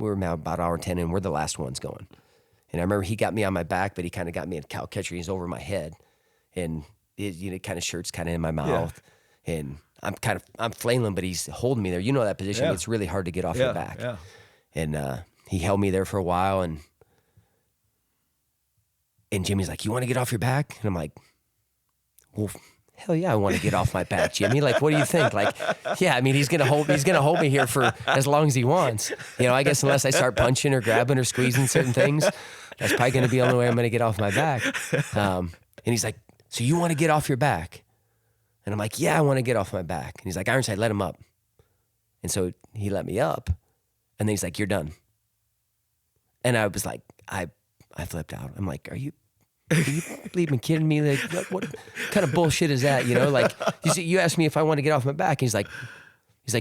were about hour 10 and we're the last ones going. And I remember he got me on my back, but he kind of got me in cow catcher. He's over my head, and kind of shirt's kind of in my mouth, and I'm flailing, but he's holding me there. You know that position; it's really hard to get off your back. Yeah. And he held me there for a while, and Jimmy's like, "You want to get off your back?" And I'm like, "Well, hell yeah, I want to get off my back, Jimmy. Like, what do you think?" Like, yeah, I mean, he's gonna hold me here for as long as he wants. I guess unless I start punching or grabbing or squeezing certain things, that's probably gonna be the only way I'm gonna get off my back. And he's like, "So you want to get off your back?" And I'm like, "Yeah, I want to get off my back." And he's like, "Ironside, let him up." And so he let me up, and then he's like, "You're done." And I was like, I flipped out. I'm like, Are you bleeding kidding me? Like, what kind of bullshit is that? Like you asked me if I want to get off my back. And he's like,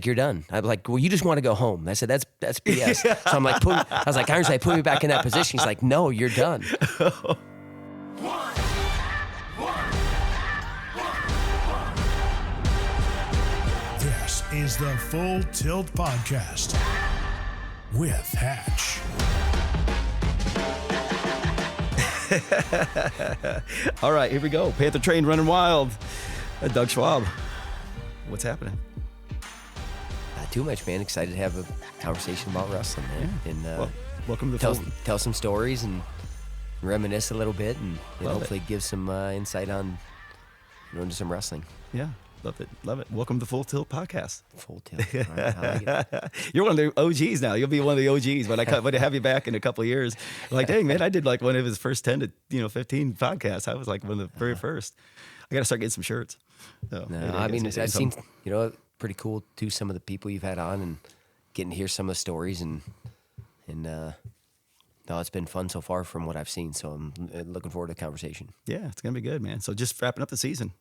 "You're done." I'm like, "Well, you just want to go home." I said, that's BS. So I'm like, I was like, "Ironside, put me back in that position." He's like, "No, you're done." This is the Full Tilt Podcast with Hatch. All right, here we go. Panther Train running wild. Doug Schwab. What's happening? Not too much, man. Excited to have a conversation about wrestling, man. Yeah. And welcome to the tell some stories and reminisce a little bit, and hopefully give some insight on into some wrestling. Yeah. Love it. Welcome to the Full Tilt Podcast. Full Tilt. All right, I like it. You're one of the OGs now. You'll be one of the OGs, but I would have you back in a couple of years. Like, dang, man, I did like one of his first 10 to 15 podcasts. I was like one of the very first. I got to start getting some shirts. So, I mean, I've seen, pretty cool too, some of the people you've had on and getting to hear some of the stories and no, it's been fun so far from what I've seen. So I'm looking forward to the conversation. Yeah, it's going to be good, man. So just wrapping up the season.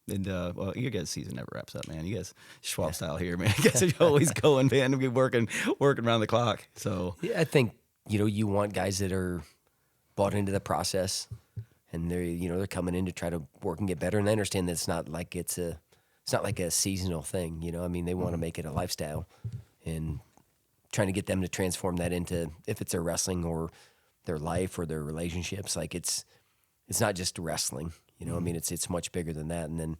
And you guys' season never wraps up, man. You guys Schwab style here, man. You guys are always going, man. We're working around the clock. So yeah, I think you want guys that are bought into the process, and they're coming in to try to work and get better. And I understand that it's not like a seasonal thing. I mean, they want to make it a lifestyle, and trying to get them to transform that into, if it's their wrestling or their life or their relationships, like it's not just wrestling. I mean, it's much bigger than that. And then,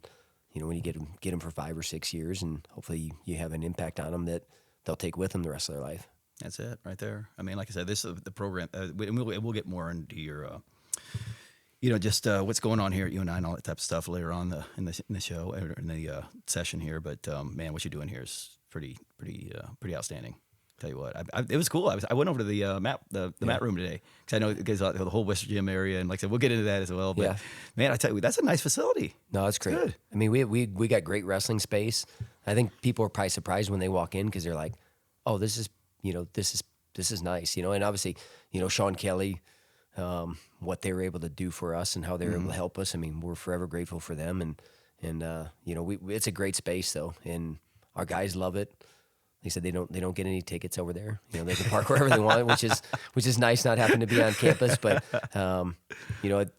when you get them for 5 or 6 years, and hopefully you have an impact on them that they'll take with them the rest of their life. That's it right there. I mean, like I said, this is the program. We'll get more into your, just what's going on here at UNI and all that type of stuff later on in the show or in the session here. But man, what you're doing here is pretty outstanding. Tell you what, it was cool. I went over to the mat room today because I know it goes out the whole West Gym area, and like I said, we'll get into that as well. But man, I tell you, that's a nice facility. No, it's great. Good. I mean, we got great wrestling space. I think people are probably surprised when they walk in because they're like, "Oh, this is nice," and obviously, Sean Kelly, what they were able to do for us and how they were able to help us. I mean, we're forever grateful for them, and it's a great space though, and our guys love it. They said they don't get any tickets over there. They can park wherever they want, which is nice, not having to be on campus. But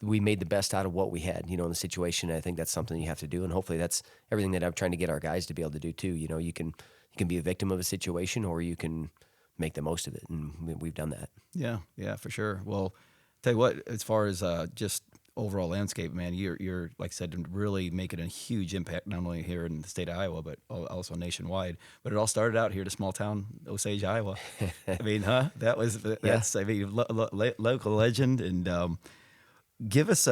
we made the best out of what we had, in the situation. I think that's something you have to do, and hopefully that's everything that I'm trying to get our guys to be able to do too. You can be a victim of a situation, or you can make the most of it, and we've done that. Yeah, for sure. Well, tell you what, as far as just overall landscape, man, you're like I said, really making a huge impact not only here in the state of Iowa, but also nationwide. But it all started out here at a small town, Osage, Iowa. I mean, that's I mean, local legend. And give us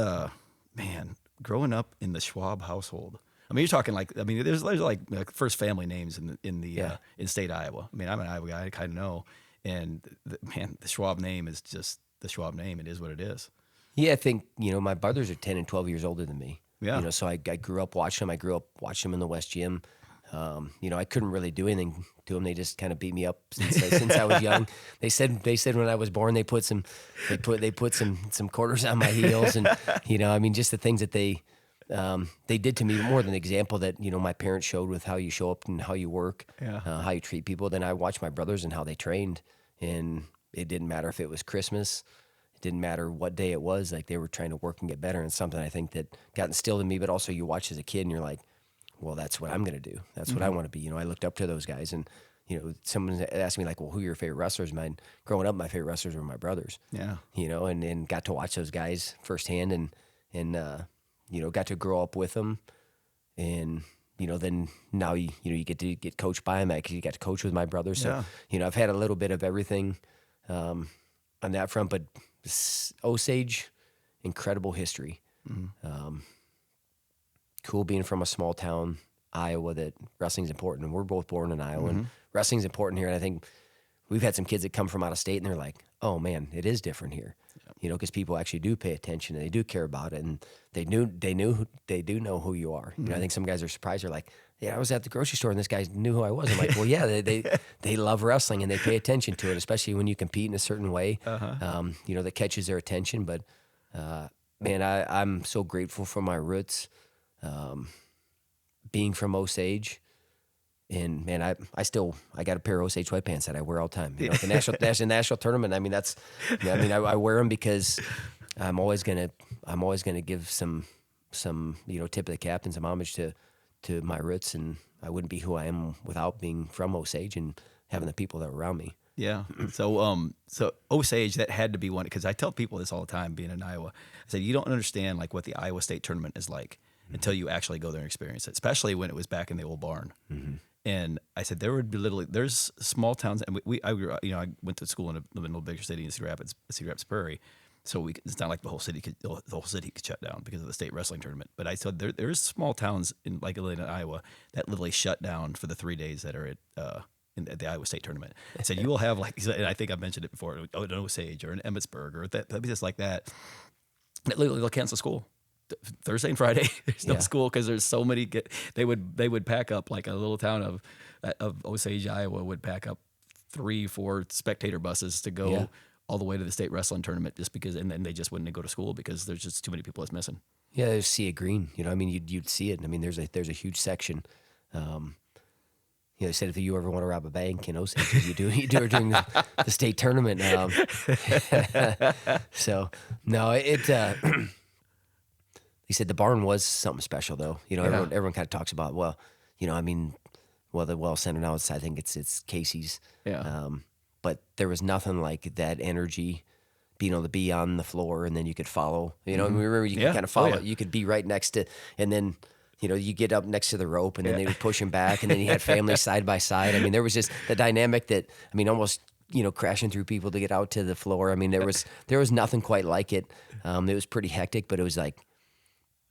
growing up in the Schwab household. I mean, you're talking there's like first family names in state of Iowa. I mean, I'm an Iowa guy, I kind of know, and the Schwab name is just the Schwab name. It is what it is. Yeah, I think, my brothers are 10 and 12 years older than me. Yeah. So I grew up watching them. I grew up watching them in the West Gym. I couldn't really do anything to them. They just kind of beat me up since I was young. They said when I was born, they put some quarters on my heels, and just the things that they did to me, more than an example that my parents showed with how you show up and how you work, how you treat people. Then I watched my brothers and how they trained, and it didn't matter if it was Christmas. Didn't matter what day it was, like they were trying to work and get better, and something I think that got instilled in me. But also you watch as a kid and you're like, well, that's what I'm going to do. That's what I want to be. I looked up to those guys, and someone asked me like, well, who are your favorite wrestlers? Mine growing up, my favorite wrestlers were my brothers. Yeah. And got to watch those guys firsthand and got to grow up with them. And, then now, you get to get coached by them. You got to coach with my brothers. So, I've had a little bit of everything on that front, but Osage, incredible history. Cool being from a small town, Iowa, that wrestling's important. And we're both born in Iowa, and wrestling's important here. And I think we've had some kids that come from out of state, and they're like, oh, man, it is different here. Because people actually do pay attention and they do care about it, and they do know who you are. I think some guys are surprised. They're like, "Yeah, I was at the grocery store and this guy knew who I was." I'm like, "Well, yeah, they love wrestling and they pay attention to it, especially when you compete in a certain way. That catches their attention." But man, I'm so grateful for my roots, being from Osage. And man, I got a pair of Osage sweatpants that I wear all the time. At the national tournament. I mean, I wear them because I'm always gonna give some tip of the cap and some homage to my roots, and I wouldn't be who I am without being from Osage and having the people that were around me. Yeah. So Osage, that had to be one, because I tell people this all the time, being in Iowa. I said, you don't understand like what the Iowa State tournament is like until you actually go there and experience it, especially when it was back in the old barn. And I said, there's small towns, and I grew up, I went to school in a little bigger city in Cedar Rapids Prairie. So it's not like the whole city could shut down because of the state wrestling tournament. But I said there's small towns in Iowa that literally shut down for the 3 days that are at the Iowa State tournament. I said, you will have and I think I've mentioned it before, an Osage or an Emmetsburg or that just like that. That literally they'll cancel school. Thursday and Friday, there's no school because there's so many. They would pack up, like a little town of Osage, Iowa, would pack up 3-4 spectator buses to go all the way to the state wrestling tournament, just because, and then they just wouldn't go to school because there's just too many people that's missing. Yeah, there's Sea of Green. You'd see it. I mean, there's a huge section. They said if you ever want to rob a bank in Osage, you do it during the state tournament. So no, He said the barn was something special, though. Everyone kind of talks about, the Well Center now, I think it's Casey's. Yeah. But there was nothing like that energy, being able to be on the floor, and then you could follow. Remember you could kind of follow. You could be right next to, and then you get up next to the rope, and then they would push him back, and then you had families side by side. I mean, there was just the dynamic that, almost crashing through people to get out to the floor. I mean, there was nothing quite like it. It was pretty hectic, but it was like,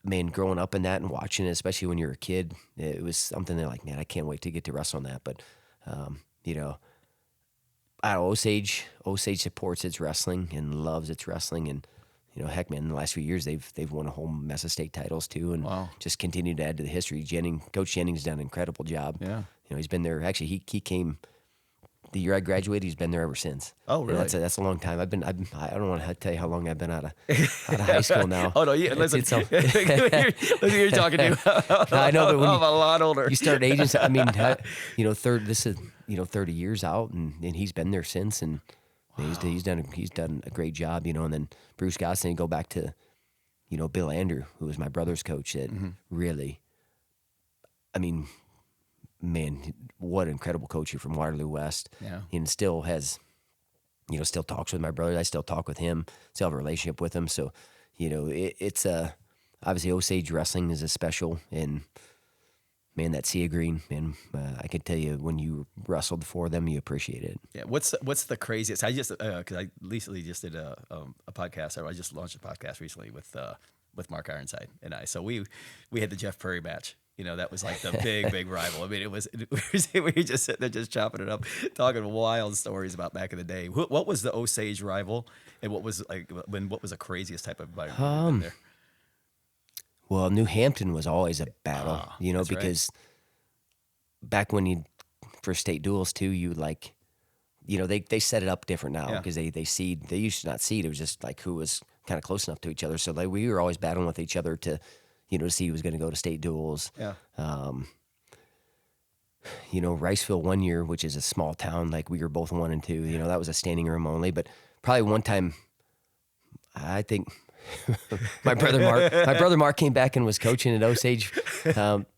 man, growing up in that and watching it, especially when you're a kid, it was something that, like, man, I can't wait to get to wrestle on that. But, Osage supports its wrestling and loves its wrestling. And, heck, man, in the last few years, they've won a whole mess of state titles, too, and just continue to add to the history. Coach Jennings done an incredible job. Yeah. He's been there. Actually, he came the year I graduated. He's been there ever since. Oh, really? And that's a long time. I don't want to tell you how long I've been out of high school now. Oh no, listen. You're talking to. I know, but when I'm a lot older. You start aging. I mean, this is 30 years out, and he's been there since, and he's done a great job. And then Bruce Gosson, you go back to, Bill Andrew, who was my brother's coach. That really, I mean, man, what an incredible coach here from Waterloo West. Yeah. And still has, still talks with my brother. I still talk with him, still have a relationship with him. So, it's obviously Osage wrestling is a special, and man, that Sea of Green, man, I can tell you when you wrestled for them, you appreciate it. Yeah. What's the craziest? Because I recently just did a podcast, or I just launched a podcast recently with Mark Ironside and I. So we had the Jeff Prairie match. That was like the big rival. I mean, we just sitting there just chopping it up, talking wild stories about back in the day. What was the Osage rival, and what was the craziest type of environment there? Well, New Hampton was always a battle, because back when for state duels too, you they set it up different now because they seed. They used to not seed. It was just like who was kind of close enough to each other. So we were always battling with each other to see who was going to go to state duels. Yeah. Riceville one year, which is a small town, like we were both 1 and 2. That was a standing room only. But probably one time, I think my brother Mark came back and was coaching at Osage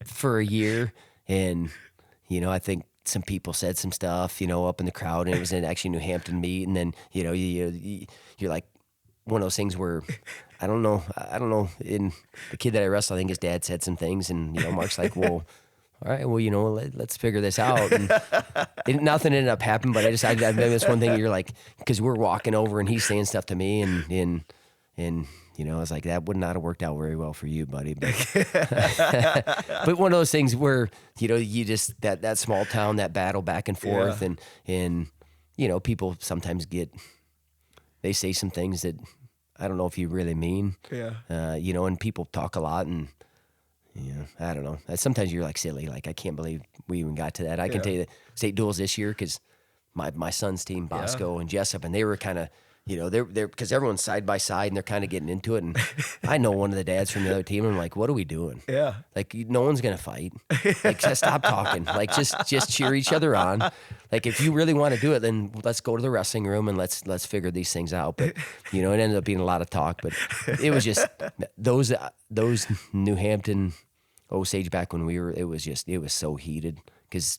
for a year, and I think some people said some stuff, up in the crowd, and it was in actually New Hampton meet, and then you're like one of those things where I don't know. In the kid that I wrestled, I think his dad said some things, and Mark's like, well. All right, well, let's figure this out. And nothing ended up happening, but I that's one thing you're like, because we're walking over and he's saying stuff to me, and I was like, that would not have worked out very well for you, buddy. But, but one of those things where you just that small town, that battle back and forth, and people sometimes they say some things that I don't know if you really mean. Yeah. And people talk a lot and. Yeah, I don't know. Sometimes you're like silly. Like, I can't believe we even got to that. I can tell you the state duels this year because my son's team, Bosco and Jessup, and they were kind of, they're because everyone's side by side and they're kind of getting into it. And I know one of the dads from the other team. And I'm like, what are we doing? Yeah, like no one's gonna fight. Like, just stop talking. Like, just cheer each other on. Like, if you really want to do it, then let's go to the wrestling room and let's figure these things out. But it ended up being a lot of talk. But it was just those New Hampton, Osage back when it was so heated because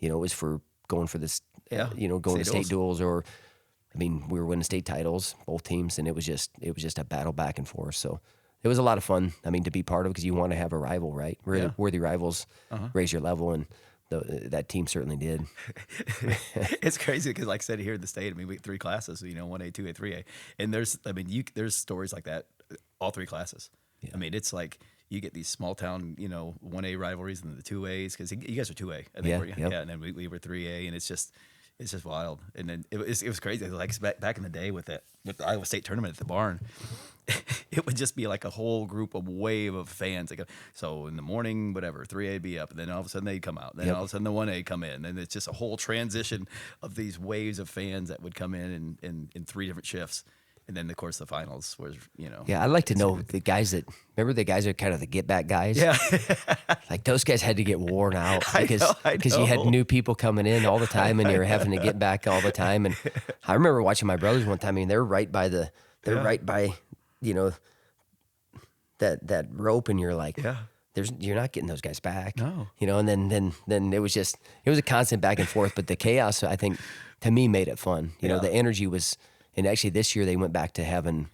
it was for going for this going to state duels, or we were winning state titles, both teams, and it was just a battle back and forth. So it was a lot of fun. To be part of it because you want to have a rival, right? Worthy rivals raise your level, and that team certainly did. It's crazy because, like I said, here in the state, we have 3 classes, 1A, 2A, 3A, and there's stories like that, all 3 classes. Yeah. It's like you get these small town, 1A rivalries and the 2As because you guys are 2A, I think. And then we were 3A, and it's just wild. And then it was crazy. Like back in the day with the Iowa State tournament at the barn, it would just be like a whole wave of fans. So in the morning, whatever, 3A be up, and then all of a sudden they'd come out. Then all of a sudden the 1A come in, and it's just a whole transition of these waves of fans that would come in 3 different shifts. And then, of course, the finals was, Yeah, I'd like to know the guys remember the guys that are kind of the get-back guys? Yeah. Like, those guys had to get worn out because I know. You had new people coming in all the time, and you were having to get back all the time. And I remember watching my brothers one time. They're right by that rope, and you're like, you're not getting those guys back. No. And then it was a constant back and forth. But the chaos, I think, to me, made it fun. The energy was. And actually, this year they went back to having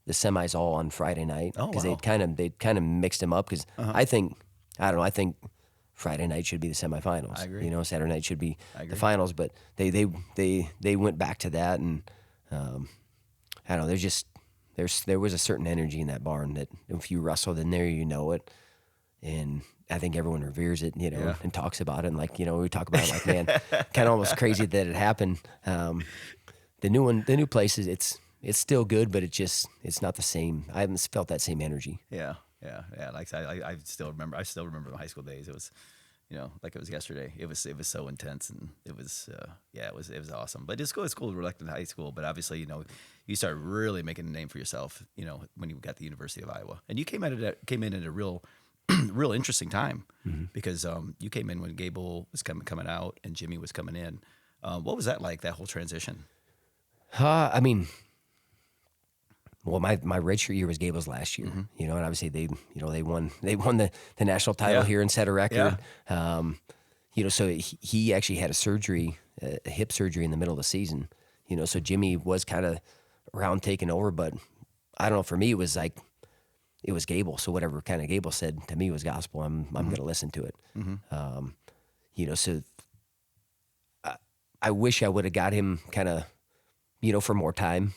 the semis all on Friday night because they'd kind of mixed them up. Because I think Friday night should be the semifinals. I agree. Saturday night should be the finals. But they went back to that, and I don't know. There was a certain energy in that barn that if you wrestled in there, it. And I think everyone reveres it, and talks about it. And we talk about it like, man, kind of almost crazy that it happened. The new place it's still good, but it's not the same. I haven't felt that same energy. Yeah. Like I still remember my high school days. It was, like it was yesterday. It was so intense, and it was awesome. But it's cool to elect in high school. But obviously, you start really making a name for yourself. When you got the University of Iowa, and you came in at a real interesting time because you came in when Gable was coming out and Jimmy was coming in. What was that like? That whole transition? My redshirt year was Gable's last year, and obviously they won the national title here and set a record. Yeah. So he actually had a hip surgery in the middle of the season, so Jimmy was kind of around taking over, but I don't know, for me, it was like, it was Gable. So whatever kind of Gable said to me was gospel. I'm going to listen to it. So I wish I would have got him kind of, for more time.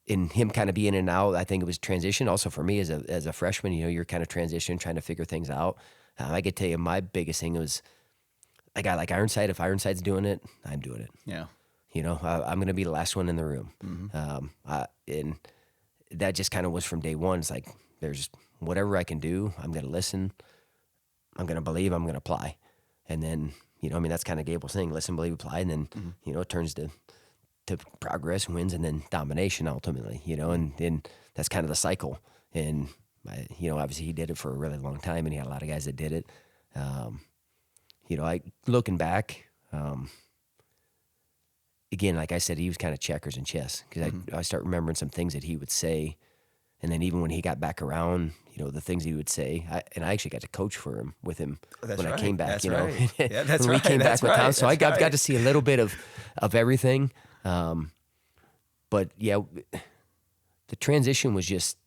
In him kind of being in and out, I think it was transition. Also for me as a freshman, you're kind of transition, trying to figure things out. I could tell you my biggest thing was a guy like Ironside. If Ironside's doing it, I'm doing it. Yeah. I'm going to be the last one in the room. And that just kind of was from day one. It's like, there's whatever I can do, I'm going to listen. I'm going to believe, I'm going to apply. And then, that's kind of Gable's thing, listen, believe, apply. And then, it turns to progress, wins, and then domination ultimately, and that's kind of the cycle. And, obviously he did it for a really long time, and he had a lot of guys that did it. Looking back, again, like I said, he was kind of checkers and chess, because I start remembering some things that he would say And then even when he got back around, the things he would say, and I actually got to coach with him when I came back, That's right. Yeah, that's when we right. came That's back with right. Tom. So I That's got to see a little bit of everything. But yeah, the transition was just,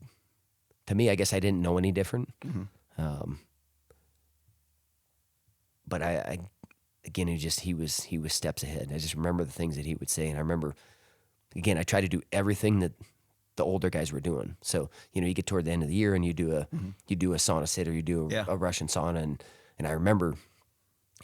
to me, I guess I didn't know any different. But again, he was steps ahead. I just remember the things that he would say. And I remember, again, I tried to do everything that the older guys were doing. So, you get toward the end of the year and you do a sauna sit, or you do a Russian sauna. And I remember,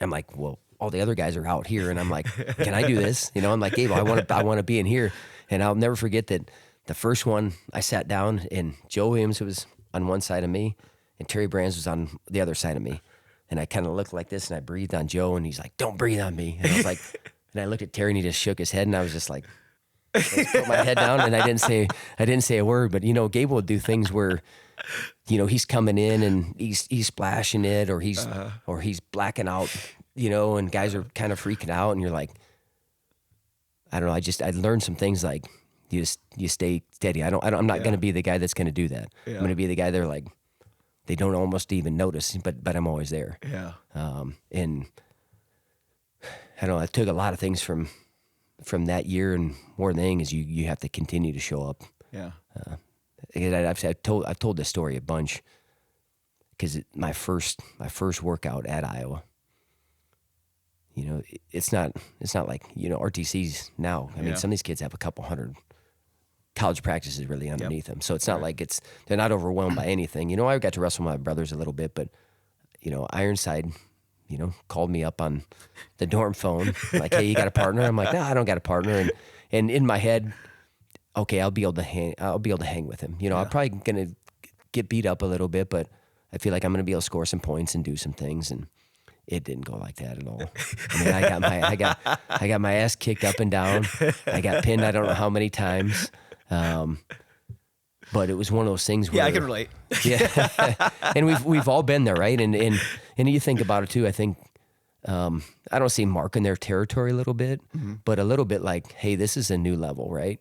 I'm like, well, all the other guys are out here. And I'm like, can I do this? I'm like, Gable, I want to be in here. And I'll never forget that the first one I sat down, and Joe Williams was on one side of me and Terry Brands was on the other side of me. And I kind of looked like this and I breathed on Joe and he's like, don't breathe on me. And I was like, and I looked at Terry and he just shook his head and I was just like, put my head down, and I didn't say a word. But Gable would do things where, he's coming in and he's splashing it, or he's blacking out, and guys are kind of freaking out, and you're like, I don't know. I learned some things like you stay steady. I'm not going to be the guy that's going to do that. Yeah. I'm going to be the guy they're like, they don't almost even notice, but I'm always there. Yeah. And I don't know. I took a lot of things from that year, and more than anything is you have to continue to show up. Yeah. I've told this story a bunch, because my first workout at Iowa, it's not like, RTCs now. I mean, some of these kids have a couple hundred college practices really underneath them. So it's not like they're not overwhelmed by anything. I got to wrestle with my brothers a little bit, but, Ironside, called me up on the dorm phone, like, hey, you got a partner? I'm like, no, I don't got a partner. And in my head, okay, I'll be able to hang with him. I'm probably going to get beat up a little bit, but I feel like I'm going to be able to score some points and do some things. And it didn't go like that at all. I mean, I got my ass kicked up and down. I got pinned I don't know how many times. But it was one of those things where, I can relate. Yeah. And we've all been there, right? And you think about it too, I think, I don't see marking their territory a little bit, but a little bit like, hey, this is a new level, right?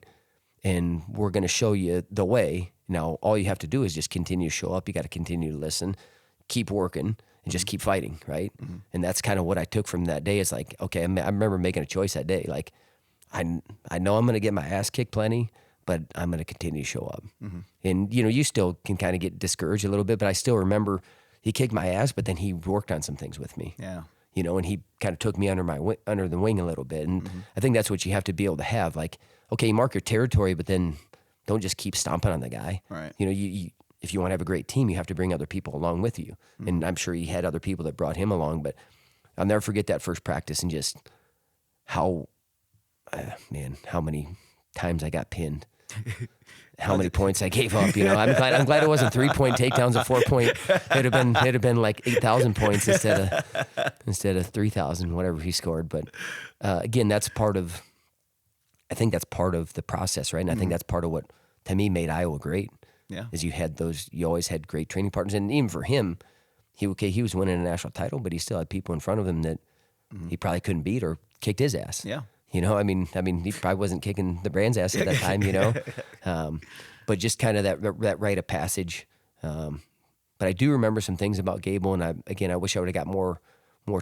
And we're going to show you the way. Now, all you have to do is just continue to show up. You got to continue to listen, keep working, and just keep fighting, right? And that's kind of what I took from that day. It's like, okay, I remember making a choice that day. Like, I know I'm going to get my ass kicked plenty, but I'm going to continue to show up. And, you still can kind of get discouraged a little bit, but I still remember he kicked my ass, but then he worked on some things with me. Yeah. And he kind of took me under the wing a little bit. And I think that's what you have to be able to have. Like, okay, you mark your territory, but then don't just keep stomping on the guy. Right. You if you want to have a great team, you have to bring other people along with you. And I'm sure he had other people that brought him along, but I'll never forget that first practice and just how many times I got pinned. How many points I gave up, I'm glad it wasn't 3-point takedowns or 4-point. It'd have been like 8,000 points instead of 3,000, whatever he scored. But again, I think that's part of the process, right? And I think that's part of what to me made Iowa great. Yeah, is you always had great training partners, and even for him, he was winning a national title, but he still had people in front of him that he probably couldn't beat or kicked his ass. Yeah. I mean, he probably wasn't kicking the Brand's ass at that time, but just kind of that rite of passage. But I do remember some things about Gable, and I wish I would have got more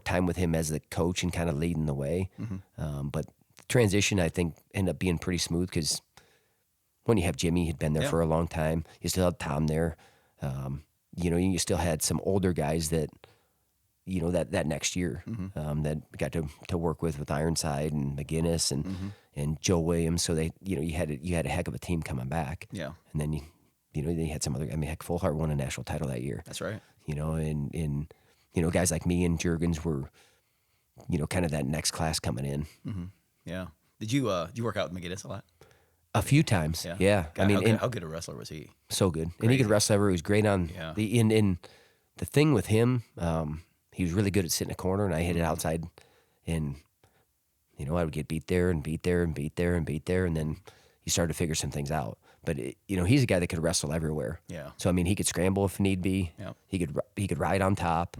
time with him as the coach and kind of leading the way. But the transition, I think, ended up being pretty smooth, because when you have Jimmy, had been there for a long time. You still had Tom there. You still had some older guys that, that next year that got to work with Ironside and McGinnis and Joe Williams. So they, you had a heck of a team coming back. Yeah. And then you had some other. I mean, heck, Full Heart won a national title that year. That's right. And guys like me and Juergens were, kind of that next class coming in. Yeah. Did you work out with McGinnis a lot? A few times. Yeah. God, how good a wrestler was he? So good. Crazy. And he could wrestle everywhere. He was great on in the thing with him. He was really good at sitting in a corner, and I hit it outside, and I would get beat there and beat there and beat there and beat there, and then you started to figure some things out. But he's a guy that could wrestle everywhere. Yeah. So I mean, he could scramble if need be. Yeah. He could ride on top.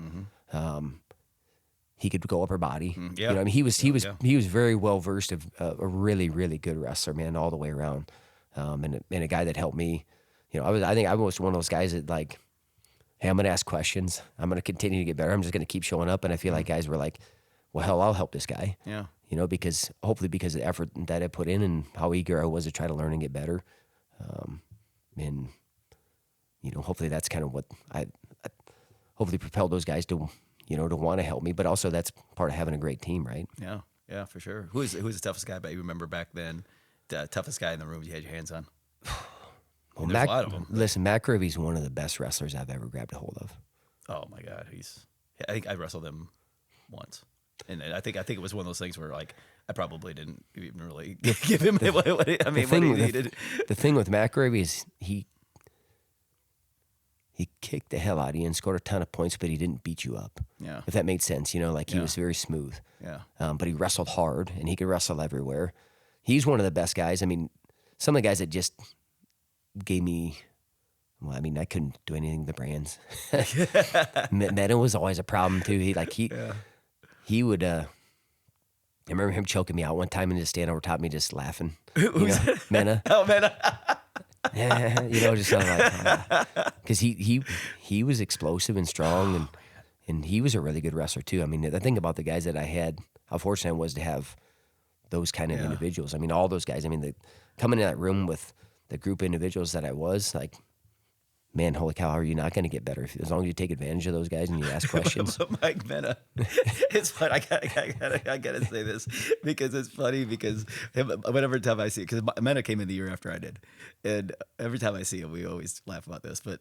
He could go upper body. Yeah. I mean, he was very well versed of a really, really good wrestler, man, all the way around. And a guy that helped me, I think I was one of those guys that like, hey, I'm going to ask questions. I'm going to continue to get better. I'm just going to keep showing up. And I feel like guys were like, well, hell, I'll help this guy. Yeah. Because hopefully because of the effort that I put in and how eager I was to try to learn and get better. And, hopefully that's kind of what I hopefully propelled those guys to, to want to help me. But also that's part of having a great team, right? Yeah. Yeah, for sure. Who's the toughest guy? But you remember back then, the toughest guy in the room you had your hands on? Well, there's a lot of them. Listen, Matt Grovy's one of the best wrestlers I've ever grabbed a hold of. Oh my God, I think I wrestled him once, and I think it was one of those things where like I probably didn't even really give him what he needed. The thing with Matt Gravy is he kicked the hell out of you and scored a ton of points, but he didn't beat you up. Yeah, if that made sense, he was very smooth. Yeah, but he wrestled hard and he could wrestle everywhere. He's one of the best guys. I mean, some of the guys that just gave me. Well, I mean, I couldn't do anything with the brands. Mena was always a problem too. He would. I remember him choking me out one time and just standing over top of me, just laughing. Mena. Oh, Mena. Just sort of like because he was explosive and strong and he was a really good wrestler too. I mean, the thing about the guys that I had, how fortunate I was to have those kind of individuals. I mean, all those guys. I mean, coming in that room with the group of individuals that I was like. Man, holy cow, are you not going to get better as long as you take advantage of those guys and you ask questions? Mike Mena, it's fun. I gotta say this because it's funny because whenever time I see it, because Mena came in the year after I did, and every time I see him, we always laugh about this. But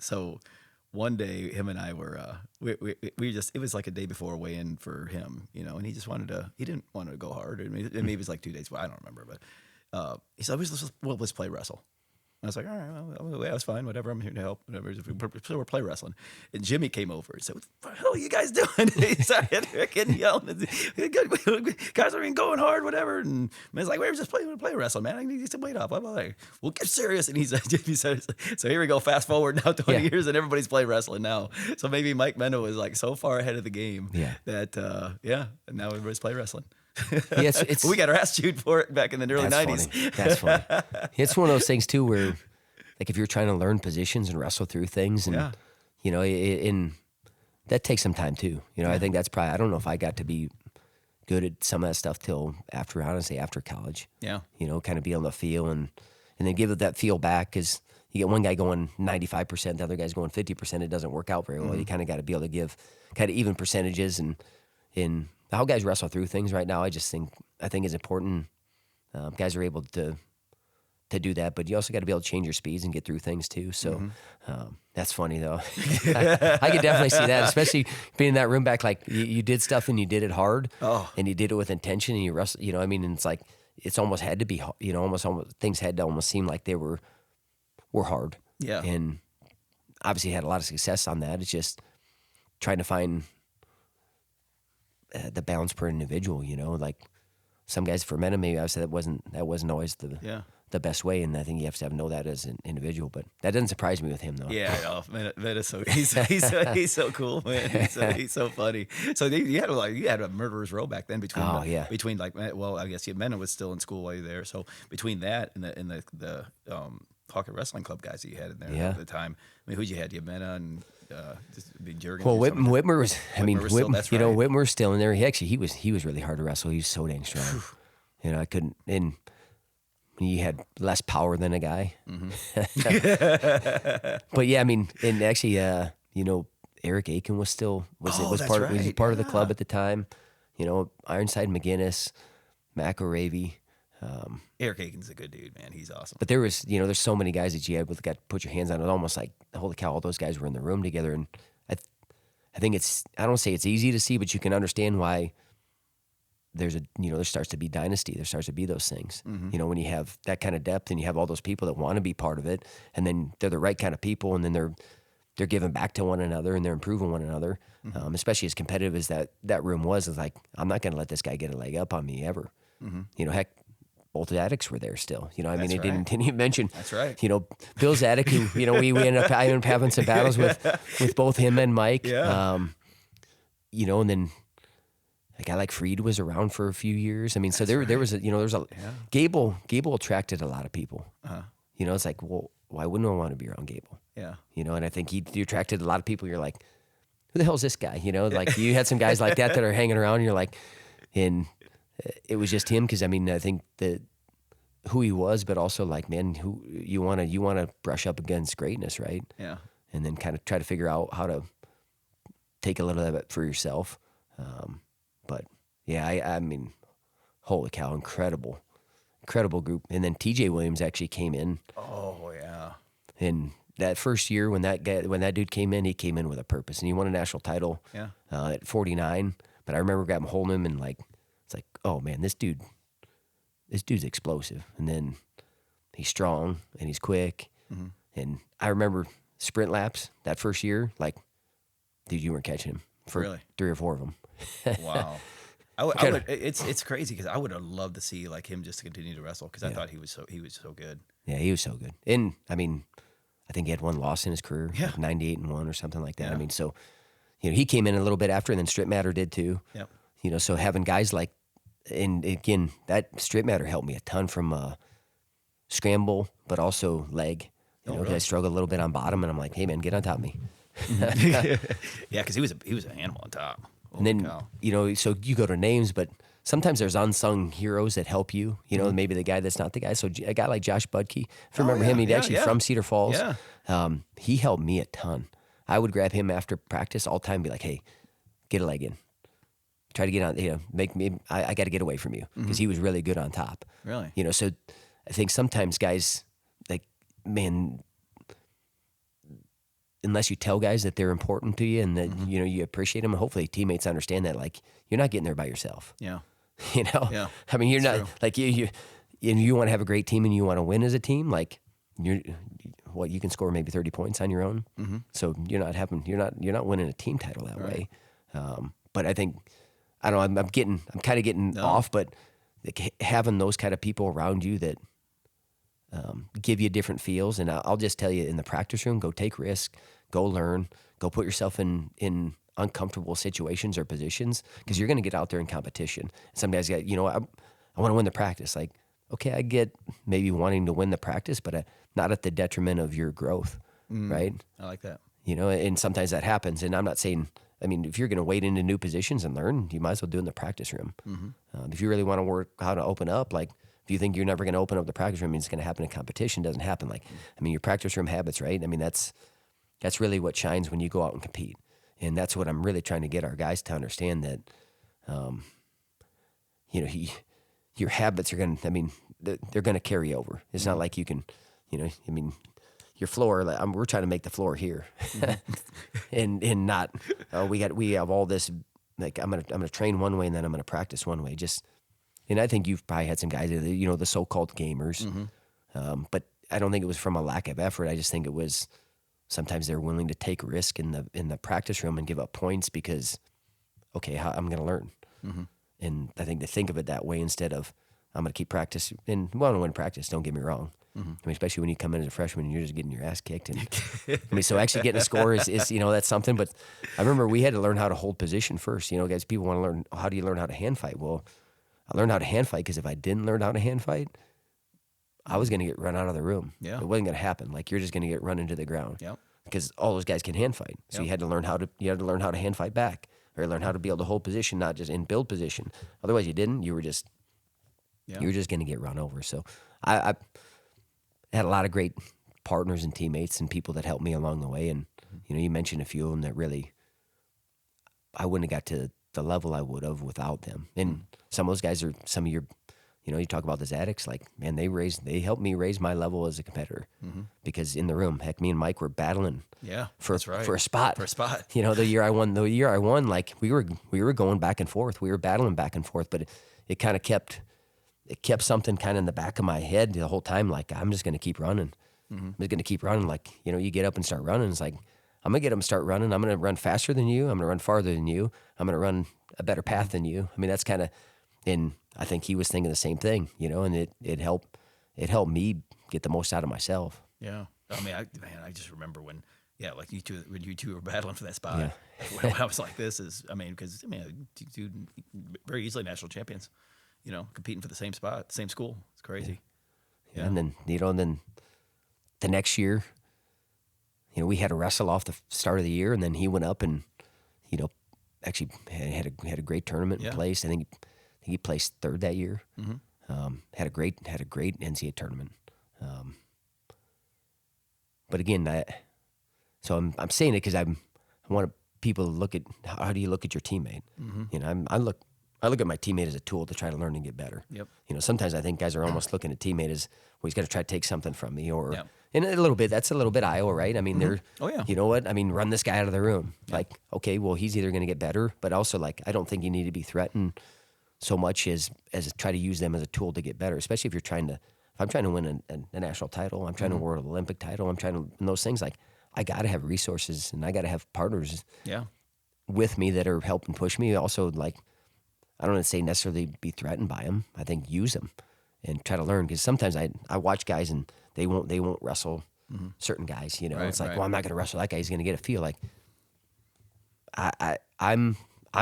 so one day, him and I were we just it was like a day before weigh-in for him, and he didn't want to go hard. Maybe it was like 2 days, I don't remember, but he said, let's play wrestle. I was like, all right, well, that was fine. Whatever, I'm here to help. Whatever. So we're play wrestling. And Jimmy came over and said, what the hell are you guys doing? He started freaking yelling. Guys are going hard, whatever. And man's like, we're just playing wrestling, man. I need some weight off. I'm like, well, get serious. And Jimmy said, so here we go. Fast forward now 20 years and everybody's playing wrestling now. So maybe Mike Mena was like so far ahead of the game that, and now everybody's play wrestling. We got our ass chewed for it back in the early 90s. Funny. That's funny. It's one of those things too where, like, if you're trying to learn positions and wrestle through things, and and that takes some time too. I think that's probably. I don't know if I got to be good at some of that stuff till after college. Yeah. Kind of be able to feel and then give it that feel back because you get one guy going 95%, the other guy's going 50%. It doesn't work out very well. You kind of got to be able to give kind of even percentages and how guys wrestle through things right now, I think is important. Guys are able to do that, but you also got to be able to change your speeds and get through things too. So that's funny though. I could definitely see that, especially being in that room back. Like you did stuff and you did it hard, and you did it with intention, and you wrestle. And it's like it's almost had to be. Almost things had to almost seem like they were hard. Yeah, and obviously had a lot of success on that. It's just trying to find. The balance per individual, like some guys for Mena, maybe I would say that wasn't always the best way, and I think you have to know that as an individual. But that doesn't surprise me with him, though. Yeah, I know. Mena's so he's so cool, man. He's so funny. So you had a murderer's row back then between I guess Mena was still in school while you were there. So between that and the Hawkeye Wrestling Club guys that you had in there at the time, I mean, who'd you had? You had Mena and. Just big Jurgens. Well, Whitmer was. I mean, Whitmer's still in there. He was really hard to wrestle. He was so dang strong. I couldn't. And he had less power than a guy. But yeah, I mean, and actually, Eric Aiken was part of the club at the time. Ironside, McGinnis, McElravy. Eric Aiken's a good dude, man. He's awesome. But there was, there's so many guys that you got to put your hands on. It was almost like, holy cow, all those guys were in the room together. And I think I don't say it's easy to see, but you can understand why there starts to be dynasty. There starts to be those things. When you have that kind of depth and you have all those people that want to be part of it, and then they're the right kind of people, and then they're giving back to one another and they're improving one another. Especially as competitive as that room was, it's like, I'm not going to let this guy get a leg up on me ever. Heck, both the Zaddicks were there still. I mean, it didn't even mention. That's right. Bill Zadick, who we ended up having some battles with both him and Mike. Yeah. And then a guy like Freed was around for a few years. I mean, so there was a Gable attracted a lot of people. It's like, well, why wouldn't I want to be around Gable? Yeah. You know, and I think he attracted a lot of people. You're like, who the hell is this guy? You know, like you had some guys like that are hanging around. And you're like, and it was just him because I mean I think that who he was, but also like, man, who you want to brush up against greatness, right? Yeah. And then kind of try to figure out how to take a little of it for yourself. But yeah, I mean, holy cow, incredible group. And then TJ Williams actually came in. Oh yeah. And that first year when that dude came in, he came in with a purpose, and he won a national title. Yeah. At 49. But I remember holding him and like, it's like, oh man, this dude's explosive, and then he's strong and he's quick. Mm-hmm. And I remember sprint laps that first year, like, dude, you weren't catching him for Really? 3 or 4 of them. Wow. I would, it's crazy because I would have loved to see like him just to continue to wrestle because I thought he was so good. Yeah, he was so good. And I mean, I think he had 1 loss in his career, Yeah. like 98-1 or something like that. Yeah. I mean, so, you know, he came in a little bit after, and then Strip Matter did too. Yep. You know, so having guys like, and again, that Strip Matter helped me a ton from scramble, but also leg. You know, 'cause really? I struggled a little bit on bottom, and I'm like, hey man, get on top of me. Yeah, because he was an animal on top. And then, you know, so you go to names, but sometimes there's unsung heroes that help you. You know, maybe the guy that's not the guy. So a guy like Josh Budke, if you remember him, he's actually from Cedar Falls. Yeah. He helped me a ton. I would grab him after practice all the time and be like, hey, get a leg in. Try to get on, you know, make me, I got to get away from you, because he was really good on top. Really? You know, so I think sometimes guys, like, man, unless you tell guys that they're important to you and that, you know, you appreciate them, hopefully teammates understand that, like, you're not getting there by yourself. Yeah. You know? Yeah. I mean, you're That's not, true. like, you want to have a great team and you want to win as a team, like, you can score maybe 30 points on your own. Mm-hmm. So you're not winning a team title that way. But I think, I don't know, I'm kind of getting off, but like, having those kind of people around you that give you different feels. And I'll just tell you, in the practice room, go take risk, go learn, go put yourself in uncomfortable situations or positions, because you're going to get out there in competition. Some guys got, you know, I want to win the practice. Like, okay, I get maybe wanting to win the practice, but not at the detriment of your growth, right? I like that. You know, and sometimes that happens. And I'm not saying, I mean, if you're going to wade into new positions and learn, you might as well do it in the practice room. If you really want to work how to open up, like, if you think you're never going to open up the practice room, it's going to happen in competition, doesn't happen. Like, I mean, your practice room habits, right? I mean, that's really what shines when you go out and compete. And that's what I'm really trying to get our guys to understand, that, you know, your habits are going to, I mean, they're going to carry over. It's not like you can, you know, I mean, your floor, like, we're trying to make the floor here, and not, we have all this, like, I'm gonna train one way and then I'm gonna practice one way. Just, and I think you've probably had some guys, you know, the so-called gamers, but I don't think it was from a lack of effort. I just think it was sometimes they're willing to take risk in the practice room and give up points because, okay, I'm gonna learn, and I think they think of it that way instead of, I'm gonna keep practice, and want to win practice. Don't get me wrong. I mean, especially when you come in as a freshman and you're just getting your ass kicked. And I mean, so actually getting a score is, you know, that's something. But I remember we had to learn how to hold position first. You know, guys, people want to learn, how do you learn how to hand fight? Well, I learned how to hand fight because if I didn't learn how to hand fight, I was going to get run out of the room. Yeah. It wasn't going to happen. Like, you're just going to get run into the ground. Yep. Because all those guys can hand fight. So you had to learn how to hand fight back, or learn how to be able to hold position, not just in build position. Otherwise you didn't, you were just going to get run over. So I had a lot of great partners and teammates and people that helped me along the way. And, you know, you mentioned a few of them that really, I wouldn't have got to the level I would have without them. And some of those guys are some of your, you know, you talk about the Zaddicks, like, man, they helped me raise my level as a competitor, because in the room, heck, me and Mike were battling for a spot. You know, the year I won, like, we were going back and forth. We were battling back and forth, but it kind of kept something kind of in the back of my head the whole time. Like, I'm just going to keep running. I'm just going to keep running. Like, you know, you get up and start running. It's like, I'm going to get up and start running. I'm going to run faster than you. I'm going to run farther than you. I'm going to run a better path than you. I mean, that's kind of, and I think he was thinking the same thing, you know, and it helped me get the most out of myself. Yeah. I mean, I just remember when you two were battling for that spot. Yeah. When I was like, because two very easily national champions, you know, competing for the same spot, same school. It's crazy. Yeah. And then, you know, the next year, we had a wrestle off the start of the year, and then he went up and, actually had a great tournament in place. I think he placed third that year. Had a great NCAA tournament. But again, I'm saying it because I want people to look at how do you look at your teammate. I look at my teammate as a tool to try to learn and get better. Yep. Sometimes I think guys are almost looking at teammate as, well, he's got to try to take something from me, or and a little bit. That's a little bit Iowa, right? I mean, they're you know what? I mean, run this guy out of the room. Like, okay, well, he's either going to get better, but also like I don't think you need to be threatened so much as try to use them as a tool to get better, especially if I'm trying to win a national title, I'm trying to win an Olympic title, I'm trying to win those things. Like, I got to have resources and I got to have partners with me that are helping push me. Also, like, I don't want to say necessarily be threatened by them. I think use them and try to learn, because sometimes I watch guys and they won't wrestle certain guys. It's like, well, I'm not going to wrestle that guy. He's going to get a feel. Like, I'm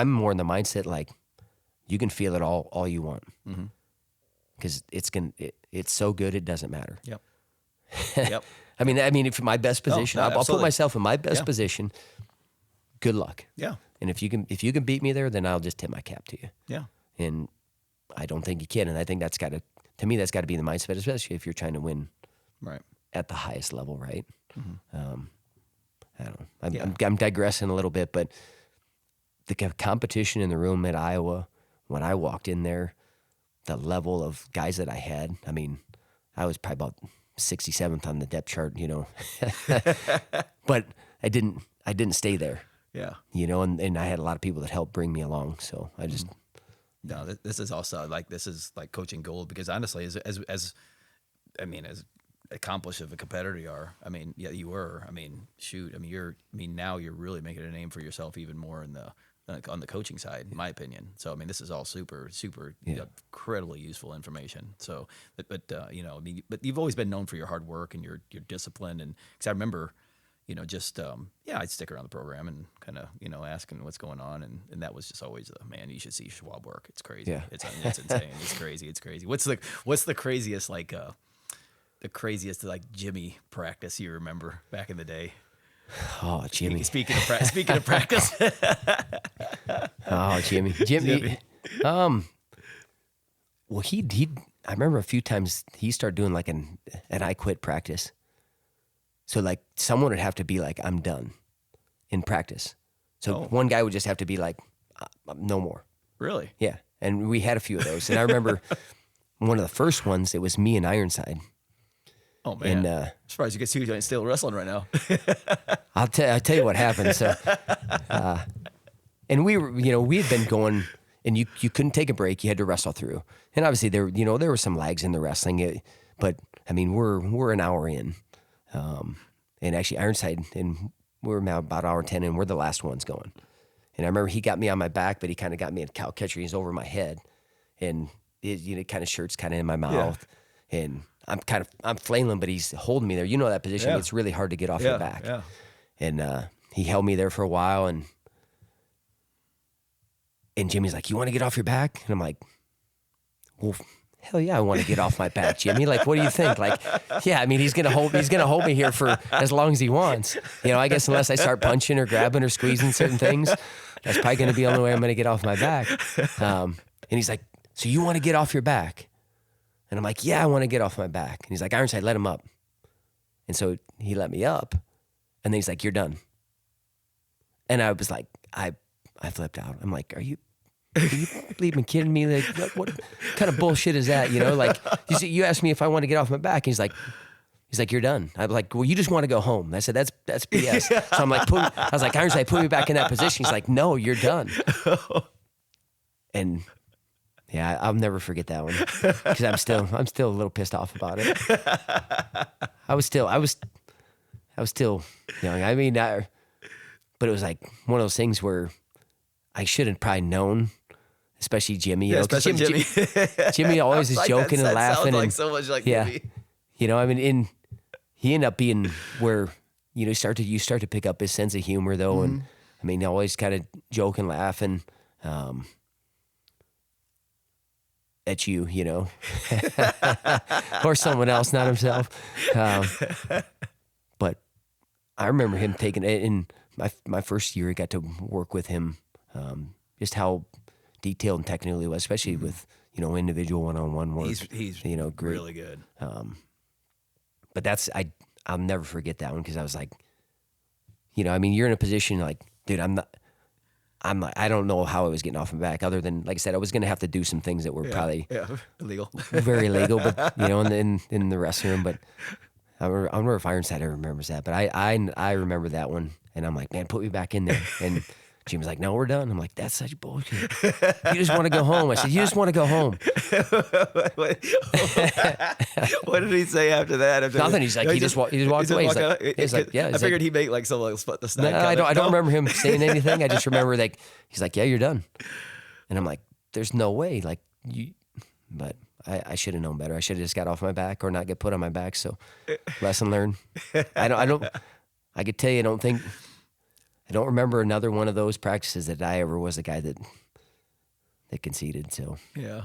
more in the mindset like, you can feel it all you want, because it's so good it doesn't matter. Yep. I mean, if my best position, I'll put myself in my best position. Good luck. Yeah. And if you can beat me there, then I'll just tip my cap to you. Yeah. And I don't think you can, and I think that's got to be the mindset, especially if you're trying to win at the highest level, right? I don't know. I'm digressing a little bit, but the competition in the room at Iowa, when I walked in there, the level of guys that I had, I mean, I was probably about 67th on the depth chart, but I didn't stay there. Yeah. And I had a lot of people that helped bring me along. So I just. No, this is also this is like coaching gold, because honestly, as accomplished of a competitor you are, I mean, yeah, you were, I mean, shoot, I mean, now you're really making a name for yourself even more on the coaching side, in my opinion. So, I mean, this is all super, super incredibly useful information. So, but you've always been known for your hard work and your discipline. And because I remember, I'd stick around the program and kind of, asking what's going on. And that was just always man, you should see Schwab work. It's crazy. Yeah. It's insane. It's crazy. It's crazy. What's the craziest, Jimmy practice you remember back in the day? Oh, Jimmy. Speaking of practice. Oh, Jimmy. Well, I remember a few times he started doing like an I quit practice. So like someone would have to be like, I'm done in practice. So one guy would just have to be like, no more. Really? Yeah. And we had a few of those. And I remember one of the first ones, it was me and Ironside. Oh, man. And, I'm surprised you get two giants still wrestling right now. I'll tell you what happened. So, and we had been going, and you couldn't take a break. You had to wrestle through. And obviously there were some lags in the wrestling, but I mean, we're an hour in. And actually Ironside, and we're now about hour 10 and we're the last ones going. And I remember he got me on my back, but he kind of got me in cow catcher. He's over my head, and kind of shirt's kind of in my mouth, and I'm flailing, but he's holding me there. That position. It's really hard to get off your back. Yeah. And he held me there for a while, and Jimmy's like, "You want to get off your back?" And I'm like, "Well, hell yeah, I want to get off my back, Jimmy. Like, what do you think?" Like, yeah, I mean, he's gonna hold me here for as long as he wants. I guess unless I start punching or grabbing or squeezing certain things, that's probably gonna be the only way I'm gonna get off my back. And he's like, "So you want to get off your back?" And I'm like, "Yeah, I want to get off my back." And he's like, "Ironside, let him up." And so he let me up, and then he's like, "You're done." And I was like, I flipped out. I'm like, Are you bleeding kidding me? Like, what kind of bullshit is that? Like, you asked me if I want to get off my back. He's like, "You're done." I'm like, "Well, you just want to go home." I said, that's BS. So I'm like, I was like, "Ironside, put me back in that position." He's like, "No, you're done." And yeah, I'll never forget that one, because I'm still a little pissed off about it. I was still young. I mean, but it was like one of those things where I should have probably known, especially Jimmy. Especially Jimmy. Jimmy always is joking and laughing. Sounds like so much like Jimmy. I mean, he ended up being where you start to pick up his sense of humor though, and I mean, always kind of joking, laughing. at you, or someone else, not himself. But I remember him taking it in my first year. I got to work with him, just how detailed and technical he was, especially with individual one-on-one work. He's great. really good. But I'll never forget that one because I was like, you're in a position like, dude, I don't know how I was getting off my back other than, like I said, I was going to have to do some things that were probably illegal, very illegal, but in the wrestling room. But I wonder if Ironside ever remembers that, but I remember that one, and I'm like, man, put me back in there. And Jim was like, no, we're done. I'm like, that's such bullshit. You just want to go home. I said, you just want to go home. What did he say after that? Nothing. He's like, he just walked away. He's like, yeah. I figured he'd make like some split the snag. No, I don't remember him saying anything. I just remember he's like, yeah, you're done. And I'm like, there's no way. Like but I should have known better. I should have just got off my back or not get put on my back. So lesson learned. I could tell you, I don't remember another one of those practices that I ever was the guy that conceded. So yeah,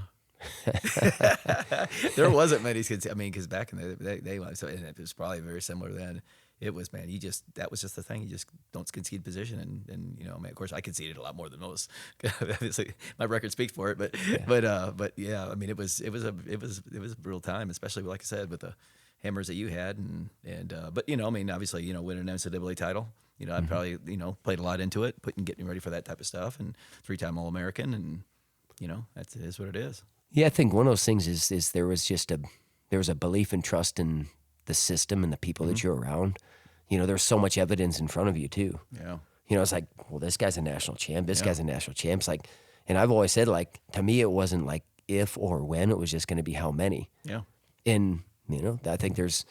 there wasn't many conceded. I mean, because back in the day, so and it was probably very similar then. It was, man, that was just the thing. You just don't concede position, and I mean, of course, I conceded a lot more than most. Obviously, my record speaks for it, but yeah, I mean, it was a brutal time, especially like I said with the hammers that you had, and but I mean, obviously, winning an NCAA title. I probably, played a lot into it, getting ready for that type of stuff, and 3-time All-American, and, it is what it is. Yeah, I think one of those things is there was a belief and trust in the system and the people that you're around. There's so much evidence in front of you, too. Yeah. It's like, well, this guy's a national champ, this guy's a national champ. It's like, and I've always said, like, to me, it wasn't like if or when, it was just going to be how many. Yeah. And, I think there's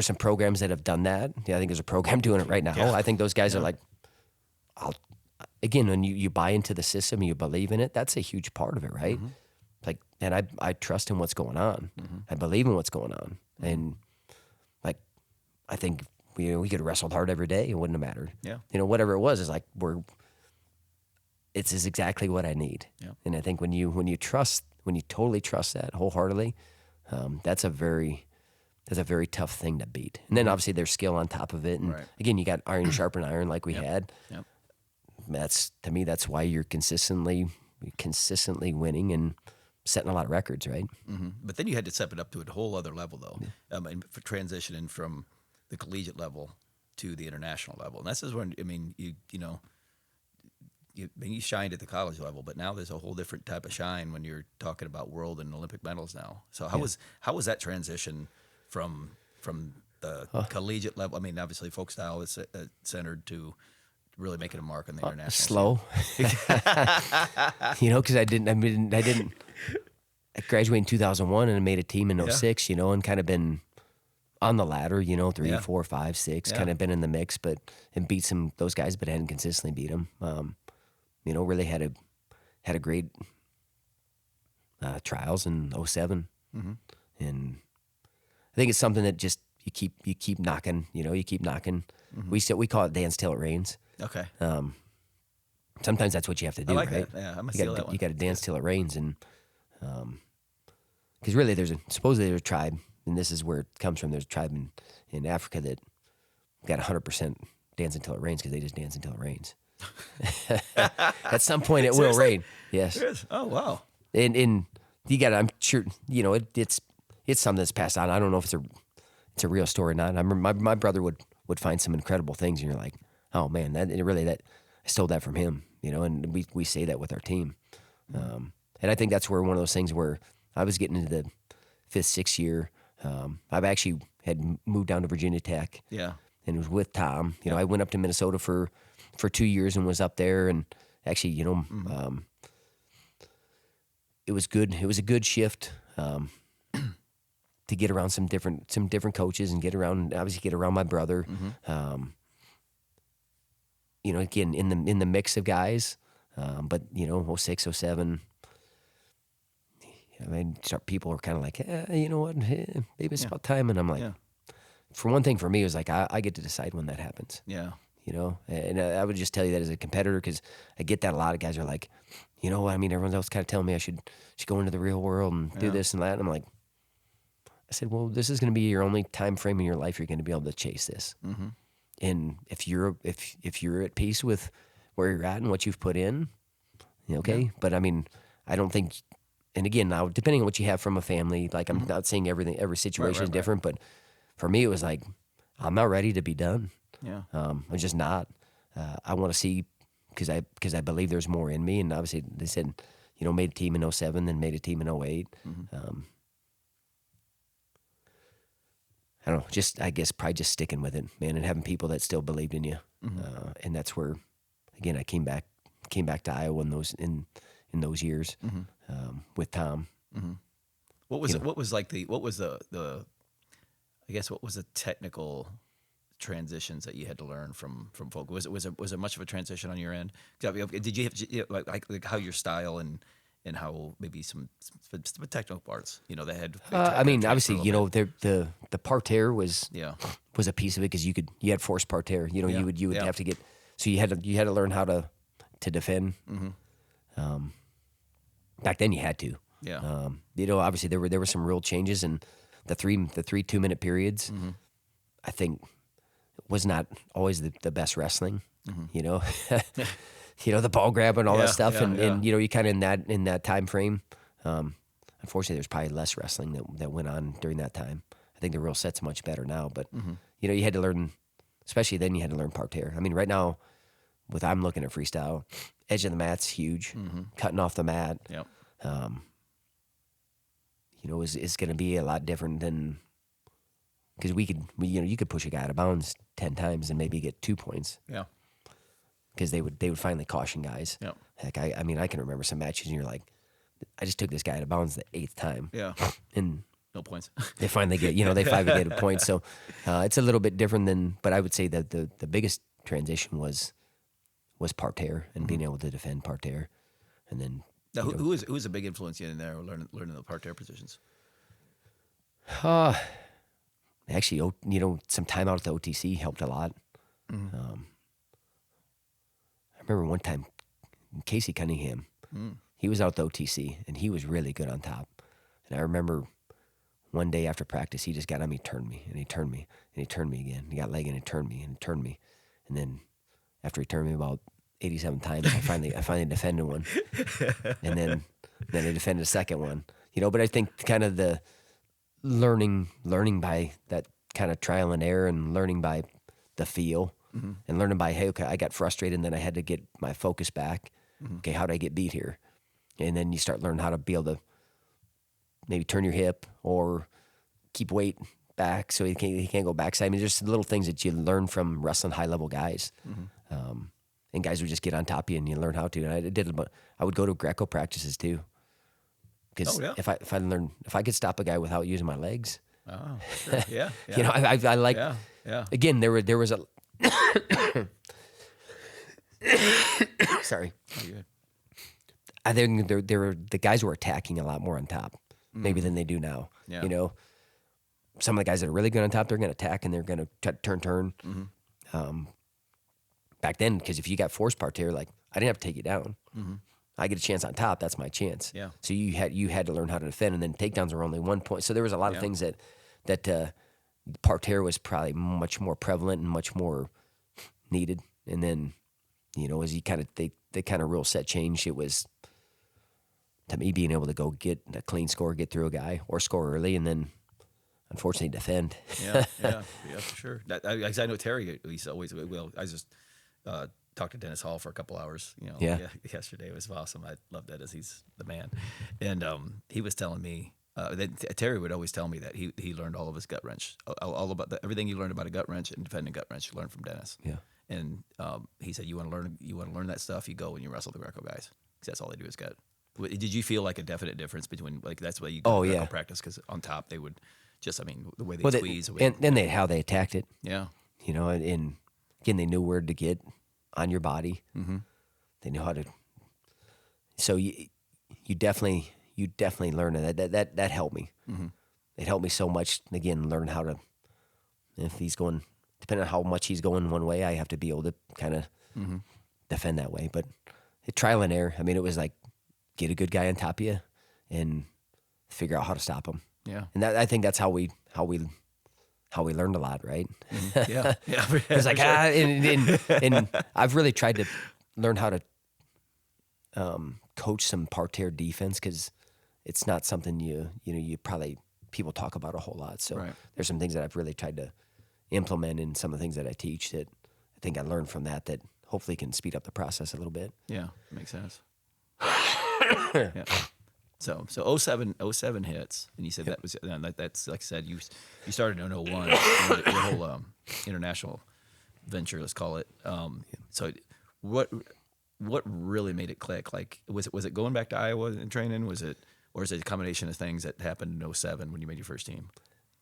some programs that have done that. Yeah, I think there's a program doing it right now. Yeah. I think those guys are like, again, when you buy into the system and you believe in it, that's a huge part of it, right? Mm-hmm. Like, and I trust in what's going on. Mm-hmm. I believe in what's going on. Mm-hmm. And like, I think we could have wrestled hard every day. It wouldn't have mattered. Yeah. Whatever it was is like, it's exactly what I need. Yeah. And I think when you totally trust that wholeheartedly, that's a very tough thing to beat. And then obviously there's skill on top of it. And again, you got iron sharpen iron like we had. Yep. To me, that's why you're consistently winning and setting a lot of records, right? Mm-hmm. But then you had to step it up to a whole other level, though, and for transitioning from the collegiate level to the international level. And this is when, I mean, you shined at the college level, but now there's a whole different type of shine when you're talking about world and Olympic medals now. So how was that transition from the collegiate level? I mean, obviously folk style is centered to really making a mark on the international. Slow. Because I graduated in 2001 and I made a team in 06, and kind of been on the ladder, 3, 4, 5, 6, kind of been in the mix, and beat those guys, but hadn't consistently beat them. Really had a great trials in 07. Mm-hmm. And I think it's something that just you keep knocking, you keep knocking. Mm-hmm. We call it dance till it rains. Okay. Sometimes that's what you have to do, I like right? That. Yeah, I'm gonna steal that one. You got to dance till it rains, and because really supposedly there's a tribe, and this is where it comes from. There's a tribe in Africa that got 100% dance until it rains because they just dance until it rains. At some point it will rain. Yes. There is. Oh wow. And you got. I'm sure it's something that's passed on. I don't know if it's a real story or not. I remember my brother would find some incredible things, and you're like, oh man, that I stole that from him, and we say that with our team. And I think that's where one of those things where I was getting into the 5th, 6th year. I've actually had moved down to Virginia Tech. Yeah. And was with Tom. I went up to Minnesota for 2 years and was up there, and actually, it was good. It was a good shift to get around some different coaches and get around my brother. Mm-hmm. Again in the mix of guys, but 06, 07. I mean, people were kind of like, you know what, maybe it's about time, and I'm like, for one thing, for me, it was like I get to decide when that happens. Yeah. you know. And I would just tell you that as a competitor, because I get that a lot of guys are like, you know what, I mean, everyone else kind of telling me I should go into the real world and do this and that. And I'm like, I said, well, this is going to be your only time frame in your life you're going to be able to chase this. Mm-hmm. And if you're at peace with where you're at and what you've put in, okay. Yeah. But I mean, I don't think. And again, now depending on what you have from a family, like I'm not saying every situation is different, but for me it was like I'm not ready to be done. Yeah, I'm just not. I want to see because I believe there's more in me, and obviously they said, you know, made a team in 07, then made a team in 08. I don't know, just I guess probably just sticking with it, man, and having people that still believed in you, and that's where, again, I came back to Iowa in those years with Tom. Mm-hmm. What was the I guess what was the technical transitions that you had to learn from folk? Was it much of a transition on your end? Did you have like how your style and how maybe some technical parts, you know, they had. I mean, obviously, you know, the parterre was a piece of it because you had forced parterre. You know, you would have to get, so you had to learn how to defend. Mm-hmm. Back then, you had to. Yeah. You know, obviously there were some real changes, and the three 2-minute periods, mm-hmm. I think, was not always the best wrestling. Mm-hmm. You know. You know, the ball grab and all that stuff, and you know, you kind of in that time frame. Unfortunately, there's probably less wrestling that went on during that time. I think the real set's much better now, but you know, you had to learn, especially then, you had to learn parterre. I mean, right now, I'm looking at freestyle, edge of the mat's huge, cutting off the mat. Yep. You know, is going to be a lot different than, because you could push a guy out of bounds 10 times and maybe get 2 points. Yeah. Because they would finally caution guys. Yep. Heck, I mean, I can remember some matches and you're like, I just took this guy out of bounds the 8th time. Yeah. And no points. They finally get a point. So it's a little bit different than, but I would say that the biggest transition was parterre and being able to defend parterre. And then now, who was a big influence in there learning the parterre positions? Actually, you know, some time out at the OTC helped a lot. Mm-hmm. I remember one time, Casey Cunningham, he was out at the OTC, and he was really good on top. And I remember one day after practice, he just got on me, turned me, and he turned me, and he turned me again. He got leg and he turned me, and he turned me. And then after he turned me about 87 times, I finally defended one. And then I defended a second one. You know, but I think kind of the learning by that kind of trial and error, and learning by the feel. Mm-hmm. And learning by, hey, okay, I got frustrated, and then I had to get my focus back. Mm-hmm. Okay, how did I get beat here? And then you start learning how to be able to maybe turn your hip or keep weight back so he can't go backside. I mean, there's little things that you learn from wrestling high-level guys. Mm-hmm. And guys would just get on top of you, and you learn how to. And I would go to Greco practices too. Because if I could stop a guy without using my legs. Oh, sure. Yeah. You know, I like, again, there was a, sorry. Oh, you're good. I think there were the guys were attacking a lot more on top, maybe than they do now. Yeah. You know, some of the guys that are really good on top, they're going to attack and they're going to turn. Mm-hmm. Back then, because if you got forced parterre, like I didn't have to take you down. Mm-hmm. I get a chance on top. That's my chance. Yeah. So you had to learn how to defend, and then takedowns were only 1 point. So there was a lot of things that parterre was probably much more prevalent and much more needed. And then, you know, as they kind of real set changed, it was to me being able to go get a clean score, get through a guy, or score early, and then unfortunately defend. Yeah, for sure. I know Terry. He's always I just talked to Dennis Hall for a couple hours. You know, yesterday. It was awesome. I love that, as he's the man. And he was telling me. Terry would always tell me that he learned all of his gut wrench, all about everything he learned about a gut wrench and defending gut wrench. You learned from Dennis. Yeah. And he said, you want to learn that stuff, you go and you wrestle the Greco guys, because that's all they do is gut. Did you feel like a definite difference between, like, that's why you go to Greco practice? Because on top they would just, I mean, the way they squeeze. And then how they attacked it. Yeah. You know, and again, they knew where to get on your body. Mm-hmm. They knew how to. So you definitely learn that helped me. Mm-hmm. It helped me so much. Again, learn how to, if he's going depending on how much he's going one way, I have to be able to kind of defend that way. But trial and error. I mean, it was like get a good guy on top of you and figure out how to stop him. Yeah. And I think that's how we learned a lot, right? Yeah. It's like, and I've really tried to learn how to coach some parterre defense, because it's not something you probably people talk about a whole lot. So there's some things that I've really tried to implement in some of the things that I teach that I think I learned from that hopefully can speed up the process a little bit. Yeah, makes sense. Yeah. So 07 hits, and you said that's like I said, you started in 01, your whole international venture, let's call it. So what really made it click? Like was it going back to Iowa and training? Or is it a combination of things that happened in 07 when you made your first team?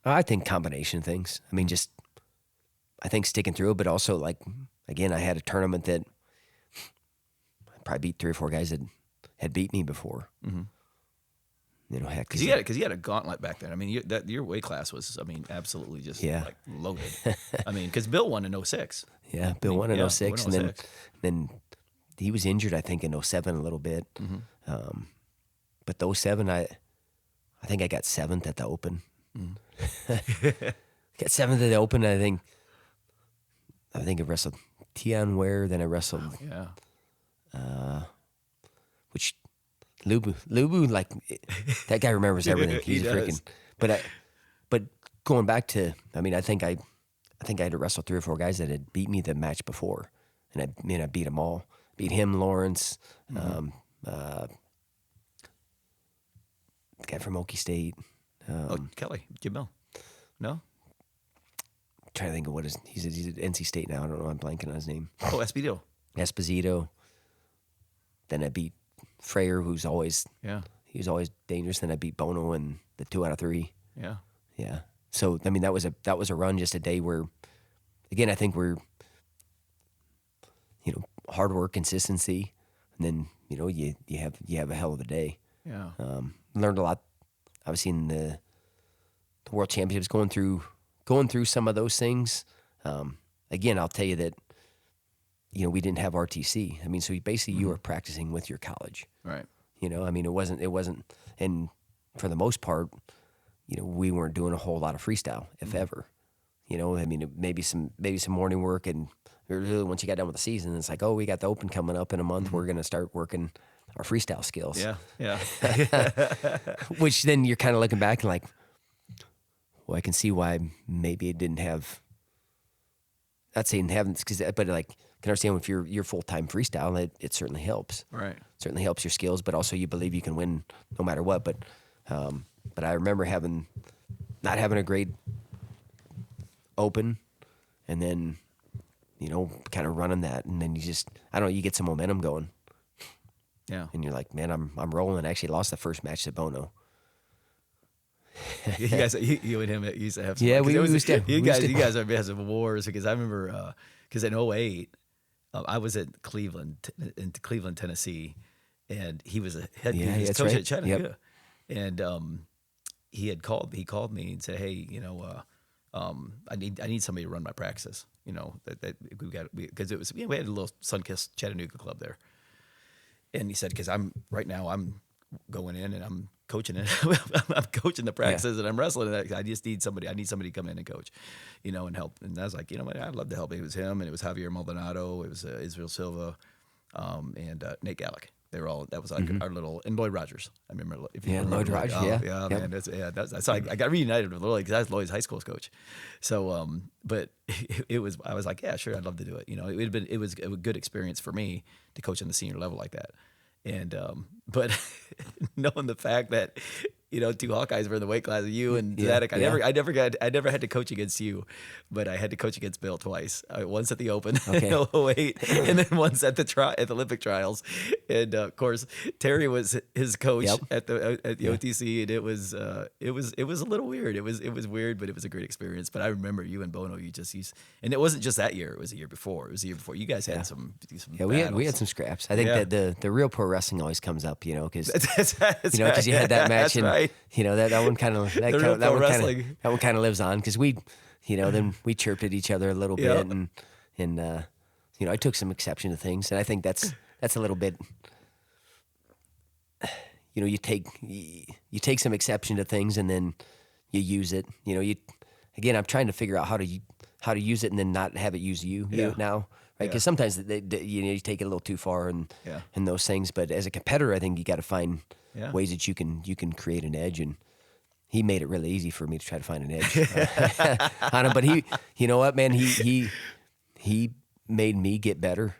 I think combination of things. I mean, just I think sticking through it, but also like again, I had a tournament that I probably beat 3 or 4 guys that had beat me before. Mm-hmm. You know, heck, because you had a gauntlet back then. I mean, your weight class was, I mean, absolutely just like loaded. I mean, because Bill won in 06. Yeah, Bill won in 06, and then he was injured, I think, in 07 a little bit. Mm-hmm. But 07, I think I got 7th at the Open. Mm. Got 7th at the Open. I think I wrestled Tion Ware, then I wrestled. Which. Lubu, like that guy remembers everything. He's freaking. But going back to, I mean, I think I had to wrestle 3 or 4 guys that had beat me the match before, and I beat them all. Beat him, Lawrence, the guy from Okie State. Kelly, Jamil. No? I'm trying to think of he's at NC State now. I don't know. I'm blanking on his name. Oh, Esposito. Then I beat Freyer, who's always dangerous. Then I beat Bono in the 2 out of 3. Yeah. So I mean that was a run, just a day where, again, I think we're, hard work, consistency, and then you have a hell of a day. Yeah. Learned a lot. Obviously in the World Championships, going through some of those things. Again, I'll tell you that. We didn't have RTC. I mean, so basically you were practicing with your college. Right. I mean, it wasn't, and for the most part, we weren't doing a whole lot of freestyle, if ever. I mean, maybe some morning work, and really once you got done with the season, it's like, oh, we got the Open coming up in a month. We're going to start working our freestyle skills. Yeah. Which then you're kind of looking back and like, well, I can see why maybe it didn't have, not saying haven't, but like, can understand if you're full-time freestyle, it certainly helps. Right. Certainly helps your skills, but also you believe you can win no matter what. But I remember not having a great Open, and then kind of running that, and then you get some momentum going. Yeah. And you're like, man, I'm rolling. I actually lost the first match to Bono. You guys, you and him used to have some. Yeah, you guys have some wars, because I remember because in 08, I was at Cleveland, Tennessee, and he was he was coach at Chattanooga, and he called me and said, hey, I need somebody to run my practices, that we got, because it was, we had a little Sunkist Chattanooga club there, and he said, because I'm going in and I'm coaching it. I'm coaching the practices and I'm wrestling it. I just need somebody. I need somebody to come in and coach, and help. And I was like, I'd love to help. It was him, and it was Javier Maldonado. It was Israel Silva, and Nate Gallick. They were all. That was like our little, and Lloyd Rogers. I remember. Lloyd Rogers. Man. So I got reunited with Lloyd because I was Lloyd's high school coach. So, but it was. I was like, yeah, sure, I'd love to do it. It was a good experience for me to coach on the senior level like that. And but knowing the fact that 2 Hawkeyes were in the weight class of you and Zadick, I never had to coach against you, but I had to coach against Bill twice. Once at the Open in 08, and then once at the Olympic trials. And of course, Terry was his coach at the OTC, and it was a little weird. It was weird, but it was a great experience. But I remember you and Bono, and it wasn't just that year. It was the year before. You guys had some we had some scraps. I think that the real pro wrestling always comes up, because because you had that match, and Right. That one kind of that real pro wrestling. That one kind of lives on because we, then we chirped at each other a little bit, and I took some exception to things, and I think that's a little bit. You take some exception to things, and then you use it. I'm trying to figure out how to use it and then not have it use you now, right? Because sometimes you take it a little too far and those things. But as a competitor, I think you got to find ways that you can create an edge, and he made it really easy for me to try to find an edge on him. But you know what, man, he made me get better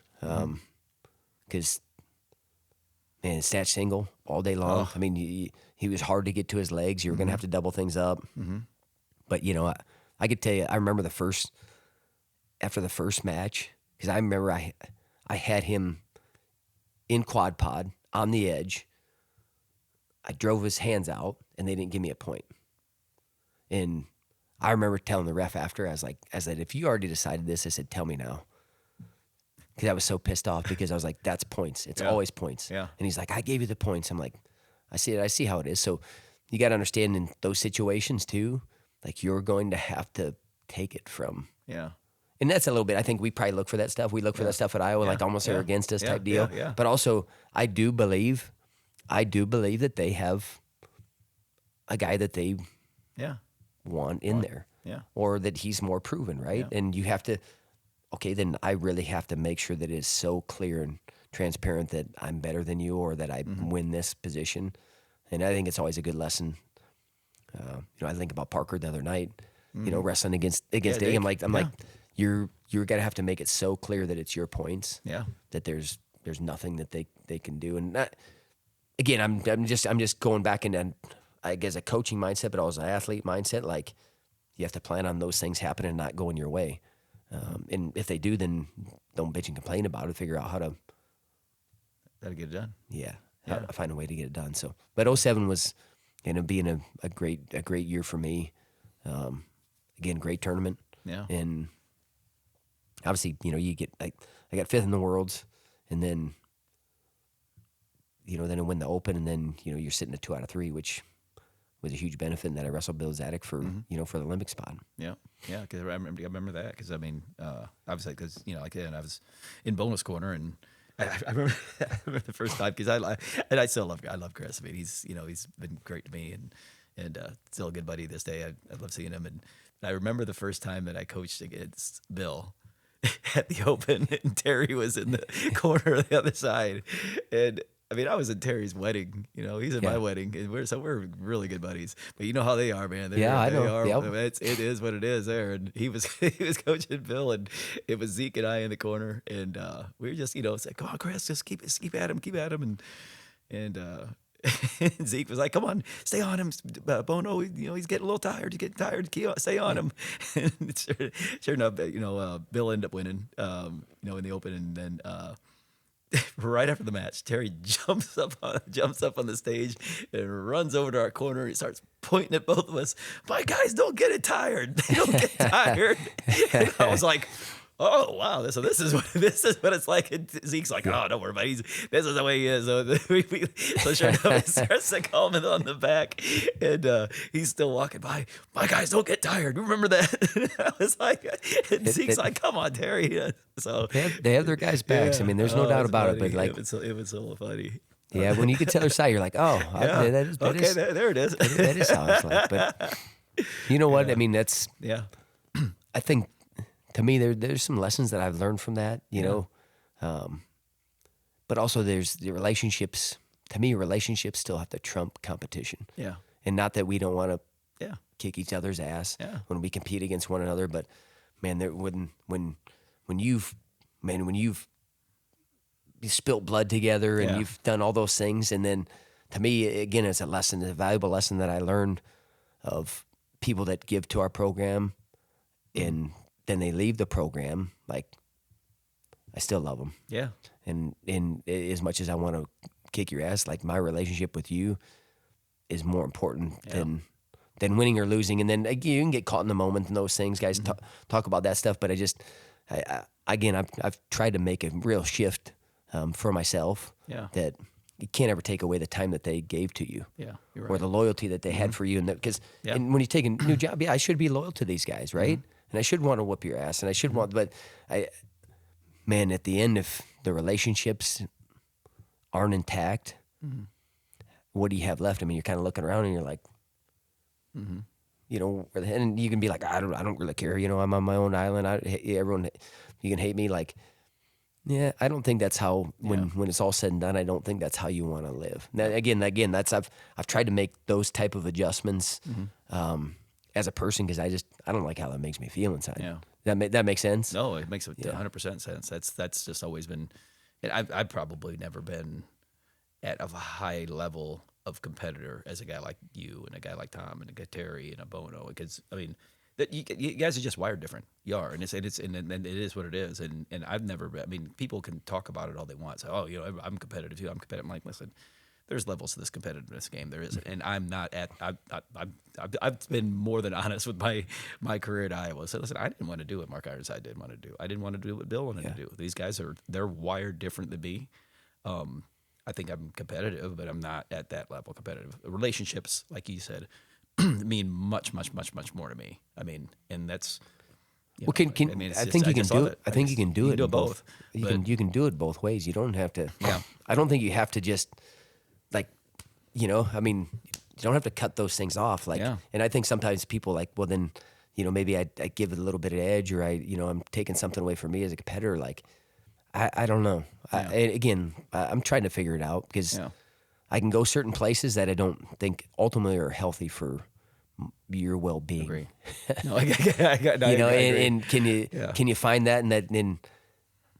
because. Man, snatch single all day long. I mean, he was hard to get to his legs. You were going to have to double things up. But, I could tell you, I remember after the first match, because I remember I had him in quad pod on the edge. I drove his hands out, and they didn't give me a point. And I remember telling the ref after, I said, if you already decided this, I said, tell me now. Because I was so pissed off because I was like, that's points. It's always points. Yeah. And he's like, I gave you the points. I'm like, I see how it is. So you got to understand in those situations too, like you're going to have to take it from. Yeah. And that's a little bit, I think we probably look for that stuff. We look for that stuff at Iowa, like almost they're against us type deal. Yeah. But also I do believe that they have a guy that they want in there. Yeah. Or that he's more proven, right? Yeah. And you have to, okay, then I really have to make sure that it is so clear and transparent that I'm better than you or that I win this position. And I think it's always a good lesson. I think about Parker the other night, wrestling against Dick. I'm like, you're gonna have to make it so clear that it's your points. Yeah. That there's nothing that they can do. And again, I'm just going back into, I guess, a coaching mindset, but also an athlete mindset. Like you have to plan on those things happening and not going your way. And if they do, then don't bitch and complain about it. Figure out how to get it done. Yeah, find a way to get it done. So, but 07 was, being a great year for me. Again, great tournament. Yeah. And obviously, you get I got 5th in the Worlds, and then then I win the Open, and then you're sitting at 2 out of 3, which was a huge benefit, and that I wrestled Bill Zadick for for the Olympic spot. Yeah, yeah, because I remember that because obviously because again I was in bonus corner, and I remember the first time because I still love Chris. I mean he's been great to me and still a good buddy this day. I love seeing him, and I remember the first time that I coached against Bill at the Open, and Terry was in the corner on the other side, and. I mean, I was at Terry's wedding. He's at my wedding, and we're really good buddies. But you know how they are, man. I know. Yep. It is what it is there. And he was coaching Bill, and it was Zeke and I in the corner, and we were just said, "Come on, Chris, just keep at him," and Zeke was like, "Come on, stay on him, Bono. He's getting a little tired. He's getting tired. Stay on him." And sure enough, Bill ended up winning, in the Open, and then. Right after the match, Terry jumps up on the stage and runs over to our corner. He starts pointing at both of us. My guys don't get it tired. They don't get tired. And I was like, oh wow, so this is what it's like. And Zeke's like, oh, don't worry about it. This is the way he is. So sure enough, he starts to call him on the back, and he's still walking by. My guys don't get tired. Remember that? I was like, and Zeke's like, come on, Terry. So they have their guys' backs. Yeah. I mean, there's no doubt about it. But like, it was so funny. Yeah, when you get to the other side, you're like, oh, there it is. That is how it's like. But you know what? I mean, that's I think. To me, there's some lessons that I've learned from that, but also there's the relationships. To me, relationships still have to trump competition. Yeah, and not that we don't want to kick each other's ass when we compete against one another, but man, when you've spilt blood together and you've done all those things, and then to me, again, it's a valuable lesson that I learned of people that give to our program and. Then they leave the program, like, I still love them. Yeah. And as much as I want to kick your ass, like, my relationship with you is more important than winning or losing. And then, again, you can get caught in the moment and those things. Guys talk about that stuff, but I've tried to make a real shift for myself that you can't ever take away the time that they gave to you. Yeah, you're right. Or the loyalty that they had for you. Because and when you take a new job, I should be loyal to these guys, right? And I should want to whoop your ass, and I should want, but man, at the end, if the relationships aren't intact, what do you have left? I mean, you're kind of looking around and you're like, you know, and you can be like, I don't really care. You know, I'm on my own island. Everyone, you can hate me. Like, yeah, I don't think that's how, when it's all said and done, I don't think that's how you want to live. Now, again, that's, I've tried to make those type of adjustments as a person, because I don't like how that makes me feel inside. Yeah. That makes sense? No, it makes 100% sense. That's just always been, and I've probably never been at a high level of competitor as a guy like you and a guy like Tom and a guy Terry and a Bono, because I mean, that you guys are just wired different. You are, and it is what it is. And I've never been, I mean, people can talk about it all they want. So, you know, I'm competitive too. I'm competitive. I'm like, listen, there's levels to this competitiveness game. There is, and I'm not at. I've been more than honest with my career at Iowa. So listen, I didn't want to do what Mark Ironside did want to do. I didn't want to do what Bill wanted to do. These guys they're wired different than me. I think I'm competitive, but I'm not at that level competitive. Relationships, like you said, mean much, much, much, much more to me. I mean, and that's. Well, I think you can do it. I think you can do it both. You can do it both ways. You don't have to. Yeah. I don't think you have to just, like, you know. I mean, you don't have to cut those things off. Like, and I think sometimes people like, well, then, you know, maybe I give it a little bit of edge, or I'm taking something away from me as a competitor. Like, I don't know. I'm trying to figure it out, because I can go certain places that I don't think ultimately are healthy for your well-being. Agree. No, I agree. And can you find that? And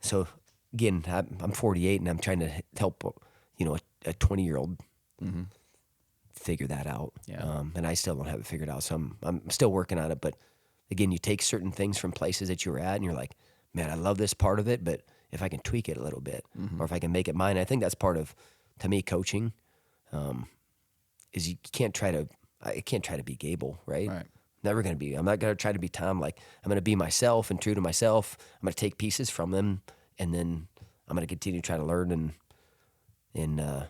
so again, I'm 48 and I'm trying to help, you know, a 20-year-old figure that out. Yeah. And I still don't have it figured out. So I'm still working on it. But again, you take certain things from places that you were at and you're like, man, I love this part of it, but if I can tweak it a little bit, or if I can make it mine, I think that's part of, to me, coaching, is I can't try to be Gable, right? Never going to be. I'm not going to try to be Tom. Like, I'm going to be myself and true to myself. I'm going to take pieces from them, and then I'm going to continue to try to learn. And I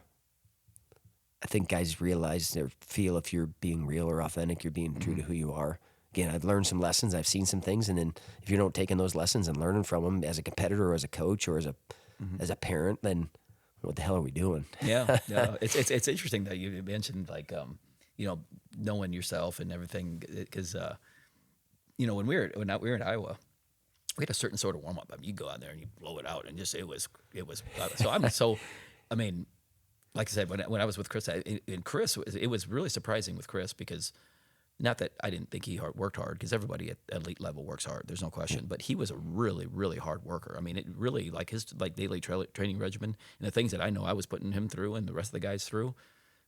think guys realize or feel if you're being real or authentic, you're being true to who you are. Again, I've learned some lessons. I've seen some things, and then if you're not taking those lessons and learning from them as a competitor or as a coach or as a parent, then what the hell are we doing? Yeah. It's interesting that you mentioned, like, you know, knowing yourself and everything, because you know, when we were in Iowa, we had a certain sort of warm up. I mean, you go out there and you blow it out, and just it was. So I mean, like I said, when I was with Chris, it was really surprising with Chris, because. Not that I didn't think he worked hard, because everybody at elite level works hard. There's no question. But he was a really, really hard worker. I mean, it really, like his daily training regimen and the things that I know I was putting him through and the rest of the guys through.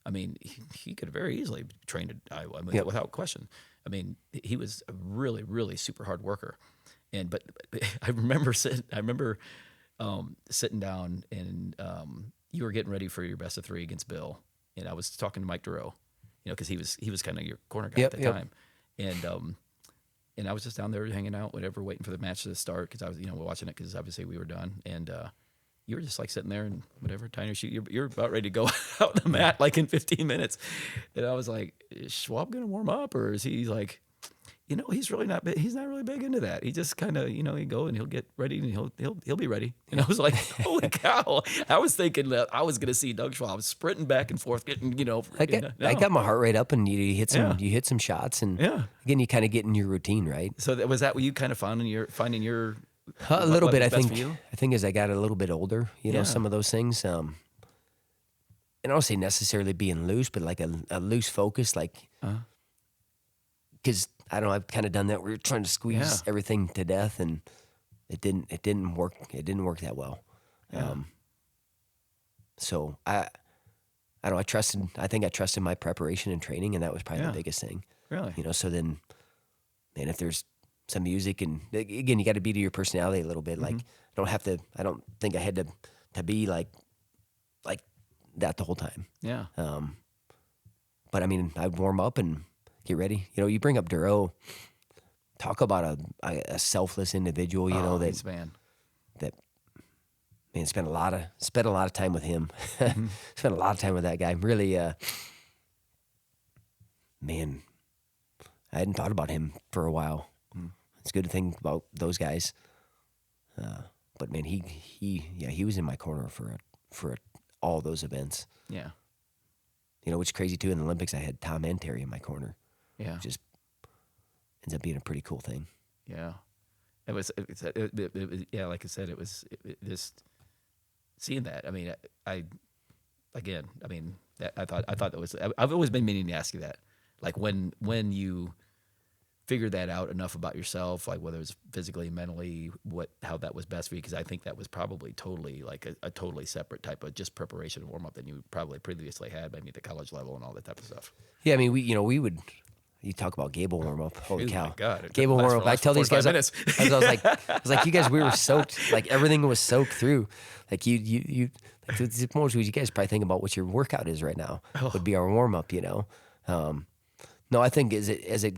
I mean, he could have very easily trained at Iowa, I mean, without question. I mean, he was a really, really super hard worker. But I remember sitting down, and you were getting ready for your best of 3 against Bill, and I was talking to Mike Durow. You know, because he was kind of your corner guy at the time, and I was just down there hanging out, whatever, waiting for the match to start, because I was, we're watching it, because obviously we were done, and you were just like sitting there and whatever, tying your shoe. You're about ready to go out the mat like in 15 minutes, and I was like, is Schwab gonna warm up, or is he like, he's really not. He's not really big into that. He just kind of, he'd go and he'll get ready and he'll be ready. And I was like, holy cow! I was thinking that I was going to see Doug Schwab sprinting back and forth, getting, I got my heart rate up, and you hit some shots, and again, you kind of get in your routine, right? So was that what you kind of finding your a little bit? I think as I got a little bit older, some of those things. And I don't say necessarily being loose, but like a loose focus, like because. I don't know. I've kind of done that. We were trying to squeeze everything to death, and it didn't work. It didn't work that well. Yeah. So I don't know. I think I trusted my preparation and training, and that was probably the biggest thing. Really? So then, man, if there's some music, and again, you got to be to your personality a little bit. Like, I don't think I had to be like that the whole time. Yeah. But I mean, I'd warm up and get ready. You bring up Duro. Talk about a selfless individual. That man, spent a lot of time with him. Spent a lot of time with that guy. Really, man, I hadn't thought about him for a while. It's good to think about those guys. But man, he was in my corner for all those events. Yeah. You know, which is crazy too. In the Olympics, I had Tom and Terry in my corner. Yeah. Which just ends up being a pretty cool thing. Yeah. It was yeah, like I said, it was just seeing that. I mean, I thought that was. I've always been meaning to ask you that, like when you figured that out enough about yourself, like whether it was physically, mentally, how that was best for you, because I think that was probably totally like a totally separate type of just preparation and warm up than you probably previously had, maybe at the college level and all that type of stuff. Yeah, I mean, we would. You talk about Gable warm up. Holy cow! My God, Gable warm up. I tell these guys, I was like, you guys, we were soaked. Like everything was soaked through. Like you like the most you guys probably think about what your workout is right now would be our warm up. You know, no, I think as it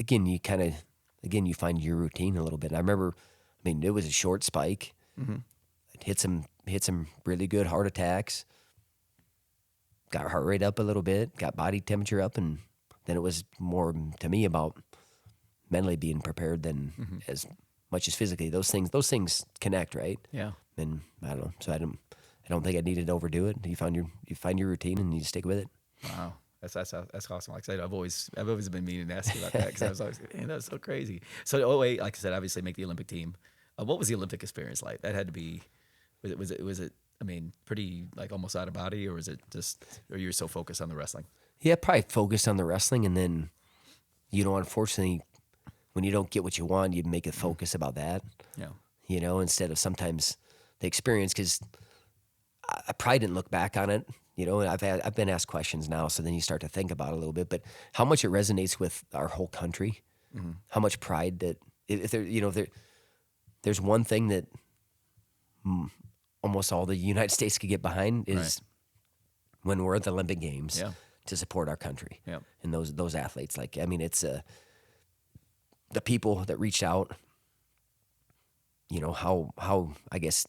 again, you find your routine a little bit. And I remember, I mean, it was a short spike. It hit some really good heart attacks. Got our heart rate up a little bit. Got body temperature up, and then it was more to me about mentally being prepared than as much as physically. Those things connect, right? Yeah. And I don't know. So I don't think I needed to overdo it. You find your routine and you stick with it. Wow. That's awesome. Like I said, I've always been meaning to ask you about that because I was always, man, that's so crazy. So 08, like I said, obviously make the Olympic team. What was the Olympic experience like? That had to be, was it? I mean, pretty like almost out of body, or was it just, or you were so focused on the wrestling? Yeah, probably focused on the wrestling, and then, you know, unfortunately, when you don't get what you want, you make a focus about that. Yeah. You know, instead of sometimes the experience, because I probably didn't look back on it. You know, and I've been asked questions now, so then you start to think about it a little bit. But how much it resonates with our whole country, how much pride that if there's one thing that almost all the United States could get behind is when we're at the Olympic Games to support our country and those athletes. Like, I mean, it's the people that reached out. You know how I guess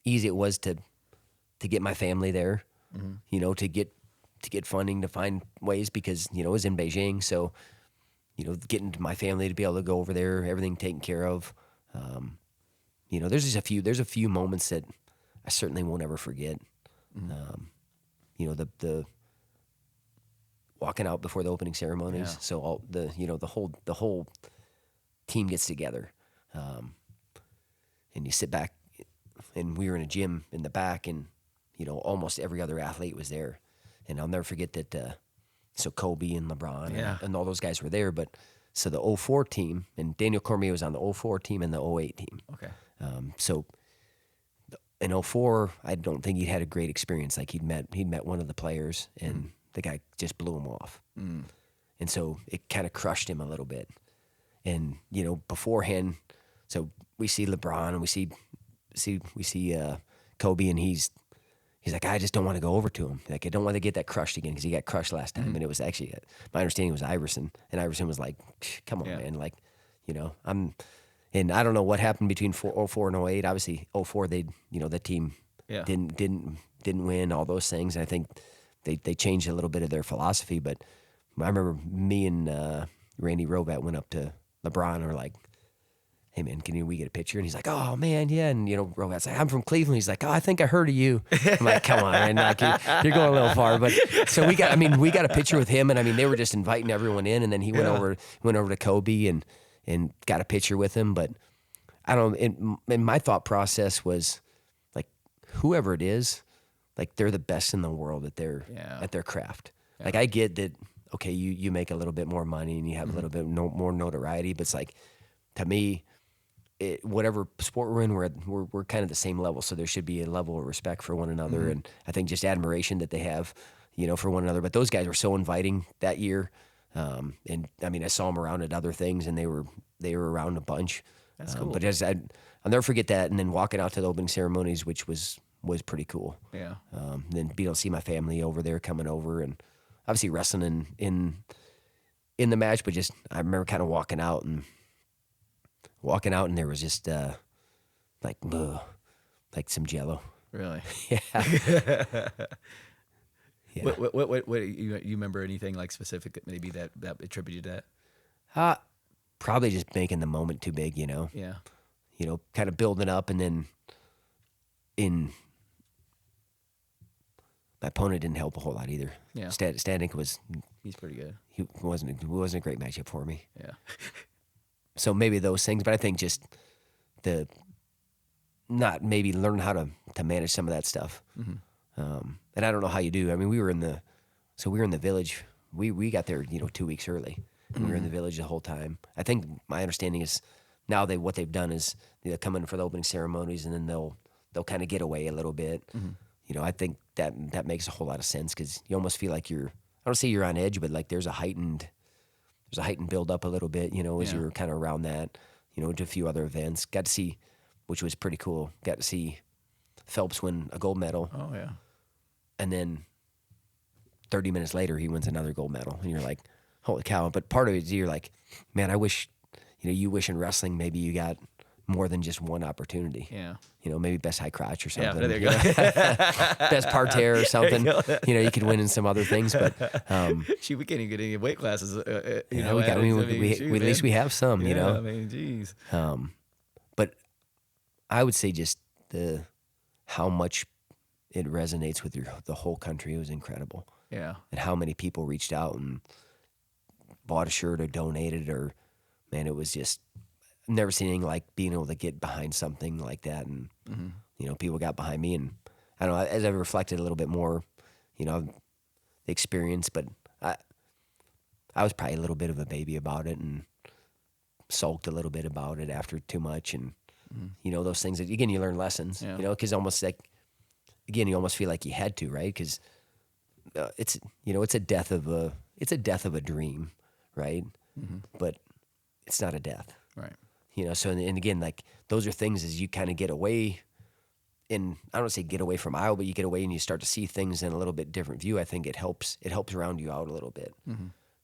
easy it was to get my family there. You know, to get funding to find ways, because, you know, it was in Beijing. So, you know, getting my family to be able to go over there, everything taken care of. You know, there's a few moments that I certainly won't ever forget. You know, the walking out before the opening ceremonies. Yeah. So all the whole team gets together, and you sit back, and we were in a gym in the back, and you know, almost every other athlete was there. And I'll never forget that, so Kobe and LeBron and all those guys were there. But so the 04 team, and Daniel Cormier was on the 04 team and the 08 team. Okay. So in 04, I don't think he'd had a great experience. Like he'd met one of the players, and the guy just blew him off. And so it kind of crushed him a little bit. And, you know, beforehand, so we see LeBron and we see Kobe, and he's like, I just don't want to go over to him. Like, I don't want to get that crushed again, because he got crushed last time. And it was actually, my understanding was Iverson. And Iverson was like, come on, man. Like, you know, and I don't know what happened between 04 and 08. Obviously, 04, the team didn't win, all those things. And I think they changed a little bit of their philosophy. But I remember me and Randy Robat went up to LeBron and were like, hey man, can we get a picture? And he's like, oh man, yeah. And you know, Robat's like, I'm from Cleveland. He's like, oh, I think I heard of you. I'm like, come on, man, like, you're going a little far. But so we got a picture with him, and I mean, they were just inviting everyone in, and then he went over to Kobe and got a picture with him. But I don't. And my thought process was like, whoever it is, like they're the best in the world at their craft. Yeah. Like I get that. Okay, you make a little bit more money and you have a little bit more notoriety, but it's like, to me, whatever sport we're in, we're kind of the same level. So there should be a level of respect for one another, and I think just admiration that they have, you know, for one another. But those guys were so inviting that year, and I mean, I saw them around at other things, and they were around a bunch. That's cool. But I'll never forget that. And then walking out to the opening ceremonies, which was pretty cool. Yeah. Then be able to see my family over there coming over, and obviously wrestling in the match. But just I remember kind of walking out, and there was just like, like some Jello. Really? Yeah. Yeah. What you remember anything like specific that maybe that attributed to that? Probably just making the moment too big, you know. Yeah. You know, kind of building up, and then my opponent didn't help a whole lot either. Yeah. Zadick He's pretty good. He wasn't a great matchup for me. Yeah. So maybe those things, but I think just not maybe learn how to manage some of that stuff. Mm-hmm. And I don't know how you do. I mean, we were in the village. We got there, 2 weeks early. And we were in the village the whole time. I think my understanding is now what they've done is they'll come in for the opening ceremonies, and then they'll kind of get away a little bit. Mm-hmm. I think that makes a whole lot of sense, because you almost feel like I don't say you're on edge, but like there's a heightened build up a little bit, as you're kind of around that, to a few other events. Got to see, which was pretty cool. Got to see Phelps win a gold medal. Oh yeah. And then 30 minutes later, he wins another gold medal. And you're like, holy cow. But part of it is you're like, man, I wish, you wish in wrestling maybe you got more than just one opportunity. Yeah. Maybe best high crotch or something. Yeah, there you go. Best parterre or something. You could win in some other things. But we can't even get any weight classes. at least we have some, I mean, geez. But I would say just how much it resonates with the whole country. It was incredible. Yeah. And how many people reached out and bought a shirt or donated, or, man, it was just, I've never seen anything like being able to get behind something like that. And, people got behind me, and I don't know, as I reflected a little bit more, the experience, but I was probably a little bit of a baby about it and sulked a little bit about it after too much. And, those things that, again, you learn lessons, because almost like, again, you almost feel like you had to, right? Because it's a death of a dream, right? Mm-hmm. But it's not a death, right? So and again, like those are things as you kind of get away. And I don't want to say get away from Iowa, but you get away and you start to see things in a little bit different view. I think it helps round you out a little bit,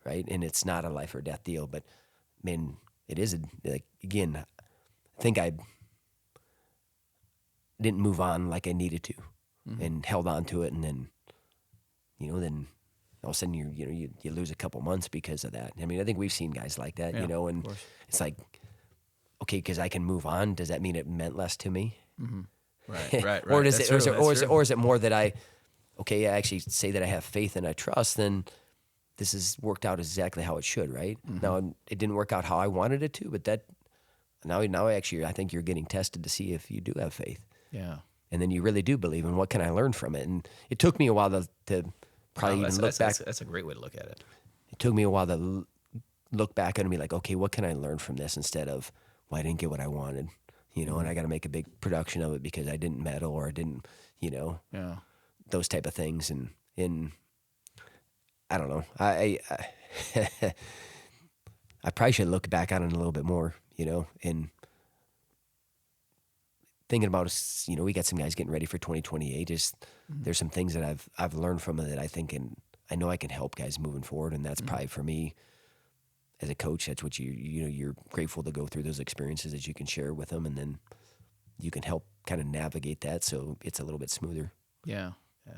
right? And it's not a life or death deal, but man, it is again. I think I didn't move on like I needed to. And held on to it, and then, then all of a sudden you lose a couple months because of that. I mean, I think we've seen guys like that, and it's like, okay, because I can move on. Does that mean it meant less to me? Mm-hmm. Right. Or is it more that I actually say that I have faith and I trust? Then this has worked out exactly how it should, right? Mm-hmm. Now it didn't work out how I wanted it to, but now actually I think you're getting tested to see if you do have faith. Yeah. And then you really do believe, and what can I learn from it? And it took me a while to probably even look back. That's a great way to look at it. It took me a while to look back and be like, okay, what can I learn from this, instead of, well, I didn't get what I wanted, and I got to make a big production of it because I didn't medal or I didn't, those type of things. And I don't know. I probably should look back on it a little bit more, and thinking about us, we got some guys getting ready for 2028. There's some things that I've learned from it that I think, and I know I can help guys moving forward. And that's probably for me as a coach. That's what you're grateful to go through those experiences that you can share with them, and then you can help kind of navigate that so it's a little bit smoother. Yeah.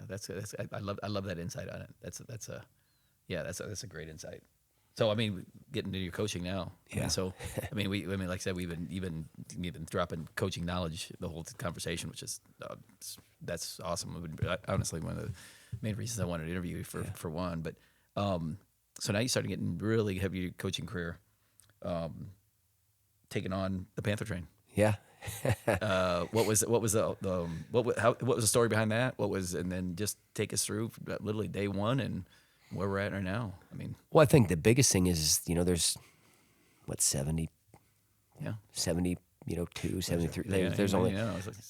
That's I love that insight on it. That's a great insight. So, I mean, getting into your coaching now. Yeah. So, like I said, we've been dropping coaching knowledge the whole conversation, which is that's awesome. Honestly, one of the main reasons I wanted to interview you for one. But so now you started getting really heavy coaching career, taking on the Panther Train. Yeah. What was the story behind that? And then just take us through literally day one and where we're at right now. Well, I think the biggest thing is, there's 70, 72, 73. There's only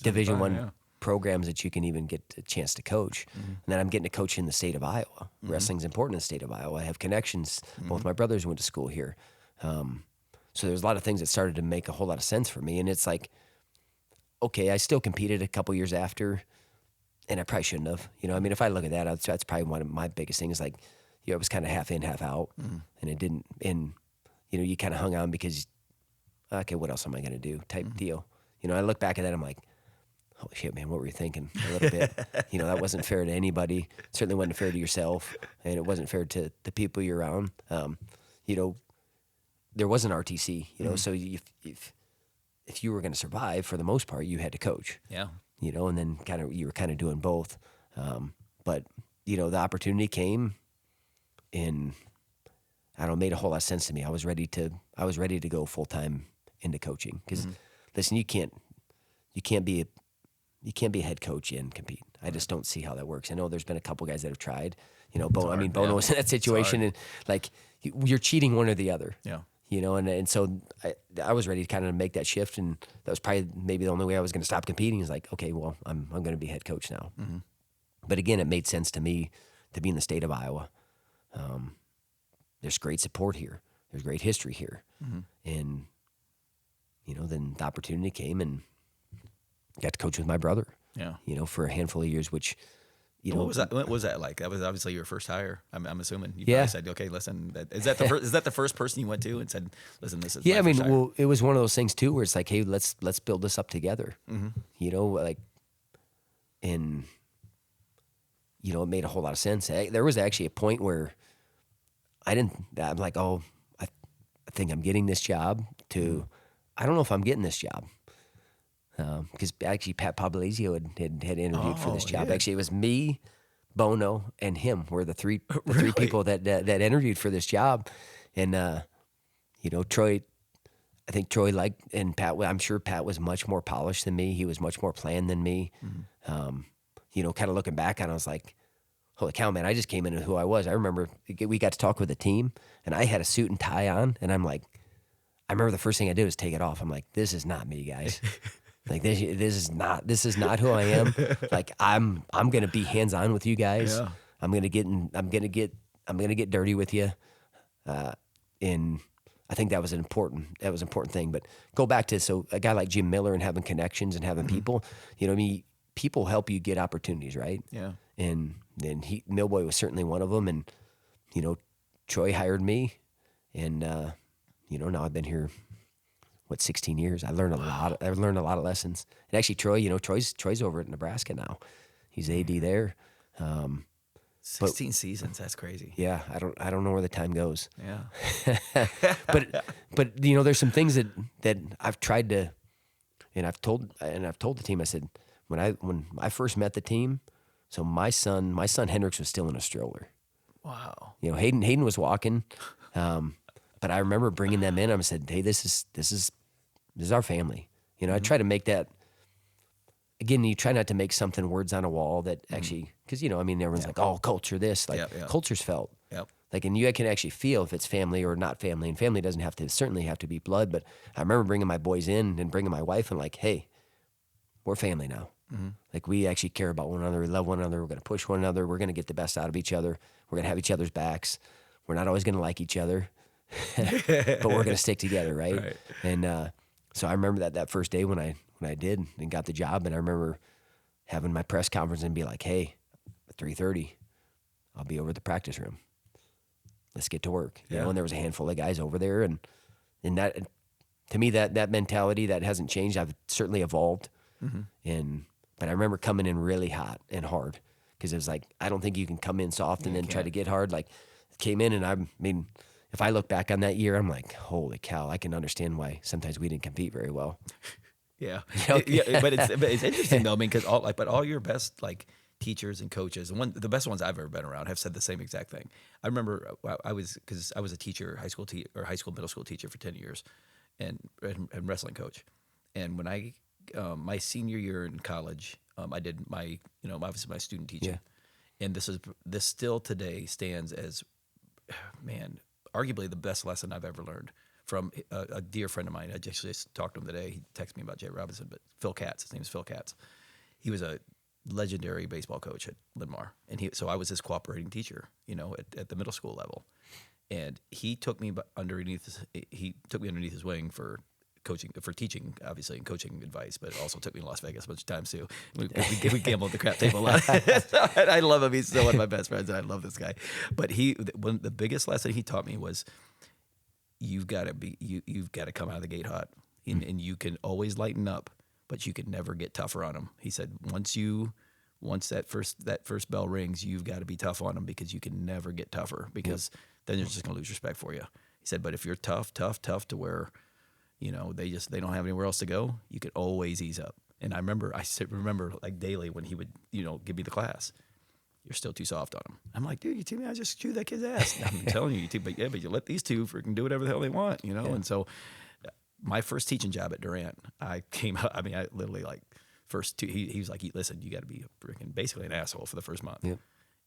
Division I programs that you can even get a chance to coach. Mm-hmm. And then I'm getting to coach in the state of Iowa. Mm-hmm. Wrestling's important in the state of Iowa. I have connections. Mm-hmm. Both my brothers went to school here. So there's a lot of things that started to make a whole lot of sense for me. And it's like, okay, I still competed a couple years after, and I probably shouldn't have. If I look at that, that's probably one of my biggest things. Like, it was kind of half in, half out, and it didn't. And you kind of hung on because, okay, what else am I going to do? Type deal. I look back at that, I'm like, holy shit, man, what were you thinking? A little bit. That wasn't fair to anybody. Certainly wasn't fair to yourself, and it wasn't fair to the people you're around. There was an RTC, so if you were going to survive, for the most part, you had to coach. Yeah. And then you were kind of doing both. But the opportunity came, and I don't know, it made a whole lot of sense to me. I was ready to go full time into coaching because, listen, you can't be a head coach and compete. I just don't see how that works. I know there's been a couple guys that have tried. Bono was in that situation, and like you're cheating one or the other. Yeah. And so I was ready to kind of make that shift, and that was probably maybe the only way I was going to stop competing. Is like, okay, well, I'm going to be head coach now. Mm-hmm. But again, it made sense to me to be in the state of Iowa. There's great support here. There's great history here, and then the opportunity came, and got to coach with my brother. Yeah. For a handful of years, which. What was that like? That was obviously your first hire. I'm assuming. You probably said, okay, listen. Is that the first person you went to and said, listen, this is yeah. My first hire? Well, it was one of those things too, where it's like, hey, let's build this up together. And it made a whole lot of sense. There was actually a point where I'm like, oh, I think I'm getting this job. I don't know if I'm getting this job. Because actually Pat Poblizio had interviewed for this job. Yeah. Actually, it was me, Bono, and him were the three people that interviewed for this job. And Troy, I think Troy liked, and Pat. I'm sure Pat was much more polished than me. He was much more planned than me. Kind of looking back on it, I was like, holy cow, man! I just came into who I was. I remember we got to talk with the team, and I had a suit and tie on, and I'm like, I remember the first thing I did was take it off. I'm like, this is not me, guys. Like this is not who I am. Like I'm gonna be hands on with you guys. Yeah. I'm gonna get dirty with you. And I think that was an important thing. But go back to a guy like Jim Miller and having connections and having people. People help you get opportunities, right? Yeah. And then Millboy was certainly one of them. And Troy hired me, and now I've been here. 16 years? I learned a lot. I learned a lot of lessons. And actually, Troy, Troy's over at Nebraska now. He's AD there. 16 seasons. That's crazy. Yeah, I don't know where the time goes. Yeah. but there's some things that I've tried to, and I've told the team. I said when I first met the team, so my son Hendrix was still in a stroller. Wow. Hayden was walking. But I remember bringing them in. I said, "Hey, this is our family." I try to make that. Again, you try not to make something words on a wall that actually, because everyone's like, "Oh, culture this." Like culture's felt. Yep. Like, and you can actually feel if it's family or not family. And family doesn't certainly have to be blood. But I remember bringing my boys in and bringing my wife and like, "Hey, we're family now. Like we actually care about one another. We love one another. We're going to push one another. We're going to get the best out of each other. We're going to have each other's backs. We're not always going to like each other." But we're going to stick together, right? And so I remember that first day when I did and got the job, and I remember having my press conference and be like, "Hey, at 3:30, I'll be over at the practice room. Let's get to work." And there was a handful of guys over there, and that to me that mentality that hasn't changed. I've certainly evolved, but I remember coming in really hot and hard because it was like I don't think you can come in soft and then try to get hard. Like came in, and if I look back on that year, I'm like, holy cow, I can understand why sometimes we didn't compete very well. Yeah. But it's interesting though, because all your best teachers and coaches, and the best ones I've ever been around have said the same exact thing. I remember I was a teacher, high school middle school teacher for 10 years, and wrestling coach. And when I my senior year in college, I did my obviously my student teaching, and this still today stands as arguably the best lesson I've ever learned from a dear friend of mine. I just talked to him today. He texted me about Jay Robinson, but Phil Katz. His name is Phil Katz. He was a legendary baseball coach at Linmar, and so I was his cooperating teacher, at the middle school level. And he took me underneath his wing for coaching, for teaching, obviously, and coaching advice, but also took me to Las Vegas a bunch of times too. We gambled at the crap table a lot. I love him. He's still one of my best friends, and I love this guy. But the biggest lesson he taught me was you've got to come out of the gate hot, and you can always lighten up, but you could never get tougher on them. He said, once that first bell rings, you've got to be tough on them because you can never get tougher because then they're just going to lose respect for you. He said, but if you're tough to where, they don't have anywhere else to go, you can always ease up. And I remember like daily when he would, give me the class, you're still too soft on him. I'm like, dude, you tell me I just chewed that kid's ass. I'm telling you, but you let these two freaking do whatever the hell they want, Yeah. And so my first teaching job at Durant, I literally like first two, he was like, listen, you got to be freaking basically an asshole for the first month. Yep.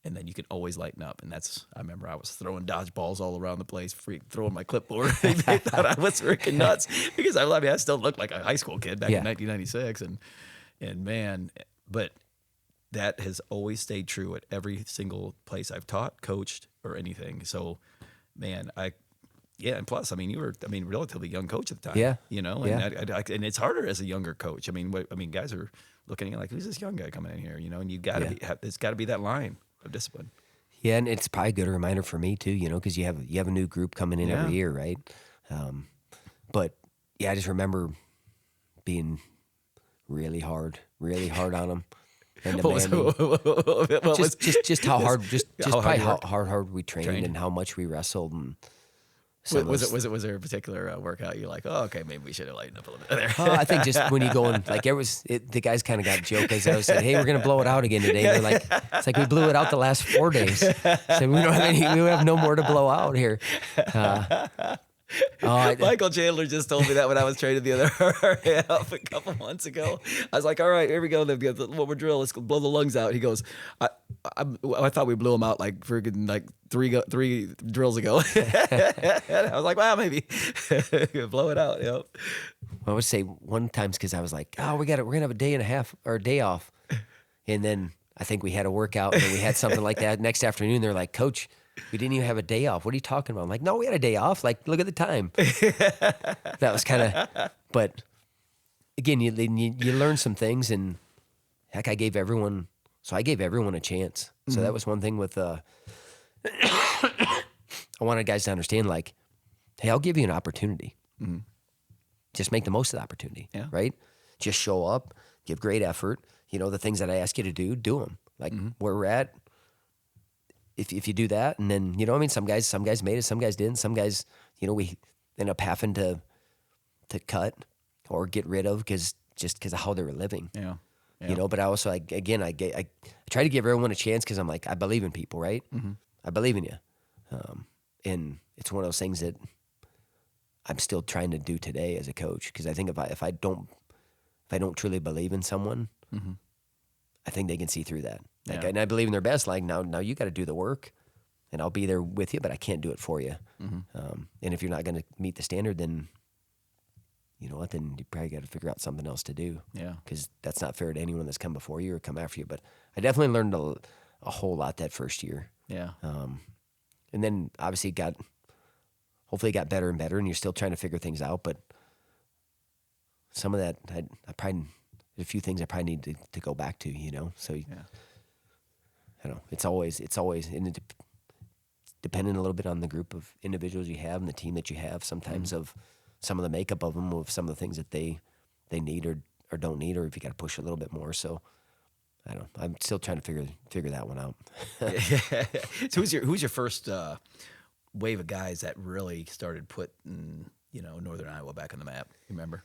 And then you can always lighten up. And I remember I was throwing dodgeballs all around the place, throwing my clipboard. They thought I was freaking nuts because I still looked like a high school kid back in 1996. And man, but that has always stayed true at every single place I've taught, coached, or anything. So, man, and plus, you were, relatively young coach at the time. And it's harder as a younger coach. Guys are looking at you like, who's this young guy coming in here? And you got to it's got to be that line of discipline. Yeah, and it's probably a good reminder for me too, because you have a new group coming in every year, right? But I just remember being really hard on them. And just how hard, how hard we trained and how much we wrestled. And was there a particular workout you're like, oh, okay, maybe we should have lightened up a little bit there? I think just when you go and like the guys kind of got joked as I was saying, hey, we're gonna blow it out again today. And they're like, it's like we blew it out the last 4 days, so we have no more to blow out here. Michael Chandler just told me that when I was training the other half a couple months ago. I was like, all right, here we go. One more drill. Let's blow the lungs out. He goes, I thought we blew them out like freaking like three drills ago. And I was like, well, maybe blow it out. Yep. I would say one time because I was like, oh, we're gonna have a day and a half or a day off, and then I think we had a workout and then we had something like that next afternoon. They're like, Coach, we didn't even have a day off. What are you talking about? I'm like, no, we had a day off. Like, look at the time. That was kind of, but again, you learn some things, and heck, I gave everyone a chance. So that was one thing with, I wanted guys to understand, like, hey, I'll give you an opportunity. Mm-hmm. Just make the most of the opportunity, right? Just show up, give great effort. The things that I ask you to do them. Like where we're at. If you do that, and then some guys made it, some guys didn't, some guys we end up having to cut or get rid of because of how they were living. Yeah. But I also I try to give everyone a chance because I'm like, I believe in people, right? Mm-hmm. I believe in you, and it's one of those things that I'm still trying to do today as a coach because I think if I don't truly believe in someone, I think they can see through that. Like, and I believe in their best. Like now you got to do the work, and I'll be there with you, but I can't do it for you. Mm-hmm. And if you're not going to meet the standard, then you know what? Then you probably got to figure out something else to do. Yeah, because that's not fair to anyone that's come before you or come after you. But I definitely learned a whole lot that first year. Yeah. And then obviously hopefully it got better and better, and you're still trying to figure things out. But some of that, I probably. A few things I probably need to go back to, So, I don't know. It's always dependent a little bit on the group of individuals you have and the team that you have. Sometimes of some of the makeup of them, of some of the things that they need or don't need, or if you got to push a little bit more. So, I don't know. I'm still trying to figure that one out. So, who's your first wave of guys that really started putting Northern Iowa back on the map? You remember?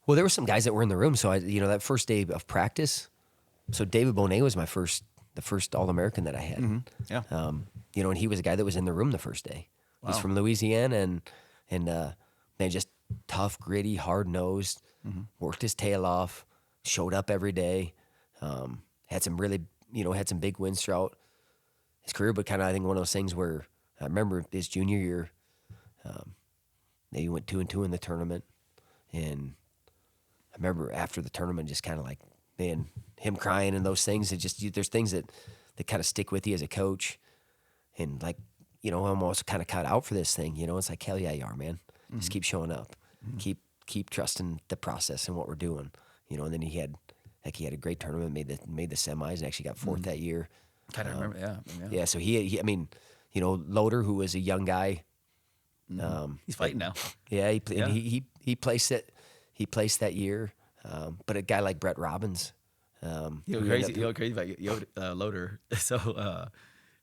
Well, there were some guys that were in the room. So that first day of practice. So David Bonin was the first All-American that I had. Mm-hmm. Yeah. And he was a guy that was in the room the first day. Wow. He's from Louisiana and man, just tough, gritty, hard nosed. Mm-hmm. Worked his tail off. Showed up every day. Had some really, had some big wins throughout his career. But kind of, I think one of those things where I remember his junior year, they went 2-2 in the tournament, and I remember after the tournament, just kind of like, man, him crying and those things. There's things that kind of stick with you as a coach, and like, I'm almost kind of cut out for this thing. It's like, hell yeah, you are, man. Mm-hmm. Just keep showing up, keep trusting the process and what we're doing. And then he had a great tournament, made the semis, and actually got fourth that year. Kind of remember, yeah. Yeah, so he Loder, who was a young guy, he's fighting now. Yeah, he placed it. He placed that year. But a guy like Brett Robbins, You know, crazy about Loder. So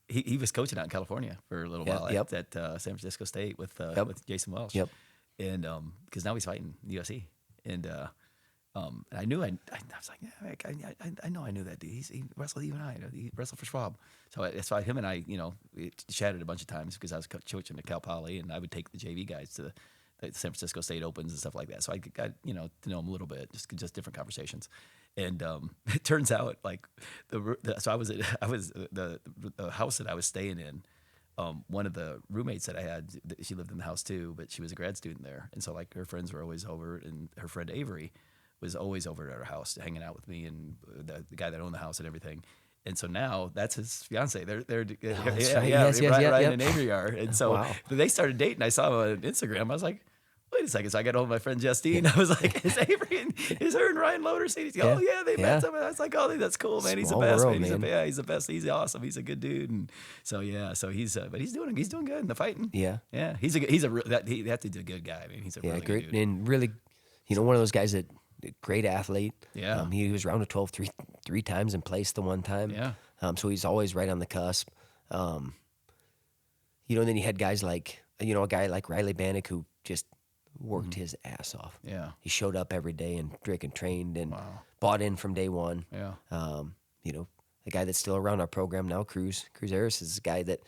he was coaching out in California for a little while at San Francisco State with Jason Welsh. Yep. And because now he's fighting USC, and I knew I was like, yeah, I know I knew that dude. He wrestled even he wrestled for Schwab. So that's why him and I, we chatted a bunch of times because I was coaching at Cal Poly, and I would take the JV guys to the San Francisco State Opens and stuff like that. So I got to know him a little bit, just different conversations. And it turns out like so I was the house that I was staying in. One of the roommates that I had, she lived in the house too, but she was a grad student there, and so like her friends were always over, and her friend Avery was always over at our house hanging out with me and the guy that owned the house and everything. And so now that's his fiance. They're right in Avery are. And so they started dating. I saw him on Instagram. I was like, wait a second. So I got hold of my friend Justine. I was like, is Avery and is her and Ryan Loder seen? He's like, oh yeah, they met somebody. I was like, oh, that's cool, man. He's the best, man. He's the best. He's awesome. He's a good dude. And so he's but he's doing good in the fighting. Yeah. He's a that's a good guy. I mean, he's a really good dude. And really, one of those guys that great athlete. Yeah. He was round of 12 three times and placed the one time. Yeah. So he's always right on the cusp. And then you had guys like, a guy like Riley Bannock who just worked his ass off. Yeah. He showed up every day and trained and bought in from day one. Yeah. A guy that's still around our program now, Cruz Harris, is a guy that,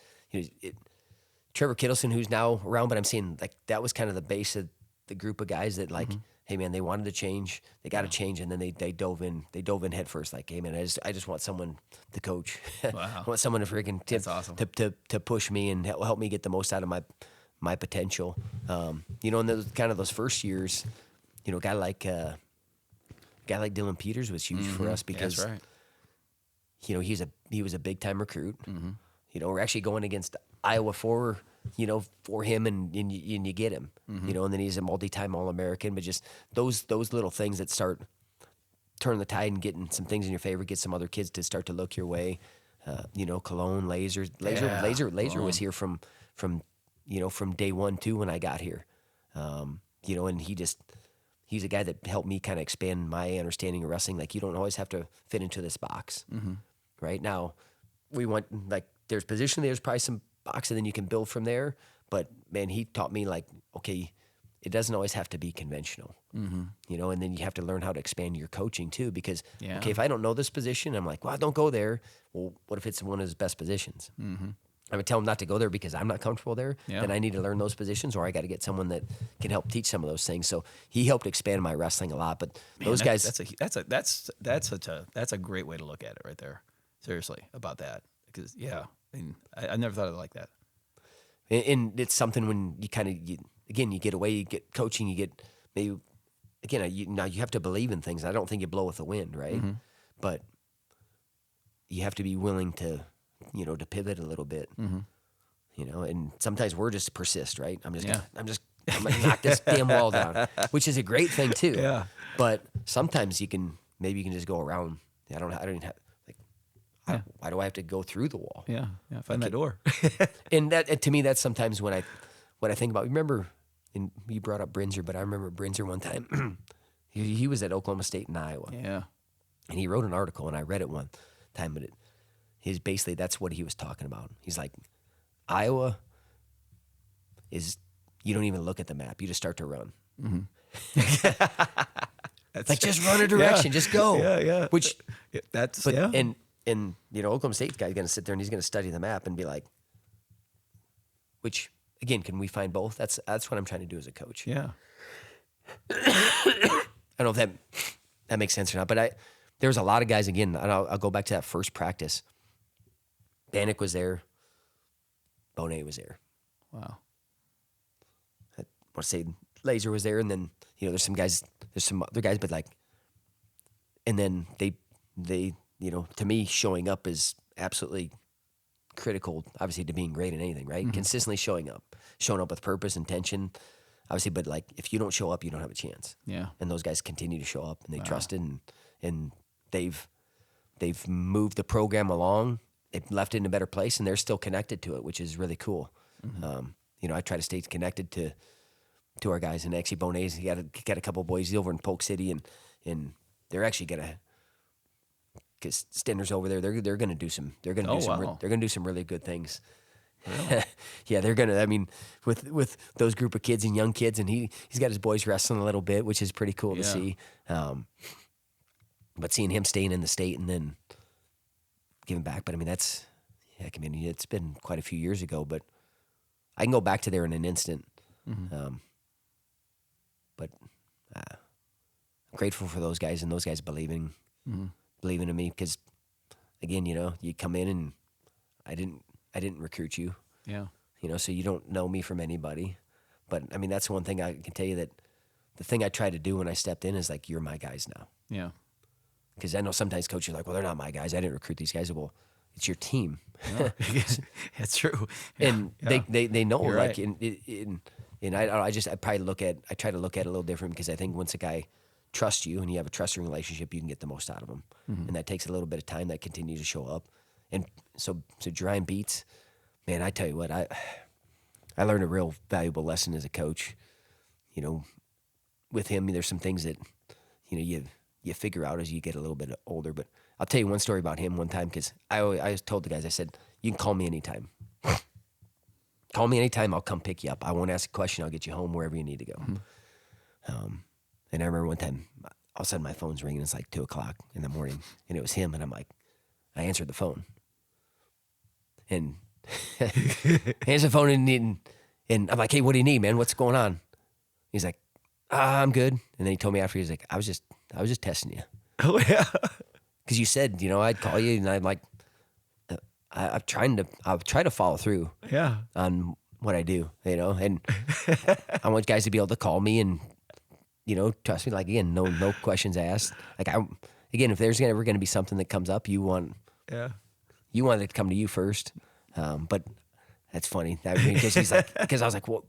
Trevor Kittleson, who's now around, but I'm saying like that was kind of the base of the group of guys that like, hey man, they wanted to change, they got to change, and then they dove in head first. Like, hey man, I just want someone to coach. Wow. I want someone to freaking That's awesome. to push me and help me get the most out of my potential. In those first years, a guy like Dylan Peters was huge for us because that's right. He was a big time recruit. We're actually going against Iowa for him and you get him, and then he's a multi-time All-American, but just those little things that start turning the tide and getting some things in your favor, get some other kids to start to look your way. Cologne, Laser was here from day one too when I got here. And he's a guy that helped me kind of expand my understanding of wrestling. Like, you don't always have to fit into this box. Right now, we want, like, there's position, there's probably some box, and then you can build from there. But man, he taught me like, okay, it doesn't always have to be conventional, and then you have to learn how to expand your coaching too, because okay, if I don't know this position, I'm like, well, don't go there. Well, what if it's one of his best positions? I would tell him not to go there because I'm not comfortable there. Then I need to learn those positions, or I got to get someone that can help teach some of those things. So he helped expand my wrestling a lot. But those guys, that's a great way to look at it right there. Seriously about that, because I never thought of it like that. And it's something when you kind of you get away, you get coaching, you get maybe now you have to believe in things. I don't think you blow with the wind, right? But you have to be willing to to pivot a little bit, and sometimes we're just persist, right? I'm gonna knock this damn wall down, which is a great thing too. Yeah. But sometimes you can just go around. I don't even have why do I have to go through the wall? Yeah. Find that door. And that, to me, that's sometimes when I think about. Remember, and you brought up Brinzer, but I remember Brinzer one time. he was at Oklahoma State and Iowa. Yeah. And he wrote an article, and I read it one time, but basically that's what he was talking about. He's like, Iowa is, you don't even look at the map, you just start to run. That's like, just run a direction, just go. Yeah. And Oklahoma State guy's going to sit there and he's going to study the map and be like, which again, can we find both? That's what I'm trying to do as a coach. Yeah. I don't know if that makes sense or not, but there was a lot of guys, again, and I'll go back to that first practice. Bannock was there. Bonin was there. Wow. I want to say Laser was there, and then there's some other guys, but like, and then they to me, showing up is absolutely critical, obviously, to being great in anything, right? Consistently showing up with purpose, intention, obviously, but like, if you don't show up, you don't have a chance. Yeah. And those guys continue to show up, and they trusted, and they've moved the program along. They've left it in a better place, and they're still connected to it, which is really cool. I try to stay connected to our guys, and actually Bonet's got a couple boys over in Polk City, and and they're actually gonna, because Stender's over there, they're gonna do some, they're gonna do some really good things. Really? Yeah, they're gonna. I mean, with those group of kids and young kids, and he's got his boys wrestling a little bit, which is pretty cool to see. But seeing him staying in the state and then giving back, but I mean that's, heck, I mean it's been quite a few years ago, but I can go back to there in an instant. But I'm grateful for those guys and those guys believing in me, because again, you come in and I didn't recruit you. Yeah. So you don't know me from anybody. But I mean, that's one thing I can tell you, that the thing I tried to do when I stepped in is like, you're my guys now. Yeah. Because I know sometimes coaches are like, well, they're not my guys. I didn't recruit these guys. Well, it's your team. Yeah. It's true. And they know, You're like, right. and I try to look at it a little different, because I think once a guy trusts you and you have a trusting relationship, you can get the most out of them. And that takes a little bit of time, that continues to show up. And so drawing beats, man, I tell you what, I learned a real valuable lesson as a coach. With him, there's some things that, you figure out as you get a little bit older. But I'll tell you one story about him one time, because I told the guys, I said, you can call me anytime. Call me anytime, I'll come pick you up. I won't ask a question, I'll get you home wherever you need to go. And I remember one time, all of a sudden my phone's ringing, it's like 2 o'clock in the morning, and it was him, and I'm like, I answered the phone. And answered the phone, and I'm like, hey, what do you need, man? What's going on? He's like, I'm good. And then he told me after, he's like, I was just testing you. Oh, yeah. Because you said, I'd call you, and I'm like, I'll try to follow through on what I do, and I want guys to be able to call me and, trust me, like, again, no questions asked. Like, if there's ever going to be something that comes up, you want it to come to you first. But that's funny. Because I was like, well,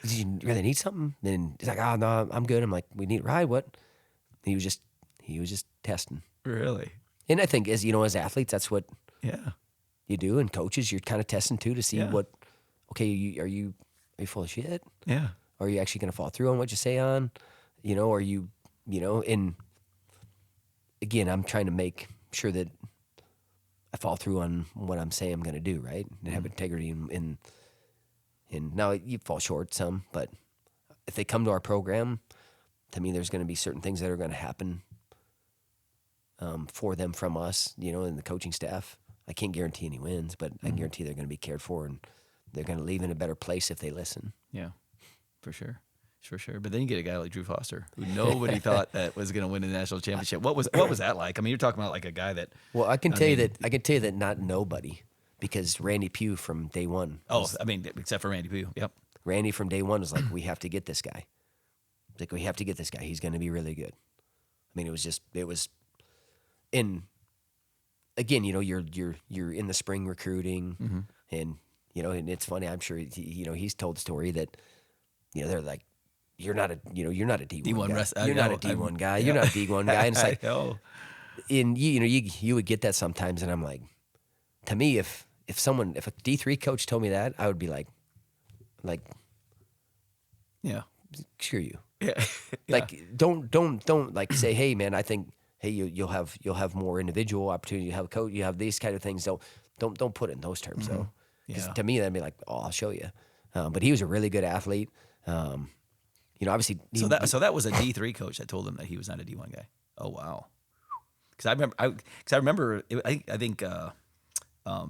did you really need something? Then he's like, oh, no, I'm good. I'm like, we need a ride. What? And he was just testing. Really? And I think as athletes, that's what you do. And coaches, you're kind of testing too, to see what, okay, are you full of shit? Yeah. Or are you actually going to follow through on what you say on? Are you, and again, I'm trying to make sure that I follow through on what I'm saying I'm going to do, right? And have integrity and now you fall short some, but if they come to our program, to me, there's going to be certain things that are going to happen for them from us, and the coaching staff. I can't guarantee any wins, but I can guarantee they're going to be cared for, and they're going to leave in a better place if they listen. Yeah, for sure. For sure. But then you get a guy like Drew Foster, who nobody thought that was going to win the national championship. What was that like? I mean, you're talking about like a guy that. Well, I can tell you that not nobody, because Randy Pugh from day one. Except for Randy Pugh. Yep. Randy from day one was like, we have to get this guy. Like, we have to get this guy. He's going to be really good. I mean, it was in, again, you're in the spring recruiting, and it's funny. I'm sure he's told the story that they're like, you're not a D1 guy. You're not a D1 guy. You're not a D1 guy. And it's like, and you would get that sometimes, and I'm like, to me, if a D3 coach told me that, I would be like, yeah, screw you. Yeah. Like, don't like say, hey man, I think, hey, you'll have more individual opportunity. You have a coach. You have these kind of things. Don't put it in those terms though. Because to me, that'd be like, oh, I'll show you. But he was a really good athlete. Obviously. So that was a D3 coach that told him that he was not a D1 guy. Oh wow. Because I remember. I think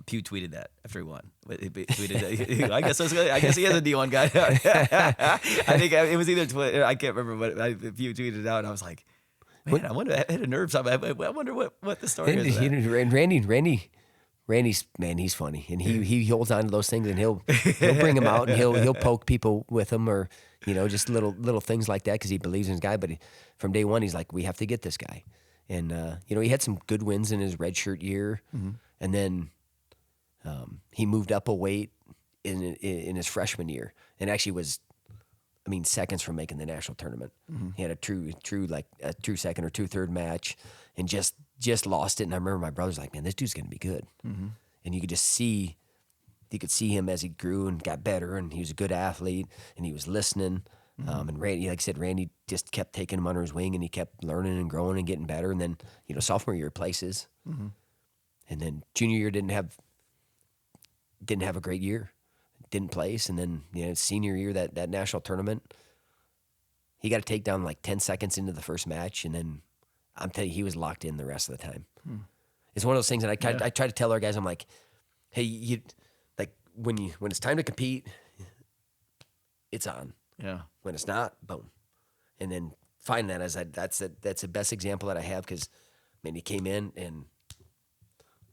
Pew tweeted that after he won. He tweeted, I guess he has a D1 guy. I think it was either Twitter. I can't remember, but Pew tweeted it out, and I was like, man, I wonder. I had a nerve. I wonder what the story is. Randy's man, he's funny, and he holds on to those things, and he'll bring them out, and he'll poke people with them, or just little things like that, because he believes in his guy. But from day one, he's like, we have to get this guy, and he had some good wins in his redshirt year, and then he moved up a weight in his freshman year, and actually was, seconds from making the national tournament. He had a true second or true third match, and just lost it. And I remember my brother's like, man, this dude's going to be good. And you could see him as he grew and got better, and he was a good athlete, and he was listening. And Randy, like I said, Randy just kept taking him under his wing, and he kept learning and growing and getting better. And then, sophomore year places, and then junior year didn't have a great year, didn't place. And then senior year, that national tournament, he got a takedown like 10 seconds into the first match, and then I'm telling you, he was locked in the rest of the time. It's one of those things that I try to tell our guys. I'm like, hey, you like when it's time to compete, it's on. Yeah. When it's not, boom. And then find that that's the best example that I have, because he came in and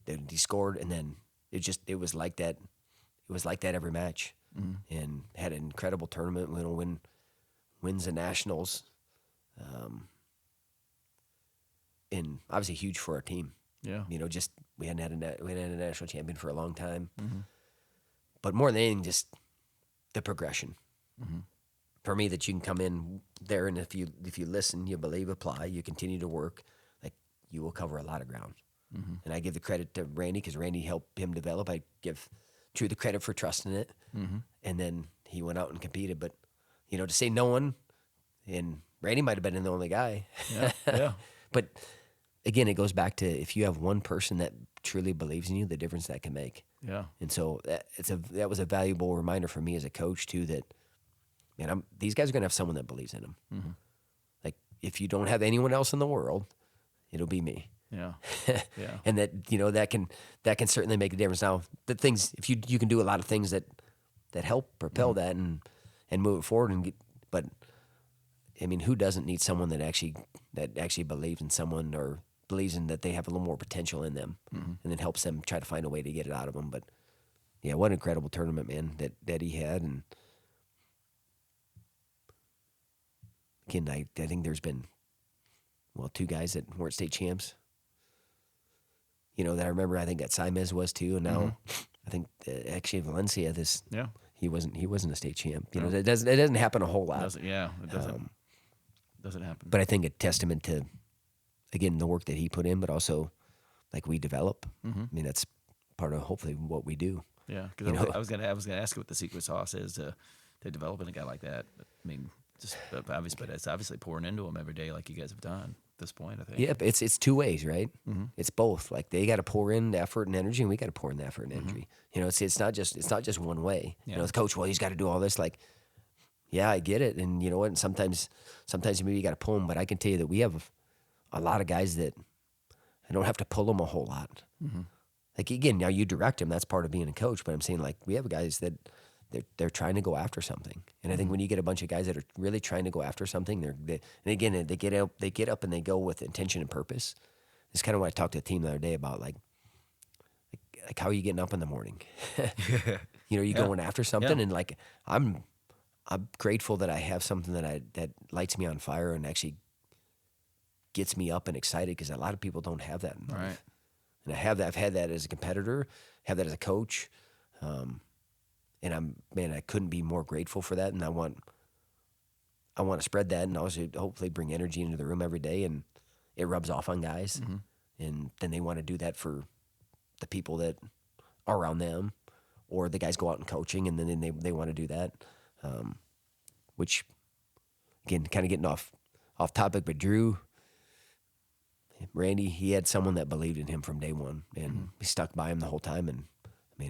then he scored, and then it was like that. It was like that every match, and had an incredible tournament. Wins the nationals, and obviously huge for our team. Yeah. Just we hadn't had a national champion for a long time, but more than anything, just the progression. For me, that you can come in there, and if you listen, you believe, apply, you continue to work, like, you will cover a lot of ground. And I give the credit to Randy, because Randy helped him develop. I give True the credit for trusting it, and then he went out and competed. But to say no one, and Randy might have been the only guy. Yeah. But again, it goes back to, if you have one person that truly believes in you, the difference that can make. Yeah. And so that was a valuable reminder for me as a coach too, that, man, these guys are going to have someone that believes in them. Like, if you don't have anyone else in the world, it'll be me. Yeah. Yeah. And that can certainly make a difference. Now, the things, if you can do a lot of things that help propel that and move it forward, but who doesn't need someone that actually believes in someone, or believes in that they have a little more potential in them, and then helps them try to find a way to get it out of them. But yeah, what an incredible tournament, man, that he had. And again, I think there's been, two guys that weren't state champs. That I remember. I think that Simez was too, and now I think actually Valencia. He wasn't a state champ. It doesn't happen a whole lot. It doesn't happen. But I think a testament to, again, the work that he put in, but also like we develop. That's part of hopefully what we do. Yeah, because I was gonna ask you what the secret sauce is to developing a guy like that. Just obvious, but it's obviously pouring into him every day, like you guys have done at this point, I think. Yeah, it's two ways, right? It's both. Like, they got to pour in the effort and energy, and we got to pour in the effort and energy. It's not just one way. Yeah. The coach, he's got to do all this. Like, yeah, I get it, and you know what? And sometimes maybe you got to pull them, but I can tell you that we have a lot of guys that I don't have to pull them a whole lot. Like, again, now you direct them. That's part of being a coach. But I'm saying, like, we have guys that they're trying to go after something. And I think when you get a bunch of guys that are really trying to go after something, and again, they get up and they go with intention and purpose. It's kind of what I talked to the team the other day about, like how are you getting up in the morning? You going after something, and like I'm grateful that I have something that lights me on fire and actually gets me up and excited, because a lot of people don't have that in life. Right. And I've had that as a competitor, have that as a coach. And I couldn't be more grateful for that. And I want to spread that, and also hopefully bring energy into the room every day, and it rubs off on guys. And then they want to do that for the people that are around them, or the guys go out and coaching, and then they want to do that. Which, again, kind of getting off topic, but Randy, he had someone that believed in him from day one, and he stuck by him the whole time. And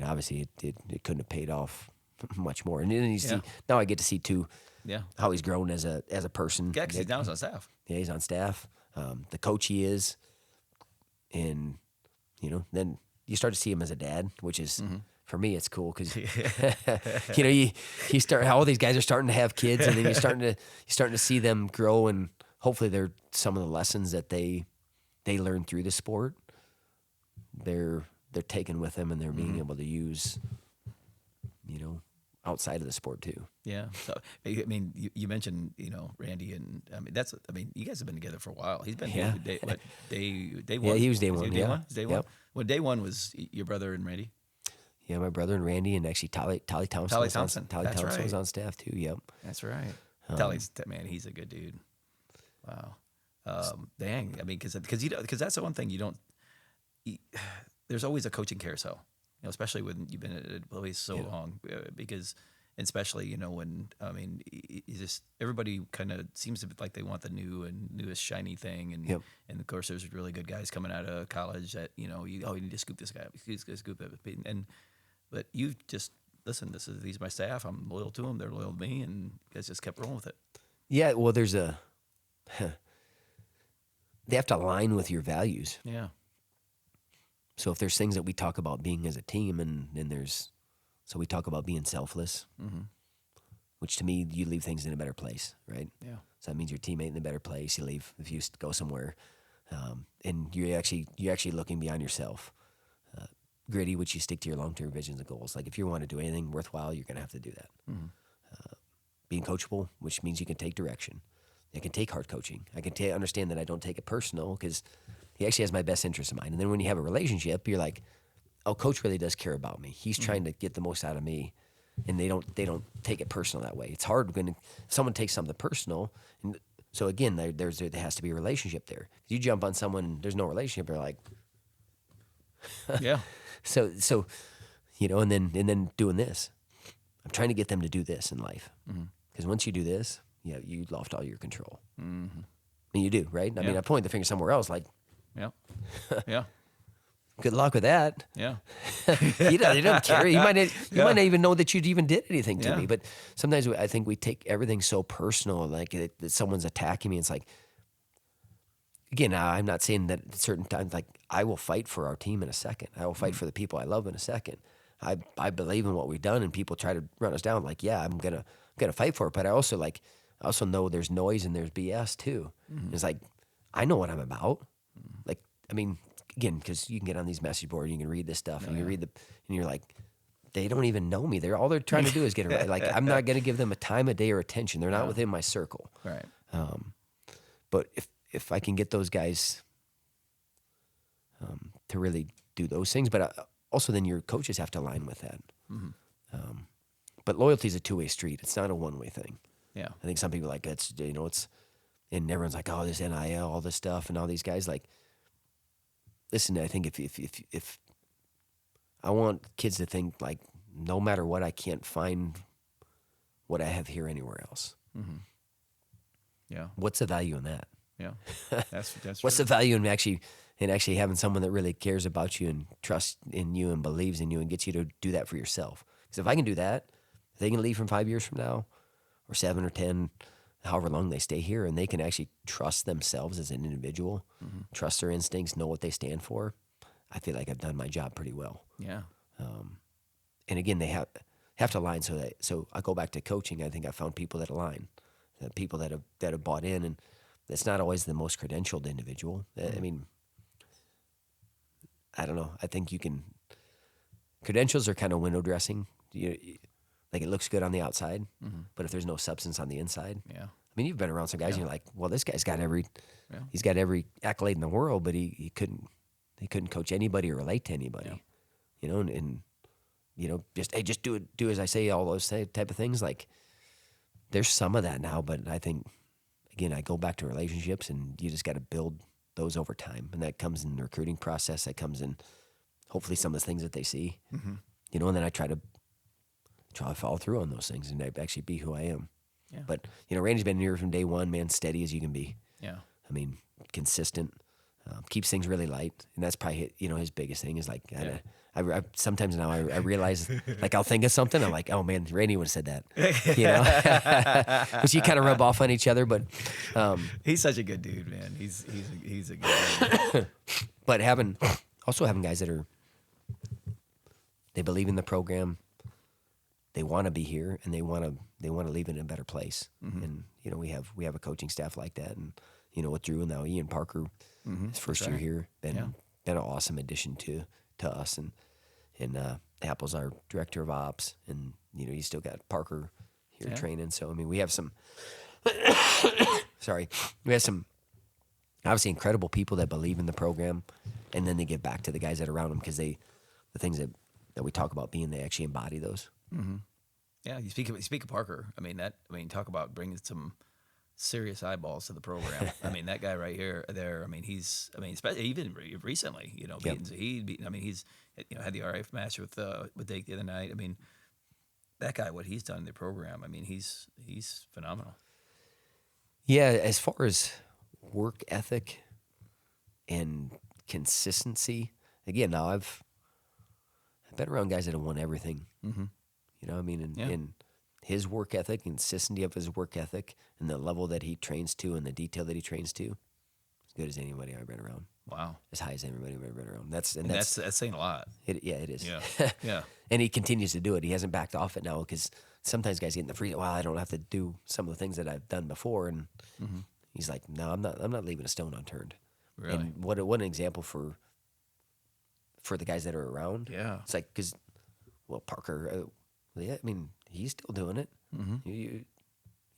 obviously it couldn't have paid off much more. And then you see, now I get to see too, how he's grown as a person. Yeah, because he's now on staff. Yeah, he's on staff. The coach he is, and then you start to see him as a dad, which is for me, it's cool, because you start, all these guys are starting to have kids, and then you're starting to see them grow, and hopefully they're some of the lessons that they learn through the sport. They're taken with them, and they're being able to use, outside of the sport too. Yeah. So, you mentioned, Randy, and you guys have been together for a while. He's been day one? Yeah, he was day one. Day one? Day one? Yep. Well, day one was your brother and Randy? Yeah, my brother and Randy, and actually Tally Thompson. Tally Thompson was on staff too. Yep. That's right. Tally's, man, he's a good dude. Wow. Dang. Because that's the one thing you don't. There's always a coaching carousel, especially when you've been at a place so long, because especially, you know, when, I mean, you just, everybody kind of seems to be like they want the newest shiny thing. And, and of course there's really good guys coming out of college that, you know, you need to scoop this guy up, scoop that. But you just, listen, these are my staff. I'm loyal to them. They're loyal to me. And you guys just kept rolling with it. Yeah. Well, they have to align with your values. Yeah. So if there's things that we talk about being as a team, and so we talk about being selfless, which to me, you leave things in a better place, right? Yeah. So that means your teammate in a better place. You leave if you go somewhere, and you're actually looking beyond yourself. Gritty, which you stick to your long-term visions and goals. Like if you want to do anything worthwhile, you're going to have to do that. Being coachable, which means you can take direction. I can take hard coaching. I can understand that I don't take it personal because he actually has my best interest in mind. And then when you have a relationship, you're like, oh, coach really does care about me. He's trying to get the most out of me, and they don't take it personal that way. It's hard when someone takes something personal. And so again, there has to be a relationship there. You jump on someone and there's no relationship, they're like, yeah. So you know, and then doing this. I'm trying to get them to do this in life. Because once you do this, you lost all your control. And you do, right? I mean, I point the finger somewhere else, like, yeah. Good luck with that. Yeah. He doesn't care. You might not even know that you even did anything to me. But sometimes I think we take everything so personal, like that someone's attacking me. It's like, again, I'm not saying that at certain times, like I will fight for our team in a second. I will fight for the people I love in a second. I believe in what we've done, and people try to run us down. Like, yeah, I'm gonna fight for it. But I also know there's noise and there's BS too. It's like, I know what I'm about. Like, I mean, again, because you can get on these message boards, you can read this stuff, and you read and you're like, they don't even know me. All they're trying to do is get it right. Like, I'm not going to give them a time of day or attention. They're not within my circle. Right. But if I can get those guys to really do those things, but also then your coaches have to align with that. But loyalty is a two-way street. It's not a one-way thing. Yeah. I think some people are like, it's, and everyone's like, oh, this NIL, all this stuff, and all these guys, like, listen, I think if I want kids to think, like, no matter what, I can't find what I have here anywhere else. Yeah. What's the value in that? Yeah. That's What's the value in actually having someone that really cares about you and trusts in you and believes in you and gets you to do that for yourself? Because if I can do that, if they can leave from 5 years from now, or 7 or 10, however long they stay here, and they can actually trust themselves as an individual, trust their instincts, know what they stand for, I feel like I've done my job pretty well. Yeah. And again, they have to align. So I go back to coaching. I think I found people that align, people that have bought in, and it's not always the most credentialed individual. I mean, I don't know. I think credentials are kind of window dressing. Like, it looks good on the outside, but if there's no substance on the inside, I mean, you've been around some guys, and you're like, well, this guy's got he's got every accolade in the world, but he couldn't coach anybody or relate to anybody, and just, hey, just do as I say, all those type of things. Like, there's some of that now, but I think, again, I go back to relationships, and you just got to build those over time, and that comes in the recruiting process. That comes in hopefully some of the things that they see, and then I try to follow through on those things and actually be who I am. Yeah. But, Randy's been here from day one, man, steady as you can be. Yeah. I mean, consistent, keeps things really light. And that's probably, his biggest thing is like, I sometimes now I realize, like, I'll think of something. I'm like, oh man, Randy would have said that, Because you kind of rub off on each other, but, he's such a good dude, man. He's a good dude. But having guys that they believe in the program, they want to be here, and they want to leave it in a better place. And we have a coaching staff like that, and with Drew and now Ian Parker, his first year here, been an awesome addition to us. And Apple's our director of ops, and you still got Parker here training. So I mean, we have some obviously incredible people that believe in the program, and then they give back to the guys that are around them, because the things that we talk about being, they actually embody those. Yeah, you speak of Parker. I mean, talk about bringing some serious eyeballs to the program. I mean, that guy right here, there. I mean, especially even recently, beating Zahid. He's had the RF match with Dake the other night. I mean, that guy, what he's done in the program, I mean, he's phenomenal. Yeah, as far as work ethic and consistency, again, now I've been around guys that have won everything. Mm-hmm. You know, I mean, in his work ethic, consistency of his work ethic, and the level that he trains to, and the detail that he trains to, as good as anybody I've been around. Wow, as high as anybody I've ever been around. That's saying a lot. It is. Yeah, yeah. And he continues to do it. He hasn't backed off it now because sometimes guys get in the free. Well, I don't have to do some of the things that I've done before, and he's like, no, I'm not leaving a stone unturned. Really? And what an example for the guys that are around. Yeah. It's like because Parker, I mean, he's still doing it. Mm-hmm.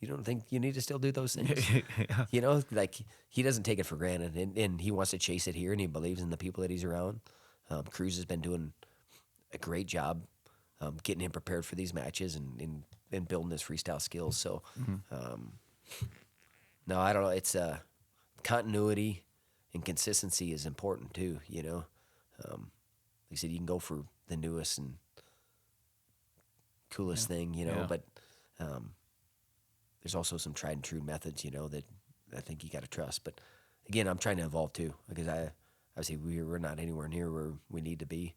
You don't think you need to still do those things? Yeah. You know, like he doesn't take it for granted, and he wants to chase it here, and he believes in the people that he's around. Cruz has been doing a great job getting him prepared for these matches and building his freestyle skills. So, no, I don't know. It's continuity and consistency is important too. You know, like I said, you can go for the newest and coolest thing, you know, but there's also some tried and true methods, you know, that I think you got to trust. But again, I'm trying to evolve too, because obviously we're not anywhere near where we need to be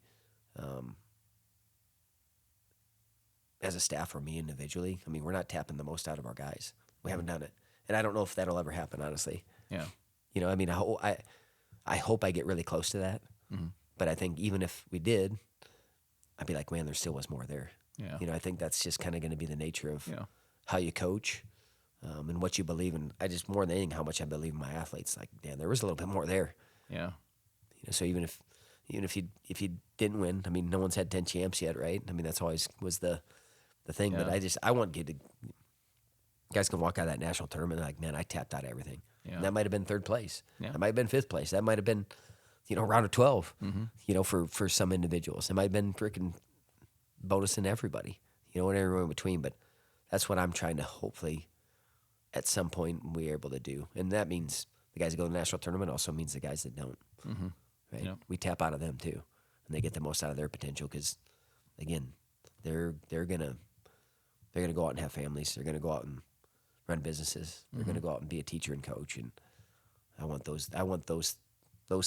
as a staff or me individually. I mean, we're not tapping the most out of our guys. We haven't done it, and I don't know if that'll ever happen, honestly. Yeah. You know, I mean, I hope I get really close to that. Mm-hmm. But I think even if we did, I'd be like, man, there still was more there. Yeah. You know, I think that's just kind of going to be the nature of how you coach. And what you believe in. I just more than anything, how much I believe in my athletes. Like, damn, there was a little bit more there. Yeah. You know, so even if you didn't win, I mean, no one's had 10 champs yet, right? I mean, that's always was the thing. Yeah. But I want guys can walk out of that national tournament like, man, I tapped out everything. Yeah. And that might have been third place. Yeah. That might have been fifth place. That might have been, round of 12. Mm-hmm. You know, for some individuals, it might have been freaking bonus in everybody. You know, and everyone in between. But that's what I'm trying to hopefully. At some point, we're able to do. And that means the guys that go to the national tournament also means the guys that don't. Mm-hmm. Right? Yep. We tap out of them, too. And they get the most out of their potential because, again, they're going to go out and have families. They're going to go out and run businesses. They're going to go out and be a teacher and coach. And I want those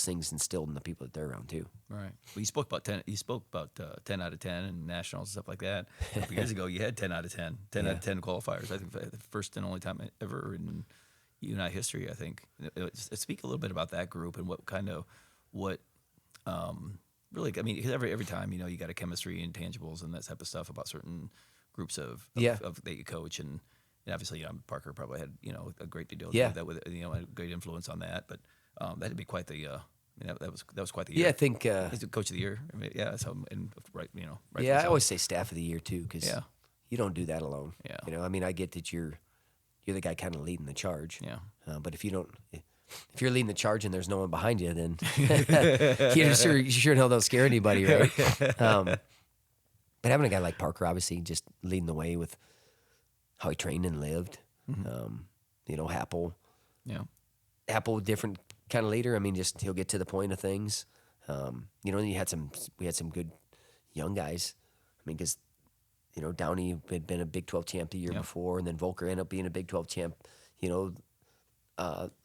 things instilled in the people that they're around, too. Right. Well, you spoke about 10 out of 10 and nationals and stuff like that. A couple years ago, you had 10 out of 10, 10 out of 10 qualifiers. I think the first and only time ever in UNI history, I think. Speak a little bit about that group and really, I mean, because every time, you got a chemistry and intangibles and that type of stuff about certain groups of that you coach. And obviously, Parker probably had, a great deal to do with that, with a great influence on that. But that'd be quite the that was quite the year. Yeah, I think he's the coach of the year. I mean, so right. I always say staff of the year too, because you don't do that alone. Yeah. I mean, I get that you're the guy kind of leading the charge. Yeah. But if you're leading the charge and there's no one behind you, then you sure hell don't scare anybody, right? But having a guy like Parker, obviously, just leading the way with how he trained and lived. Mm-hmm. Happel. Yeah. Happel, different kind of leader. I mean, just he'll get to the point of things. And we had some good young guys. I mean, because Downey had been a Big 12 champ the year before, and then Volker ended up being a Big 12 champ.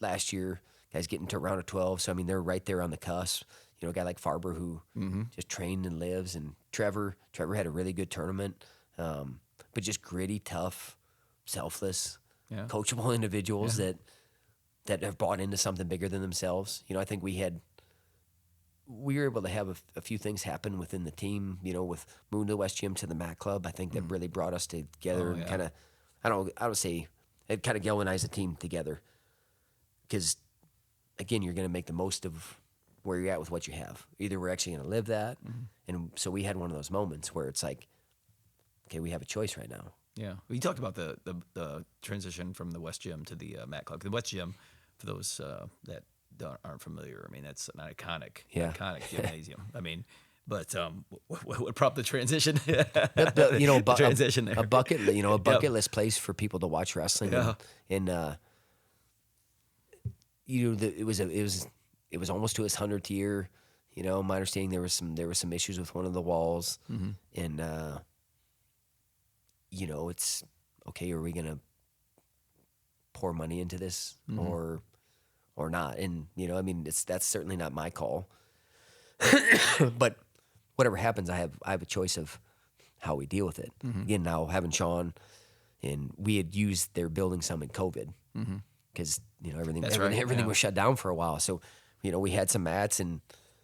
Last year, guys getting to round of 12. So I mean, they're right there on the cusp. A guy like Farber who just trained and lives, and Trevor had a really good tournament, but just gritty, tough, selfless, coachable individuals that have bought into something bigger than themselves. I think we were able to have a few things happen within the team, with moving to the West Gym to the Mac Club. I think that really brought us together and kind of, I don't say, it kind of galvanized the team together. Because, again, you're going to make the most of where you're at with what you have. Either we're actually going to live that, and so we had one of those moments where it's like, okay, we have a choice right now. Yeah. Well, you talked about the transition from the West Gym to the Mac Club. The West Gym, for those that aren't familiar, I mean, that's an iconic gymnasium. I mean, but what prompted the transition? Transition there. A bucket list place for people to watch wrestling. Yeah. And it was almost to his 100th year. My understanding there was some issues with one of the walls, and it's okay. Are we gonna pour money into this or not? And that's certainly not my call. But whatever happens, I have a choice of how we deal with it. Again, now having Sean, and we had used their building some in COVID because everything was shut down for a while. So we had some mats, and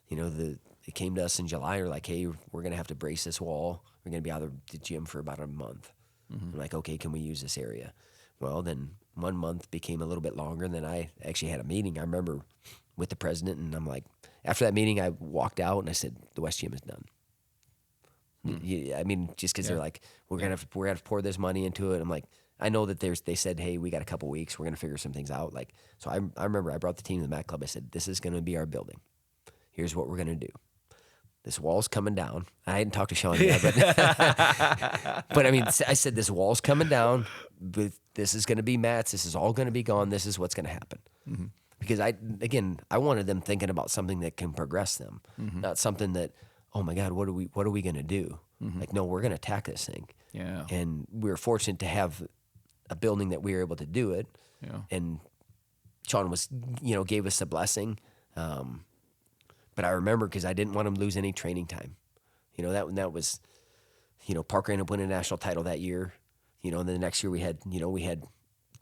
they came to us in July. They're like, hey, we're gonna have to brace this wall. We're gonna be out of the gym for about a month. I'm like, okay, can we use this area? Well, then 1 month became a little bit longer, and then I actually had a meeting. I remember with the president, and I'm like, after that meeting, I walked out and I said, the West Gym is done. Just because they're like, we're gonna have to pour this money into it. I'm like, I know that they said, hey, we got a couple weeks, we're gonna figure some things out. Like, so I remember I brought the team to the Mat Club. I said, this is gonna be our building. Here's what we're gonna do. This wall's coming down. I hadn't talked to Sean yet, but I said this wall's coming down. This is gonna be mats. This is all gonna be gone. This is what's gonna happen. Because I wanted them thinking about something that can progress them, not something that, oh my God, what are we gonna do? Like, no, we're gonna attack this thing. Yeah. And we were fortunate to have a building that we were able to do it. Yeah. And Sean gave us a blessing. But I remember because I didn't want him to lose any training time. That was, Parker ended up winning a national title that year. And then the next year we had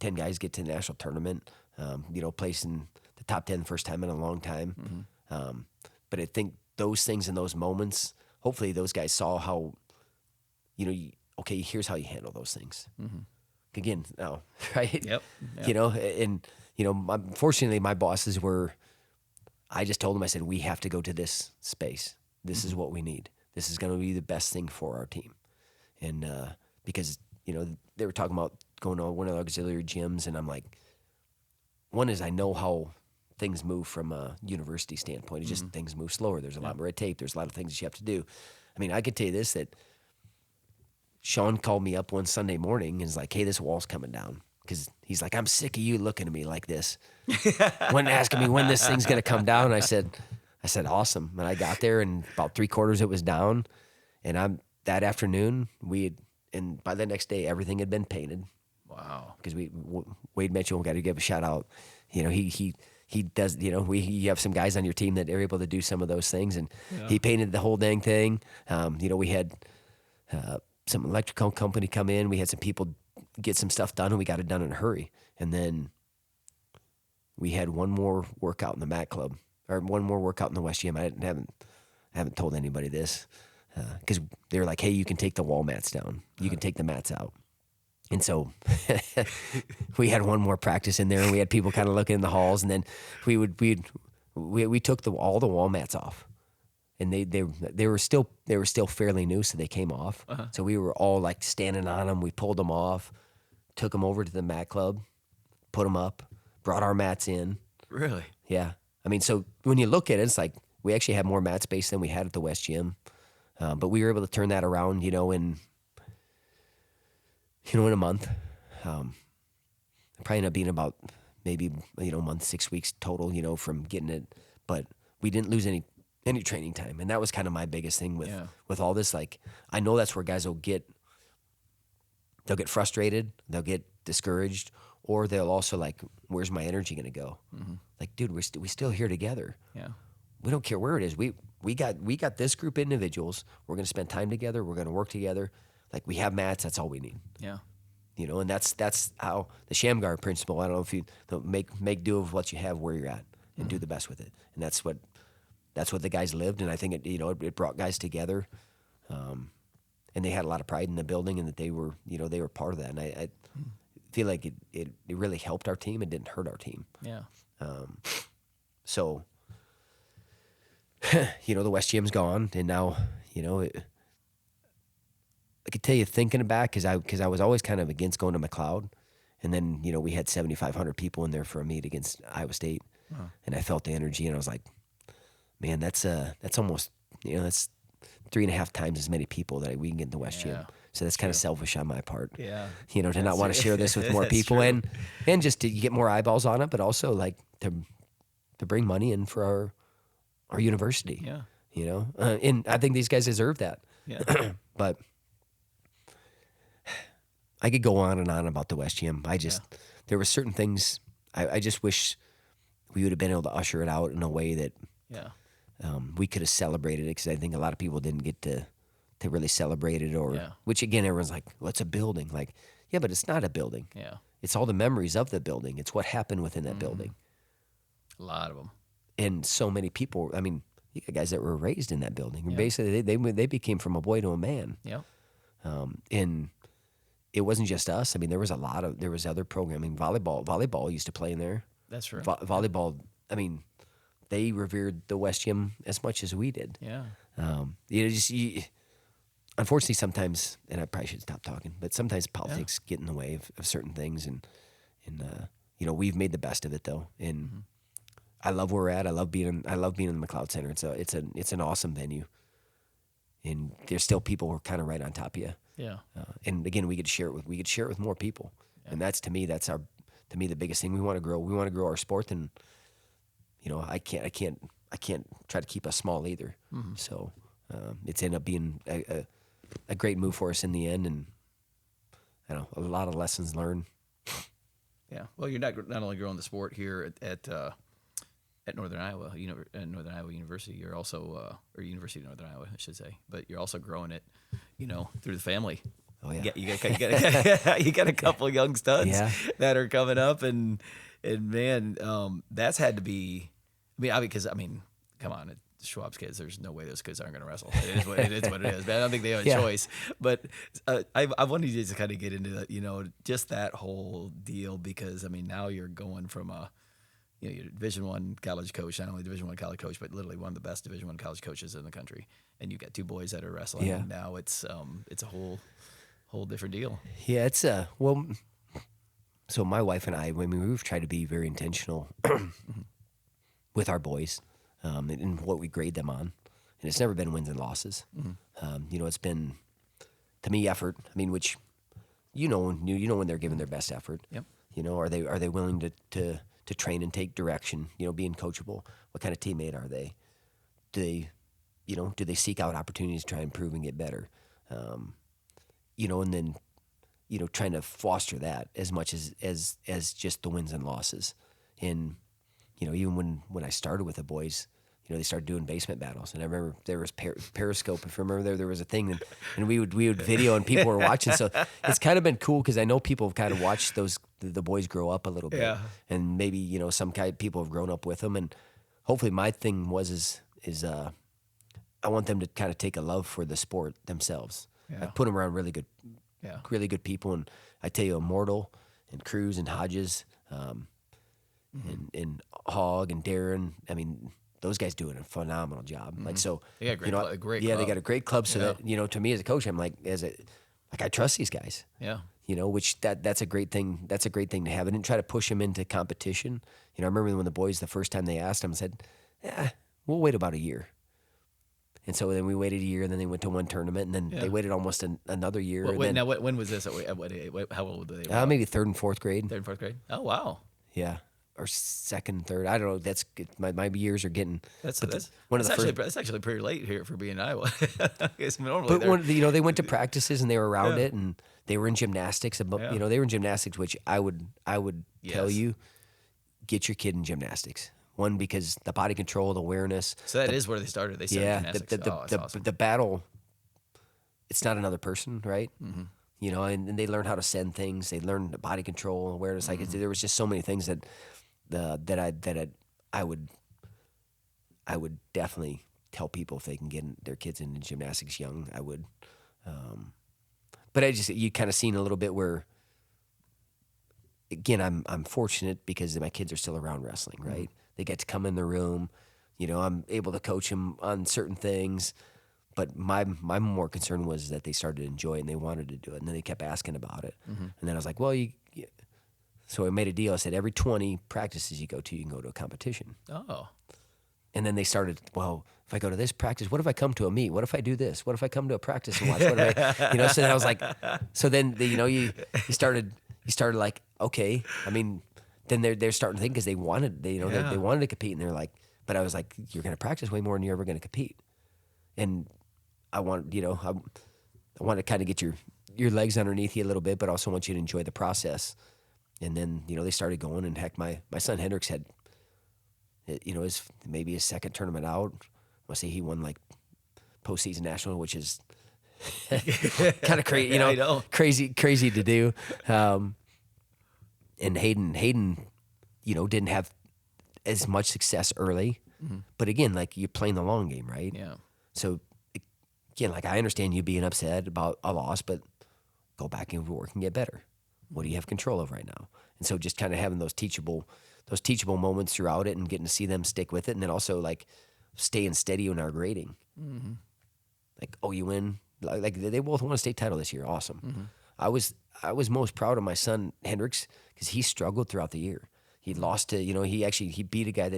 10 guys get to the national tournament. Placing the top 10 the first time in a long time. But I think those things in those moments, hopefully those guys saw how, okay, here's how you handle those things. Again, no, right? Yep. Fortunately my bosses were, I just told them, I said, we have to go to this space. This is what we need. This is going to be the best thing for our team. And because, they were talking about going to one of the auxiliary gyms, and I'm like, one is I know how things move from a university standpoint. It's just things move slower. There's a lot more red tape. There's a lot of things that you have to do. I could tell you this, that Sean called me up one Sunday morning and was like, hey, this wall's coming down. Because he's like, I'm sick of you looking at me like this. When asking me when this thing's going to come down, I said, awesome. And I got there, and about 3/4 it was down. And that afternoon, and by the next day, everything had been painted. Wow. Because Wade Mitchell, we got to give a shout out. He does, you have some guys on your team that are able to do some of those things. And he painted the whole dang thing. We had some electrical company come in. We had some people get some stuff done, and we got it done in a hurry. And then we had one more workout in the Mat Club, or one more workout in the West Gym. I haven't told anybody this because they were like, hey, you can take the wall mats down. You can take the mats out. And so we had one more practice in there, and we had people kind of looking in the halls, and then we took all the wall mats off. And they were still fairly new, so they came off. So we were all like standing on them. We pulled them off, took them over to the Mat Club, put them up, brought our mats in. Really? Yeah. So when you look at it, it's like we actually had more mat space than we had at the West Gym, but we were able to turn that around, in a month. Probably ended up being about maybe a month, 6 weeks total, from getting it, but we didn't lose any training time. And that was kind of my biggest thing with all this. Like, I know that's where guys they'll get frustrated, they'll get discouraged, or they'll also like, where's my energy going to go? Like, dude, we still here together. Yeah. We don't care where it is. We got this group of individuals. We're going to spend time together. We're going to work together. Like, we have mats. That's all we need. Yeah. And that's how the Shamgar principle. I don't know if you make do of what you have where you're at and do the best with it. And that's what the guys lived. And I think it brought guys together. And they had a lot of pride in the building, and that they were part of that. And I feel like it really helped our team. It didn't hurt our team. Yeah. So, the West Gym's gone, and now, I could tell you thinking back, because I was always kind of against going to McLeod, and then we had 7,500 people in there for a meet against Iowa State, and I felt the energy, and I was like, man, that's almost that's 3.5 times as many people that we can get in the West Gym. So that's kind of selfish on my part. Yeah. To not want to share this with more people, and just to get more eyeballs on it, but also like to bring money in for our university. Yeah. And I think these guys deserve that. Yeah. But I could go on and on about the West Gym. There were certain things I just wish we would have been able to usher it out in a way that we could have celebrated it, because I think a lot of people didn't get to really celebrate it, which again, everyone's like, well, it's a building. Like, yeah, but it's not a building. Yeah. It's all the memories of the building. It's what happened within that building. A lot of them. And so many people, I mean, you got guys that were raised in that building. Yeah. Basically, they became from a boy to a man. Yeah. And it wasn't just us. I mean, there was other programming. Volleyball used to play in there. That's right. Volleyball, I mean, they revered the West Gym as much as we did. Yeah. Unfortunately, sometimes, and I probably should stop talking, but sometimes politics get in the way of certain things, and we've made the best of it though, and I love where we're at. I love being in the McLeod Center. It's an awesome venue, and there's still people who are kind of right on top of you. Yeah. And again, we could share it with more people, and that's to me the biggest thing. We want to grow. We want to grow our sport, and I can't try to keep us small either. Mm-hmm. So it's ended up being a great move for us in the end, and a lot of lessons learned. Yeah. Well, you're not only growing the sport here at Northern Iowa, Northern Iowa University. You're also, or University of Northern Iowa, I should say, but you're also growing it, through the family. Oh yeah. You got a couple of young studs that are coming up, and man, that's had to be. Because come on, Schwab's kids. There's no way those kids aren't going to wrestle. It is what it is. But I don't think they have a choice. But I wanted you to kind of get into that, just that whole deal, because now you're going from you're Division I college coach, not only Division I college coach, but literally one of the best Division I college coaches in the country, and you've got two boys that are wrestling. Yeah. And now it's a whole different deal. Yeah, it's well. So my wife and we've tried to be very intentional with our boys, and what we grade them on, and it's never been wins and losses. Mm-hmm. It's been, to me, effort. Which, when they're giving their best effort. Yep. Are they willing to train and take direction? Being coachable. What kind of teammate are they? Do they seek out opportunities to try and improve and get better? And then, trying to foster that as much as just the wins and losses. And even when I started with the boys, they started doing basement battles, and I remember there was Periscope. If you remember, there was a thing, and we would video, and people were watching. So it's kind of been cool, because I know people have kind of watched the boys grow up a little bit, and maybe some people have grown up with them, and hopefully my thing is I want them to kind of take a love for the sport themselves. I put them around really good people, and I tell you, Immortal and Cruz and Hodges, and Hogg and Darren. Those guys doing a phenomenal job. Mm-hmm. Like, so, they got a great club. They got a great club. So that, to me as a coach, I'm like, I trust these guys. Yeah. Which that's a great thing. That's a great thing to have. I didn't try to push them into competition. I remember when the boys, the first time they asked them, said, we'll wait about a year. And so then we waited a year, and then they went to one tournament, and then they waited almost another year. When was this? How old were they? Maybe third and fourth grade. Third and fourth grade. Oh, wow. Yeah. Or second, third. I don't know. That's my years are getting. That's actually pretty late here for being in Iowa. Normally, but they went to practices and they were around it, and they were in gymnastics. They were in gymnastics, which I would tell you, get your kid in gymnastics. One, because the body control, the awareness. So that is where they started. They started gymnastics. Awesome. The battle. It's not another person, right? Mm-hmm. And they learn how to send things. They learn the body control, awareness. Like there was just so many things that I would definitely tell people if they can get their kids into gymnastics young. I would, but you kind of seen a little bit where, again, I'm fortunate because my kids are still around wrestling, right? Mm-hmm. They get to come in the room. I'm able to coach them on certain things. But my more concern was that they started to enjoy it and they wanted to do it, and then they kept asking about it. Mm-hmm. And then I was like, well, so I made a deal. I said, every 20 practices you can go to a competition. Oh. And then they started, well, if I go to this practice, what if I come to a meet? What if I do this? What if I come to a practice and watch? What if I, so then I was like, so then, you started like, okay. Then they're starting to think, because they wanted to compete, and they're like, but I was like, you're going to practice way more than you're ever going to compete. And I want to kind of get your your legs underneath you a little bit, but also want you to enjoy the process. And then, they started going, and heck, my son Hendricks had, maybe his second tournament out. I say he won like postseason national, which is kind of crazy, I know. crazy to do. And Hayden, didn't have as much success early, but again, like you're playing the long game, right? Yeah. So again, like I understand you being upset about a loss, but go back and work and get better. What do you have control of right now? And so just kind of having those teachable moments throughout it and getting to see them stick with it. And then also like staying steady in our grading. Mm-hmm. Like, oh, you win. Like they both won a state title this year. Awesome. Mm-hmm. I was most proud of my son Hendricks because he struggled throughout the year. He lost to, he beat a guy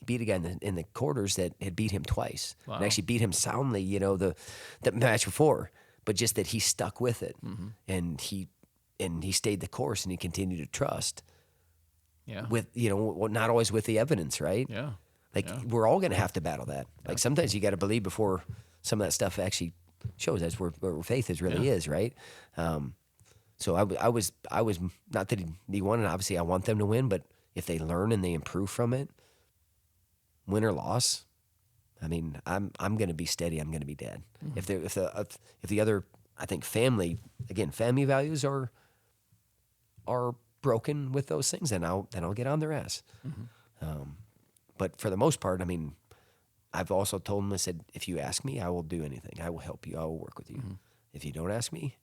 in the quarters that had beat him twice. Wow. And actually beat him soundly, the match before. But just that he stuck with it. Mm-hmm. And he stayed the course and he continued to trust. Yeah. With, not always with the evidence, right? Yeah. Like we're all going to have to battle that. Yeah. Like sometimes you got to believe before some of that stuff actually shows us where faith really is, right? So I was not that he won, and obviously I want them to win, but if they learn and they improve from it, win or loss, I mean, I'm going to be steady. I'm going to be dead. Mm-hmm. If the other, I think family values are broken with those things, then I'll get on their ass. Mm-hmm. But for the most part, I mean, I've also told them, I said, if you ask me, I will do anything. I will help you. I will work with you. Mm-hmm. If you don't ask me,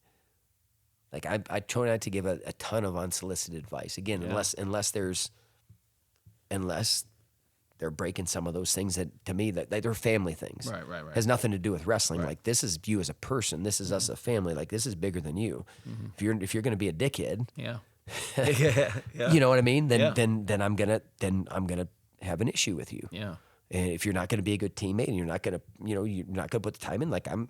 like I try not to give a ton of unsolicited advice. Again, unless they're breaking some of those things that to me that they're family things. Right. Has nothing to do with wrestling. Right. Like this is you as a person. This is us a family. Like this is bigger than you. Mm-hmm. If you're going to be a dickhead, you know what I mean? Then I'm gonna have an issue with you. Yeah. And if you're not going to be a good teammate and you're not going to put the time in, like I'm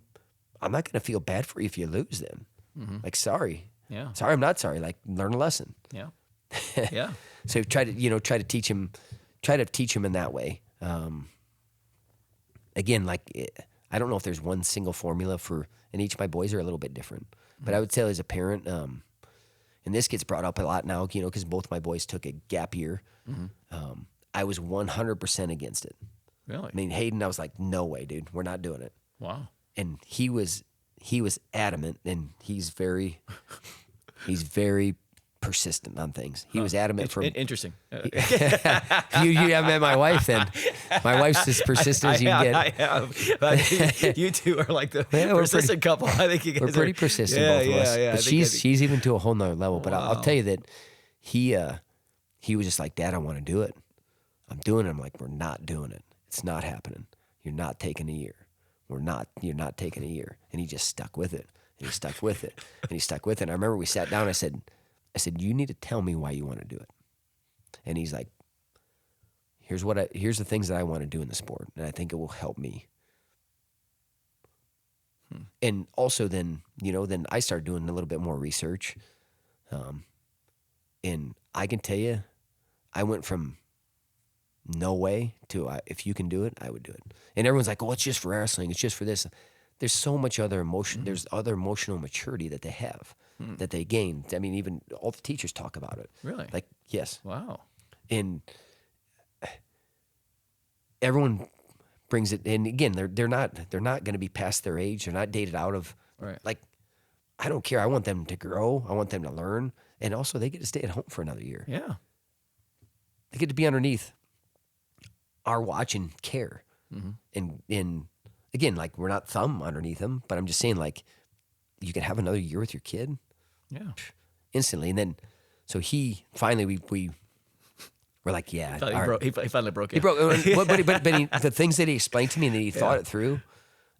not going to feel bad for you if you lose then. Mm-hmm. Like, sorry. Yeah. Sorry, I'm not sorry. Like, learn a lesson. Yeah. Yeah. So try to teach him in that way. Again, like, I don't know if there's one single formula and each of my boys are a little bit different. Mm-hmm. But I would say as a parent, and this gets brought up a lot now, because both my boys took a gap year. Mm-hmm. I was 100% against it. Really? I mean, Hayden, I was like, no way, dude. We're not doing it. Wow. And he was adamant, and he's very persistent on things. He was adamant from... Interesting. You haven't met my wife then. My wife's as persistent as you can get. I have. You two are like the persistent couple. I think you guys we're pretty persistent, both of us. Yeah, but she's even to a whole nother level. But I'll tell you that he was just like, Dad, I want to do it. I'm doing it. I'm like, we're not doing it. It's not happening. You're not taking a year. You're not taking a year. And he just stuck with it. And he stuck with it. And he stuck with it. And I remember we sat down. I said, you need to tell me why you want to do it. And he's like, here's the things that I want to do in the sport. And I think it will help me. And also then I started doing a little bit more research. And I can tell you, I went from no way to if you can do it, I would do it. And everyone's like, oh, it's just for wrestling. It's just for this. There's so much other emotion. Mm-hmm. There's other emotional maturity that they have, that they gain. I mean, even all the teachers talk about it. Really? Like, yes. Wow. And everyone brings it. And again, they're not going to be past their age. They're not dated out of, like, I don't care. I want them to grow. I want them to learn. And also they get to stay at home for another year. Yeah. They get to be underneath our watch and care. Mm-hmm. And again, like, we're not thumb underneath them, but I'm just saying, like, you can have another year with your kid. Yeah. Instantly. And then, so he finally, we were like, yeah. He finally broke it. He broke but the things that he explained to me and that he thought it through,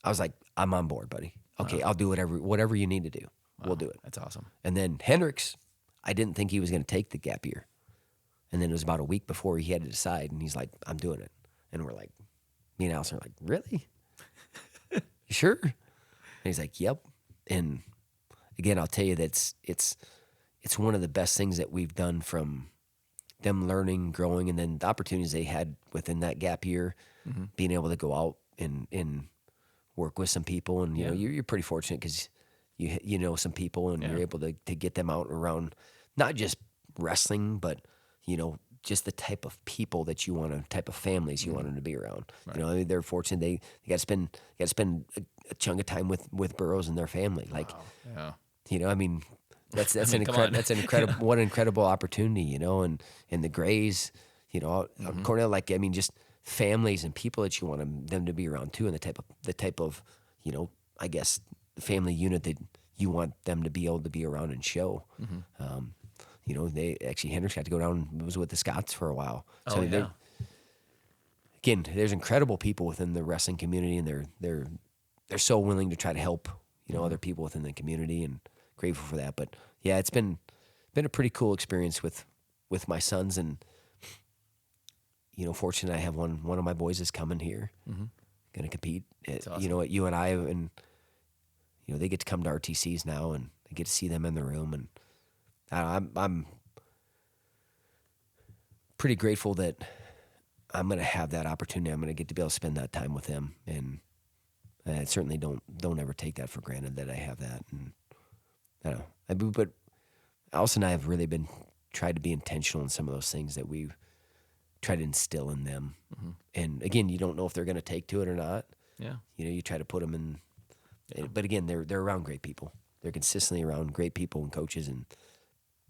I was like, I'm on board, buddy. Okay, I'll do whatever you need to do. Wow. We'll do it. That's awesome. And then Hendricks, I didn't think he was going to take the gap year. And then it was about a week before he had to decide, and he's like, I'm doing it. And we're like, me and Allison are like, really? You sure? And he's like, yep. And again, I'll tell you that it's one of the best things that we've done, from them learning, growing, and then the opportunities they had within that gap year, being able to go out and work with some people. And, you know, you're pretty fortunate because you know some people, and you're able to get them out and around, not just wrestling, but just the type of people that you want to, type of families you want them to be around. Right. I mean, they're fortunate they got to spend a chunk of time with Burroughs and their family. Like, Wow. Yeah. I mean, that's I mean, come on. that's an incredible what an incredible opportunity, and the Grays, Cornell, like, I mean, just families and people that you want them to be around too, and the type of I guess the family unit that you want them to be able to be around and show. They actually, Hendricks got to go down and was with the Scots for a while. So I mean, again, there's incredible people within the wrestling community, and they're so willing to try to help other people within the community, and grateful for that. But yeah, it's been a pretty cool experience with my sons, and fortunate I have one of my boys is coming here, going to compete at, awesome. at UNI, and they get to come to RTCs now, and I get to see them in the room, and I'm pretty grateful that I'm going to have that opportunity. I'm going to get to be able to spend that time with them, and I certainly don't ever take that for granted that I have that. And I don't know, but Alice and I have really been tried to be intentional in some of those things that we've tried to instill in them. And again, you don't know if they're going to take to it or not. Yeah. You try to put them in, but again, they're around great people. They're consistently around great people and coaches and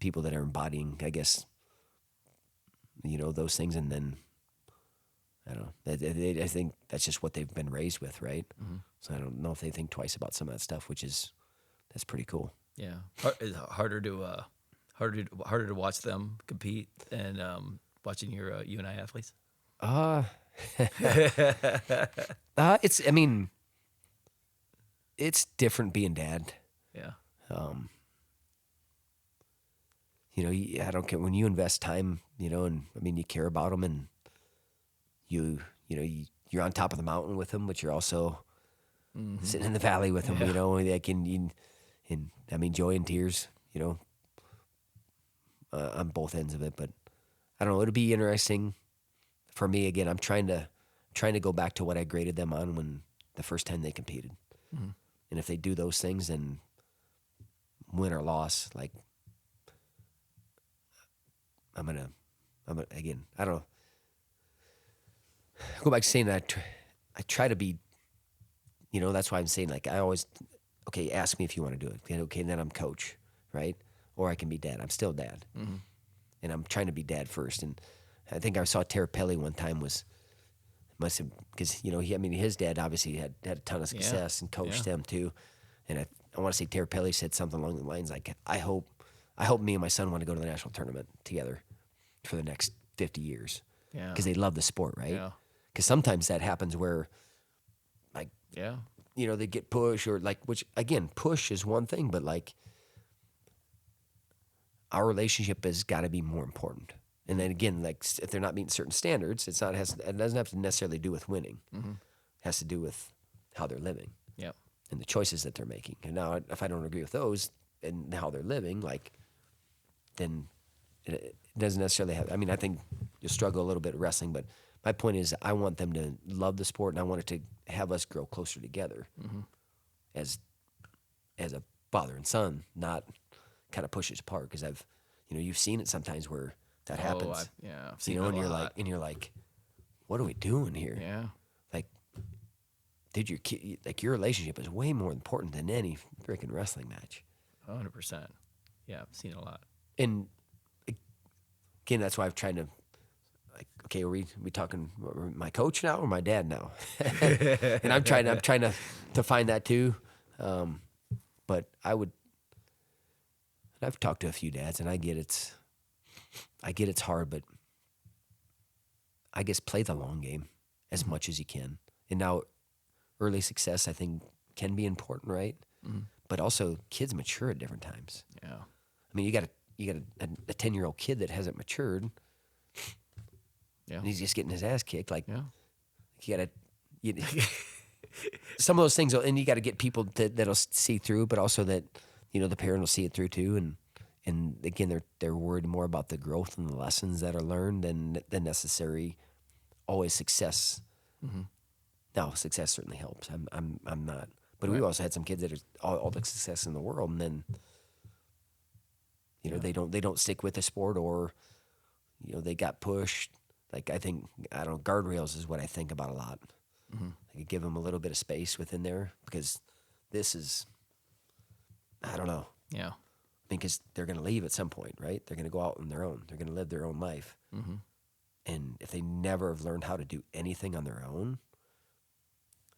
people that are embodying, I guess, those things. And then I don't know. I think that's just what they've been raised with, right? So I don't know if they think twice about some of that stuff, that's pretty cool. Yeah. Is it harder to watch them compete than watching your UNI athletes? It's different being dad. Yeah. I don't care when you invest time, and I mean, you care about them, and you're on top of the mountain with them, but you're also sitting in the valley with them, and I mean, joy and tears, on both ends of it. But I don't know, it'll be interesting for me. Again, I'm trying to go back to what I graded them on when the first time they competed. And if they do those things, then win or loss, like I'm gonna again, I don't know. Go back to saying that I try to be, that's why I'm saying, like, I always, okay, ask me if you want to do it. Okay, and then I'm coach, right? Or I can be dad. I'm still dad. And I'm trying to be dad first. And I think I saw Terrapelli one time must have, because, his dad obviously had a ton of success and coached them too. And I want to say Terrapelli said something along the lines like, I hope me and my son want to go to the national tournament together for the next 50 years. Yeah. Because they love the sport, right? Yeah. Because sometimes that happens where, like, Yeah. they get pushed, or like, which again, push is one thing, but like, our relationship has got to be more important. And then again, like, if they're not meeting certain standards, it doesn't have to necessarily do with winning. It has to do with how they're living. Yep. And the choices that they're making. And now, if I don't agree with those and how they're living, like, then it doesn't necessarily have. I mean, I think you'll struggle a little bit wrestling, but my point is, I want them to love the sport, and I want it to have us grow closer together as a father and son, not kind of push us apart. Because you've seen it sometimes where that happens. I've seen it and a lot. you're like, what are we doing here? Yeah. Like, your relationship is way more important than any freaking wrestling match. 100%. Yeah, I've seen it a lot. And again, that's why I've tried to, like, okay, are we talking my coach now or my dad now? And I'm trying to find that too. But I've talked to a few dads, and I get it's hard, but I guess play the long game as much as you can. And now, early success, I think, can be important, right? But also, kids mature at different times. Yeah. I mean, you got a 10-year-old kid that hasn't matured. Yeah. And he's just getting his ass kicked. Like, Yeah. you some of those things, and you got to get people that'll see through, but also that the parent will see it through too. And again, they're worried more about the growth and the lessons that are learned than necessary always success. Now, success certainly helps. I'm not But we've also had some kids that are all the success in the world, and then they don't stick with the sport, or they got pushed. Like I don't know, guardrails is what I think about a lot. I could give them a little bit of space within there, because this is, I don't know. Yeah. I mean, because they're going to leave at some point, right? They're going to go out on their own. They're going to live their own life. And if they never have learned how to do anything on their own,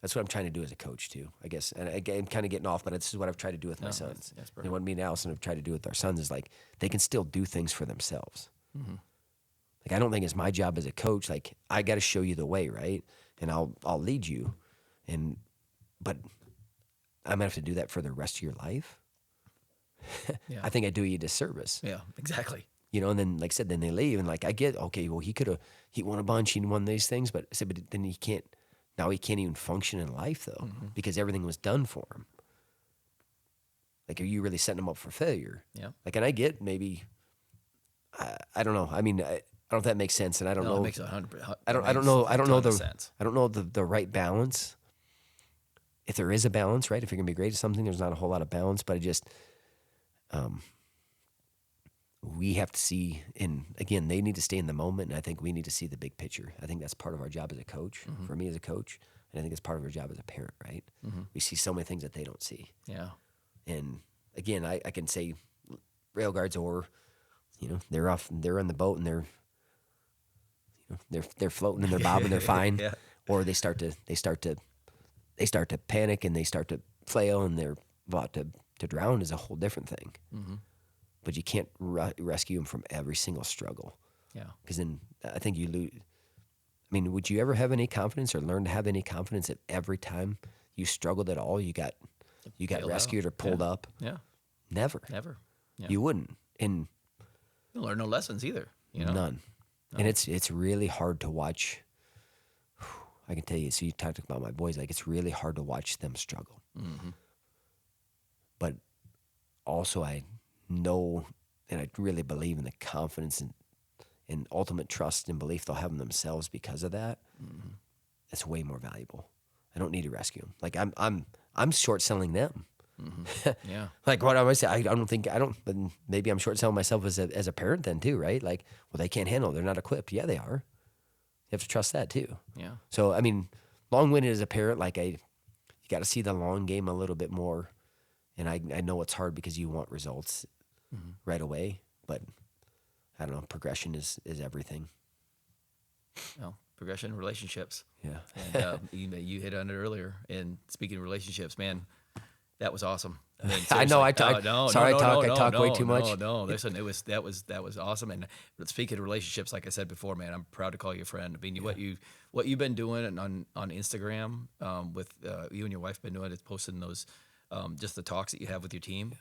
that's what I'm trying to do as a coach too, I guess. And I'm kind of getting off, but this is what I've tried to do with my sons. And what me and Allison have tried to do with our sons is like, they can still do things for themselves. Like, I don't think it's my job as a coach. Like, I got to show you the way, right? And I'll lead you. But I'm gonna have to do that for the rest of your life. I think I do you a disservice. Yeah, exactly. And then, like I said, then they leave, and like I get, okay, well, he won a bunch, he won these things, but I said, but then he can't even function in life though, because everything was done for him. Like, are you really setting him up for failure? Yeah. Like, and I get maybe, I don't know. I mean, I don't know if that makes sense, and I don't know. It makes 100%. I don't know the right balance. If there is a balance, right? If you're gonna be great at something, there's not a whole lot of balance. But I just, we have to see, and again, they need to stay in the moment, and I think we need to see the big picture. I think that's part of our job as a coach. For me as a coach, and I think it's part of our job as a parent, right? We see so many things that they don't see. Yeah. And again, I can say rail guards, or they're on the boat and they're floating and they're bobbing, they're fine. Yeah. Or they start to panic and they start to flail and they're about to drown, is a whole different thing. But you can't rescue them from every single struggle. Yeah. Because then I think you lose. I mean, would you ever have any confidence or learn to have any confidence that every time you struggled at all, you got rescued or pulled up? Yeah. Never. Yeah. You wouldn't. And you'll learn no lessons either. None. And it's really hard to watch. I can tell you, so you talked about my boys, like, it's really hard to watch them struggle. But also I know, and I really believe in the confidence and ultimate trust and belief they'll have in themselves because of that. It's way more valuable. I don't need to rescue them. Like, I'm short selling them. Yeah. Like, what I always say, I don't, but maybe I'm short selling myself as a parent then too, right? Like, well, they can't handle it. They're not equipped. Yeah, they are. You have to trust that too. Yeah. So, I mean, long-winded as a parent, like, you got to see the long game a little bit more. And I know it's hard because you want results right away, but I don't know, progression is everything. Well, progression, relationships. Yeah. And you hit on it earlier. And speaking of relationships, man, that was awesome. I mean, I know I talk. Sorry, I talk way too much. No. Listen, that was awesome. And speaking of relationships, like I said before, man, I'm proud to call you a friend. I mean, what you've been doing on Instagram with you and your wife been doing is posting those just the talks that you have with your team.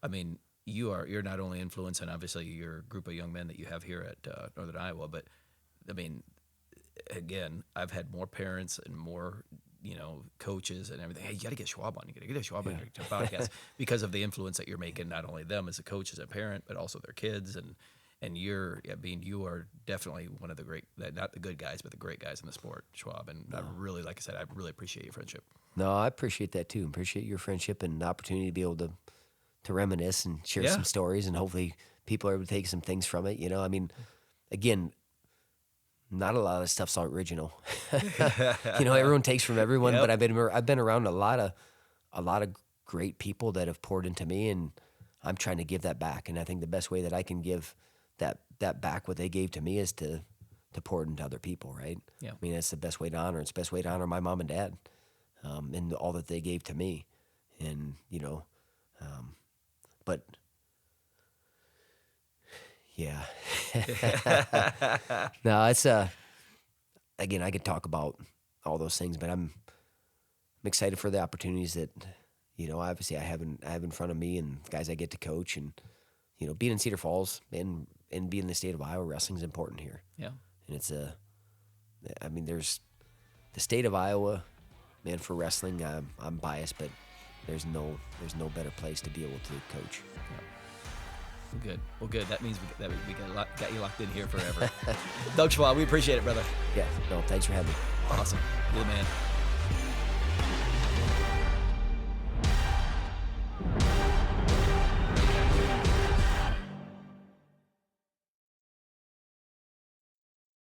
I mean, you're not only influencing obviously your group of young men that you have here at Northern Iowa, but I mean, again, I've had more parents and more coaches and everything. Hey, you got to get Schwab on. You got to get Schwab on your podcast because of the influence that you're making, not only them as a coach, as a parent, but also their kids. And you are definitely one of the great, not the good guys, but the great guys in the sport, Schwab. And I really, like I said, I really appreciate your friendship. No, I appreciate that too. Appreciate your friendship and the opportunity to be able to reminisce and share some stories, and hopefully people are able to take some things from it. I mean, again, not a lot of this stuff's original. Everyone takes from everyone, but I've been around a lot of great people that have poured into me, and I'm trying to give that back. And I think the best way that I can give that back, what they gave to me, is to pour it into other people, right? Yeah. I mean, that's the best way to honor. It's the best way to honor my mom and dad, and all that they gave to me. And but yeah. No, it's again, I could talk about all those things, but I'm excited for the opportunities that obviously I have in front of me, and guys I get to coach, and being in Cedar Falls and being in the state of Iowa, wrestling is important here. Yeah. And it's there's the state of Iowa, man, for wrestling. I'm biased, but there's no better place to be able to coach. Yeah. Well, good. That means we got you locked in here forever. Doug Schwab, we appreciate it, brother. Yeah. No, thanks for having me. Awesome. You're the man.